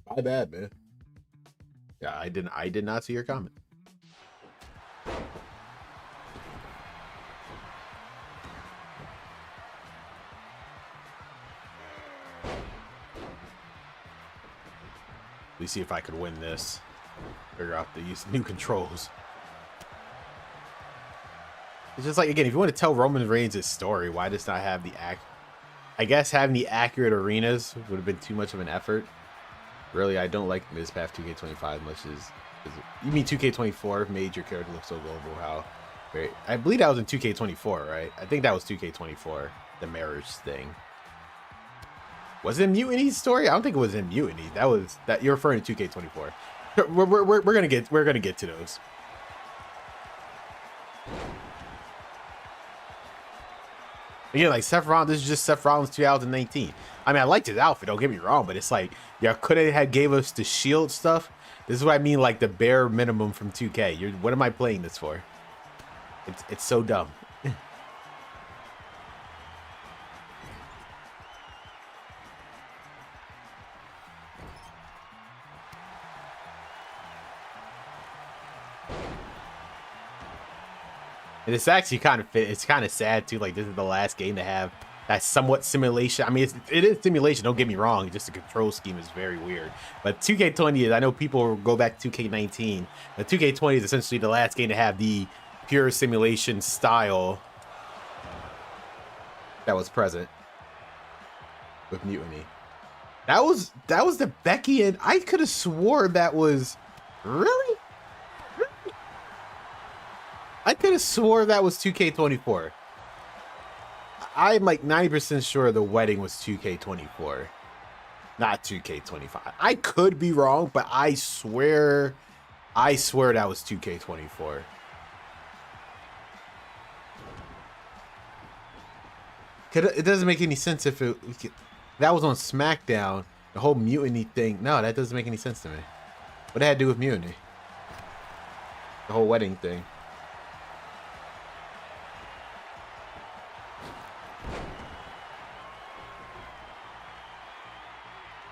Speaker 1: My bad, man. Yeah, I did not see your comment. Let me see if I could win this. Figure out these new controls. It's just like, again, if you want to tell Roman Reigns' story, why does not have the I guess having the accurate arenas would have been too much of an effort. Really, I don't like Ms. Path 2K25 much as you mean 2K24 made your character look so global. How very, I believe that was in 2K24, right? I think that was 2K24, the marriage thing. Was it Mutiny's story? I don't think it was in Mutiny. That was that you're referring to 2K24. We're gonna get to those. Again, like Seth Rollins, this is just Seth Rollins 2019. I mean, I liked his outfit, don't get me wrong, but it's like, y'all could have gave us the Shield stuff. This is what I mean, like the bare minimum from 2K. What am I playing this for? It's so dumb. And it's actually kind of it's kind of sad too. Like, this is the last game to have that somewhat simulation. I mean, it is simulation. Don't get me wrong. Just the control scheme is very weird. But 2K20 is. I know people go back to 2K19, but 2K20 is essentially the last game to have the pure simulation style that was present with Mutiny. That was the Becky, and I could have swore that was really. I could have swore that was 2K24. I'm like 90% sure the wedding was 2K24, not 2K25. I could be wrong, but I swear that was 2K24. It doesn't make any sense if that was on SmackDown, the whole Mutiny thing. No, that doesn't make any sense to me. What did that do with Mutiny? The whole wedding thing.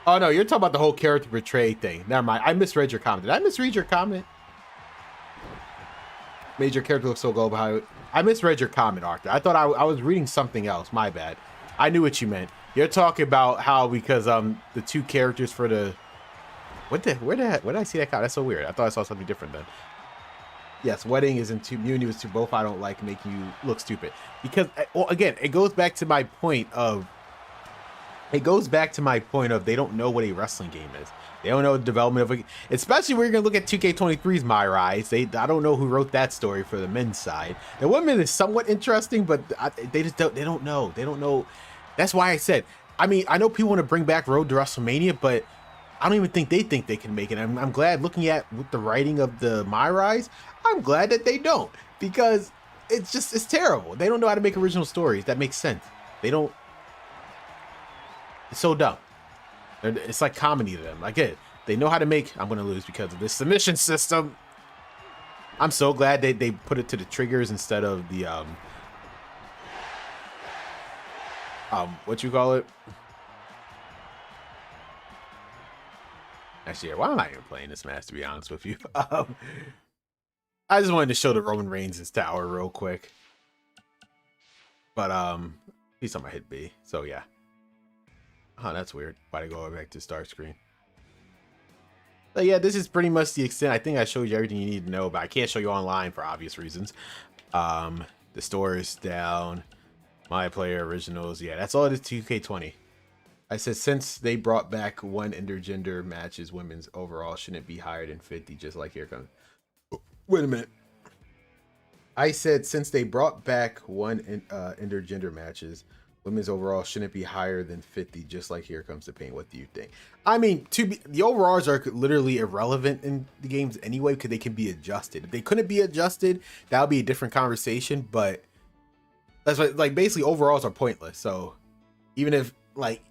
Speaker 1: Oh, no, you're talking about the whole character portrayed thing. Never mind. I misread your comment. Did I misread your comment? Made your character look so global. How I misread your comment, Arthur. I thought I was reading something else. My bad. I knew what you meant. You're talking about how because the two characters for the where did I see that comment? That's so weird. I thought I saw something different then. Yes, wedding is in two. Mutiny was two. Both I don't like, making you look stupid. Because well, again, it goes back to my point of. It goes back to my point of they don't know what a wrestling game is. They don't know the development of it, especially when you're gonna look at 2K23's My Rise. I don't know who wrote that story for the men's side. The women is somewhat interesting, but they don't know. They don't know. That's why I said. I mean, I know people want to bring back Road to WrestleMania, but I don't even think they can make it. I'm glad looking at with the writing of the My Rise. I'm glad that they don't, because it's terrible. They don't know how to make original stories that make sense. They don't. It's so dumb. It's like comedy to them. Like they know how to make. I'm gonna lose because of this submission system. I'm so glad they put it to the triggers instead of the what you call it? Actually, why am I even playing this match? To be honest with you, I just wanted to show the Roman Reigns' tower real quick. But he's on my hit B. So yeah. Oh, that's weird. Why did I go back to start screen? But yeah, this is pretty much the extent. I think I showed you everything you need to know, but I can't show you online for obvious reasons. The store is down. My player originals. Yeah, that's all it is. 2K20. I said since they brought back one intergender matches, women's overall shouldn't be higher than 50. Just like here comes. Wait a minute. I said since they brought back one intergender matches. Women's overall shouldn't be higher than 50, just like Here Comes the Pain. What do you think? I mean, the overalls are literally irrelevant in the games anyway, because they can be adjusted. If they couldn't be adjusted, that would be a different conversation, but that's like basically overalls are pointless. So even if like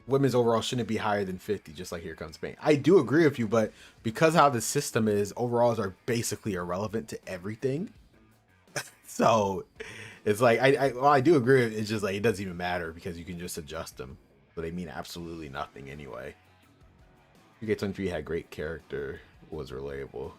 Speaker 1: women's overall shouldn't be higher than 50, just like Here Comes the Pain. I do agree with you, but because how the system is, overalls are basically irrelevant to everything. So it's like I do agree. It's just like it doesn't even matter because you can just adjust them, so they mean absolutely nothing anyway. 2K23 had great character, was relatable.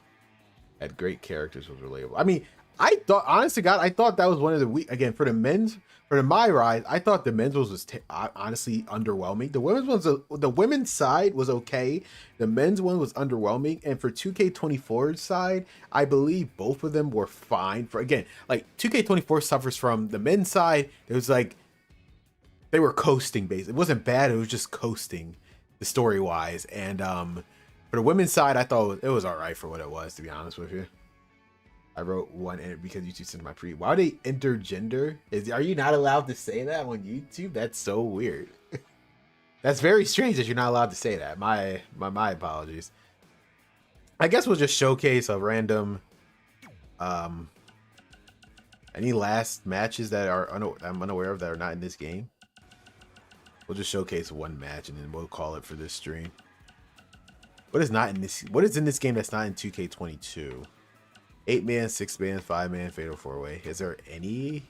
Speaker 1: Had great characters, was relatable. I mean, I thought, honest to God, I thought that was one of the weak. Again, for the men's, for the My Rise, I thought the men's was honestly underwhelming. The women's side was okay. The men's one was underwhelming, and for 2K24's side, I believe both of them were fine. For again, like 2K24 suffers from the men's side. It was like they were coasting, basically. It wasn't bad. It was just coasting, the story wise, and for the women's side, I thought it was all right for what it was, to be honest with you. I wrote one in it because YouTube sent my pre. Why are they intergender? Are you not allowed to say that on YouTube? That's so weird. That's very strange that you're not allowed to say that. My apologies. I guess we'll just showcase a random any last matches that are I'm unaware of that are not in this game. We'll just showcase one match and then we'll call it for this stream. What is in this game that's not in 2K22? 8-man, 6-man, 5-man, Fatal 4-Way. Is there any?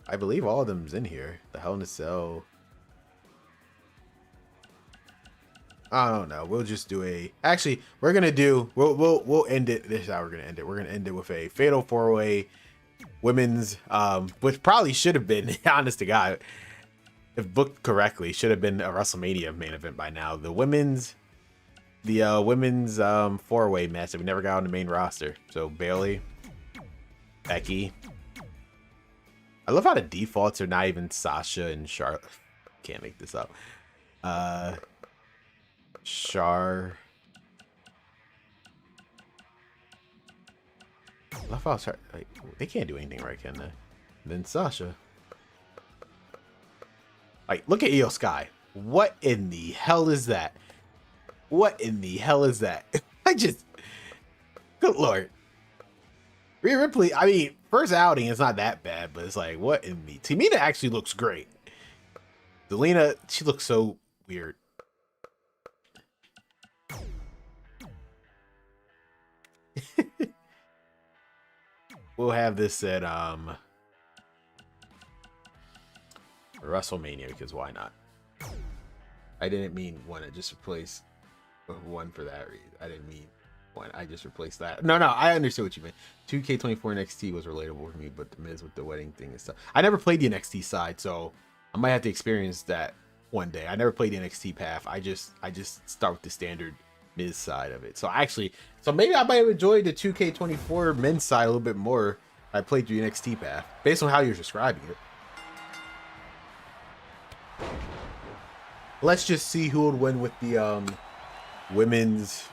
Speaker 1: I believe all of them's in here. The Hell in a Cell. I don't know. We'll just do a. Actually, we're gonna do. We'll end it. This is how we're gonna end it. We're gonna end it with a Fatal 4-Way women's, which probably should have been, honest to God, if booked correctly, should have been a WrestleMania main event by now. The women's 4-Way match that we never got on the main roster. So Bailey, Becky. I love how the defaults are not even Sasha and Charlotte. Can't make this up. Char. I love how like, they can't do anything right, can they? And then Sasha. Like, look at Io Sky. What in the hell is that? What in the hell is that? I just, good lord. Rhea Ripley, I mean, first outing is not that bad, but it's like, what in the... Tamina actually looks great. Zelina, she looks so weird. We'll have this at WrestleMania, because why not? I didn't mean one. I just replaced one for that reason. I didn't mean one. I just replaced that. No, I understood what you meant. 2K24 NXT was relatable for me, but the Miz with the wedding thing and stuff. I never played the NXT side, so I might have to experience that one day. I never played the NXT path. I just start with the standard Miz side of it. So maybe I might have enjoyed the 2K24 men's side a little bit more. I played through the NXT path based on how you're describing it. Let's just see who would win with the women's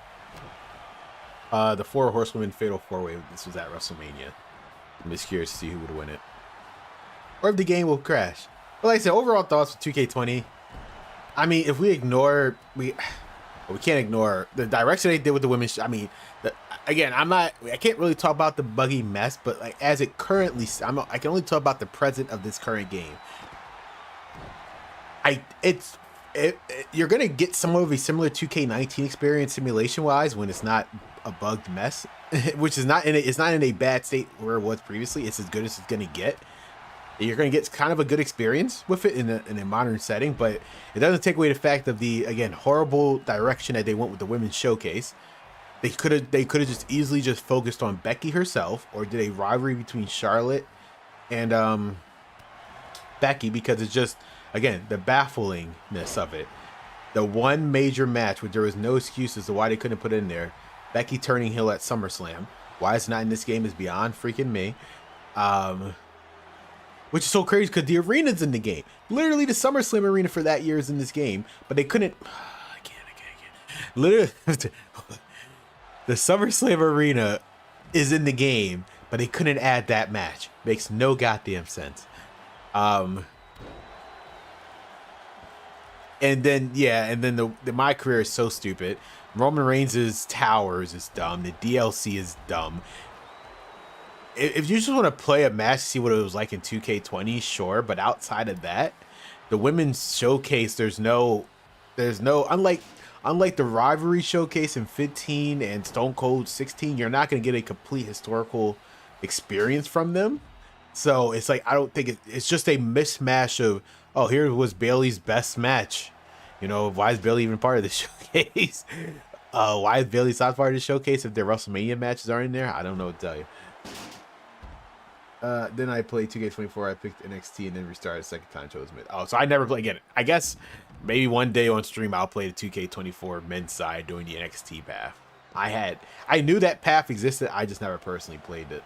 Speaker 1: the 4 Horsewomen Fatal 4-Way. This was at WrestleMania. I'm just curious to see who would win it, or if the game will crash. But like I said, overall thoughts with 2K20. I mean, if we ignore we can't ignore the direction they did with the women's. I mean, again, I can't really talk about the buggy mess, but like as it currently, I can only talk about the present of this current game. You're gonna get some of a similar 2K19 experience simulation wise when it's not a bugged mess, which is it's not in a bad state where it was previously. It's as good as it's gonna get. You're gonna get kind of a good experience with it in a modern setting, but it doesn't take away the fact of the, again, horrible direction that they went with the women's showcase. They could have just easily just focused on Becky herself, or did a rivalry between Charlotte and Becky, because it's just, again, the bafflingness of it. The one major match where there was no excuse as to why they couldn't put it in there. Becky turning heel at SummerSlam. Why it's not in this game is beyond freaking me. Which is so crazy because the arena's in the game. Literally the SummerSlam arena for that year is in this game, but they couldn't. I can't. Literally, the SummerSlam arena is in the game, but they couldn't add that match. Makes no goddamn sense. And then the My Career is so stupid. Roman Reigns' Towers is dumb. The DLC is dumb. If you just want to play a match to see what it was like in 2K20, sure. But outside of that, the women's showcase, there's no unlike the rivalry showcase in 15 and Stone Cold 16, you're not going to get a complete historical experience from them. So it's like, I don't think it's just a mismatch of, oh, here was Bailey's best match. You know, why is Bailey even part of the showcase? Why is Bailey South part of the showcase if their WrestleMania matches aren't in there? I don't know what to tell you. Then I played 2K24. I picked NXT and then restarted the second time. Chose mid. Oh, so I never play again. I guess maybe one day on stream I'll play the 2K24 men's side doing the NXT path. I knew that path existed. I just never personally played it.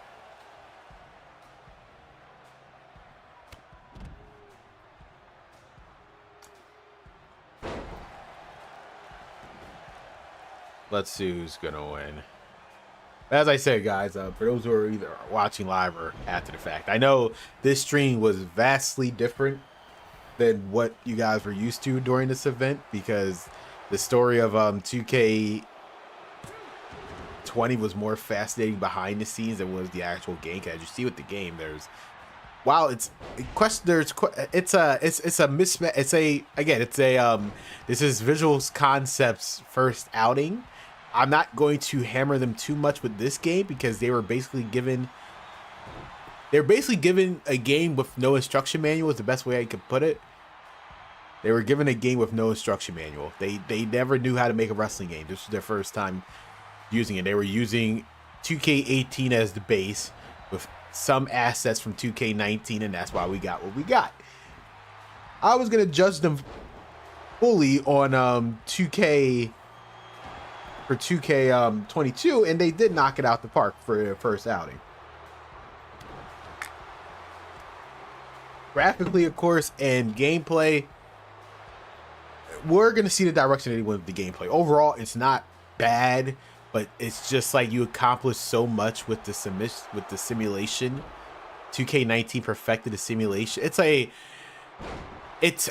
Speaker 1: Let's see who's gonna win. As I said, guys, for those who are either watching live or after the fact, I know this stream was vastly different than what you guys were used to during this event because the story of 2K20 was more fascinating behind the scenes than was the actual game. As you see with the game, there's this is Visual Concepts' first outing. I'm not going to hammer them too much with this game because they were basically given a game with no instruction manual is the best way I could put it. They were given a game with no instruction manual. They never knew how to make a wrestling game. This was their first time using it. They were using 2K18 as the base with some assets from 2K19, and that's why we got what we got. I was gonna judge them fully on 2K for 2K22, and they did knock it out the park for their first outing. Graphically, of course, and gameplay, we're gonna see the direction they went with the gameplay. Overall, it's not bad, but it's just like you accomplished so much with the simulation. 2K19 perfected the simulation. It's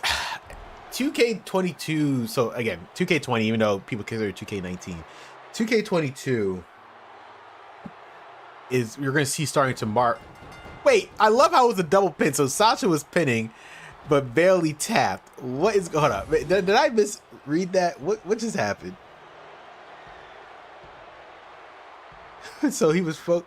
Speaker 1: 2K22. So again, 2K20, even though people consider 2K19, 2K22 is you're gonna see starting to mark. Wait, I love how it was a double pin. So Sasha was pinning, but Bailey tapped. What is going on? Did I misread that? What just happened? So he was Are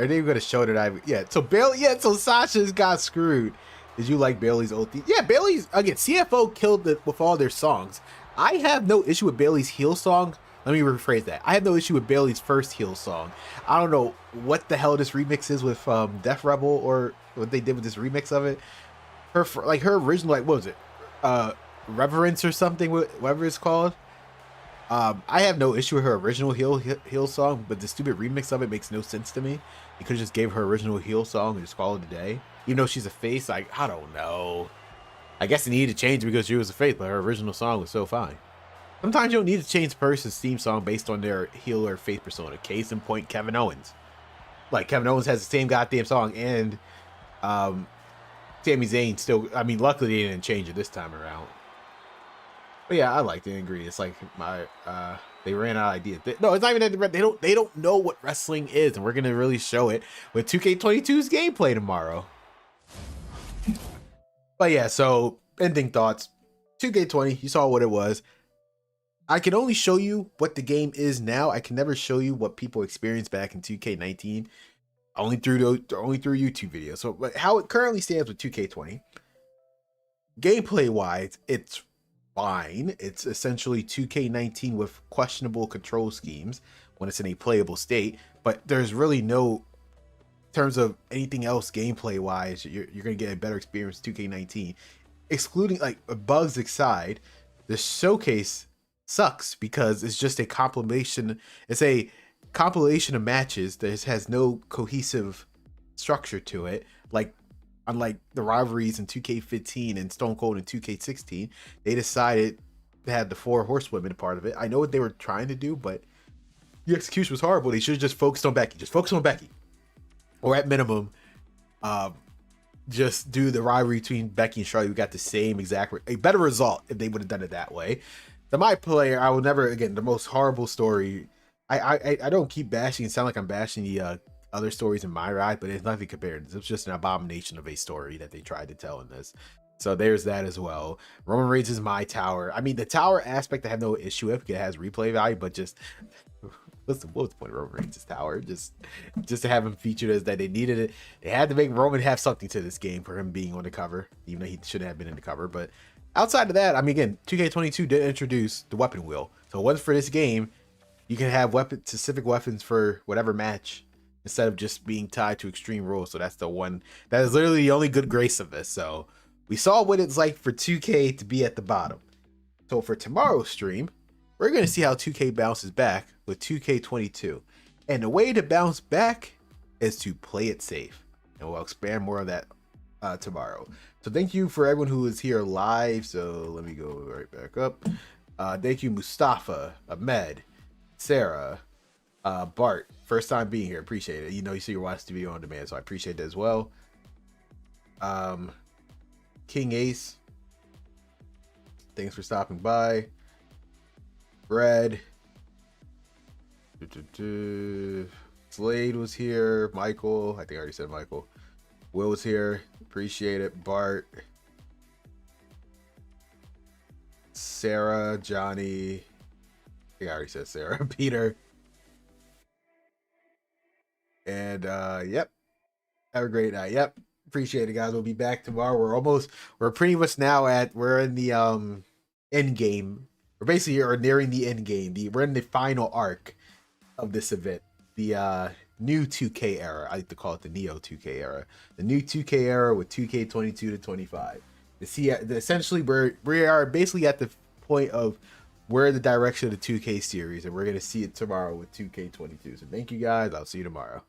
Speaker 1: they gonna show that so Bailey, so Sasha's got screwed. Did you like Bailey's OT? Yeah, Bailey's again, CFO killed it with all their songs. I have no issue with Bailey's heel song. Let me rephrase that. I have no issue with Bailey's first heel song. I don't know what the hell this remix is with Def Rebel or what they did with this remix of it. Her original, like, what was it? Reverence or something, whatever it's called. I have no issue with her original heel song, but the stupid remix of it makes no sense to me. You could have just gave her original heel song and just called it a day. Even though she's a face, like, I don't know. I guess they needed to change it because she was a face, but her original song was so fine. Sometimes you don't need to change a person's theme song based on their heel or face persona. Case in point, Kevin Owens. Like, Kevin Owens has the same goddamn song, and Sami Zayn still, I mean, luckily they didn't change it this time around. But yeah, I like the ingredients. Like they ran out of ideas. No, it's not even that they don't know what wrestling is, and we're gonna really show it with 2K22's gameplay tomorrow. But yeah, so ending thoughts. 2K20, you saw what it was. I can only show you what the game is now. I can never show you what people experienced back in 2K19, only through YouTube videos. So, but how it currently stands with 2K20, gameplay wise, it's fine. It's essentially 2K19 with questionable control schemes when it's in a playable state, but there's really no, in terms of anything else gameplay wise, you're gonna get a better experience with 2K19, excluding like bugs aside. The showcase sucks because it's just a compilation. It's a compilation of matches that has no cohesive structure to it. Like, unlike the rivalries in 2K15 and Stone Cold in 2K16, they decided to have the 4 horsewomen part of it. I know what they were trying to do, but the execution was horrible. They should have just focused on Becky. Just focus on Becky. Or at minimum, just do the rivalry between Becky and Charlotte. We got the same exact, a better result if they would have done it that way. The My Player, I will never, again, the most horrible story. I don't keep bashing and sound like I'm bashing the other stories in my ride, but it's nothing compared. It's just an abomination of a story that they tried to tell in this. So there's that as well. Roman Reigns is my tower. I mean, the tower aspect I have no issue with. It has replay value, but just what's the point of Roman Reigns' tower? Just to have him featured as that they needed it. They had to make Roman have something to this game for him being on the cover, even though he shouldn't have been in the cover. But outside of that, I mean, again, 2K22 did introduce the weapon wheel. So once for this game, you can have specific weapons for whatever match instead of just being tied to extreme rules. So that's the one that is literally the only good grace of this. So we saw what it's like for 2K to be at the bottom. So for tomorrow's stream, we're going to see how 2K bounces back with 2K22. And the way to bounce back is to play it safe. And we'll expand more on that tomorrow. So thank you for everyone who is here live. So let me go right back up. Thank you, Mustafa, Ahmed, Sarah, Bart. First time being here. Appreciate it. You know, you see you're watching the video on demand, so I appreciate that as well. King Ace, thanks for stopping by. Brad. Slade was here. Michael, I think I already said Michael. Will was here. Appreciate it. Bart. Sarah, Johnny. I think I already said Sarah. Peter. And yep. Have a great night. Yep. Appreciate it, guys. We'll be back tomorrow. We're pretty much now we're in the end game. We're basically nearing the end game. We're in the final arc of this event. The new 2K era. I like to call it the Neo 2K era. The new 2K era with 2K22 to 25. Essentially, we are basically at the point of where the direction of the 2K series, and we're going to see it tomorrow with 2K22. So thank you guys. I'll see you tomorrow.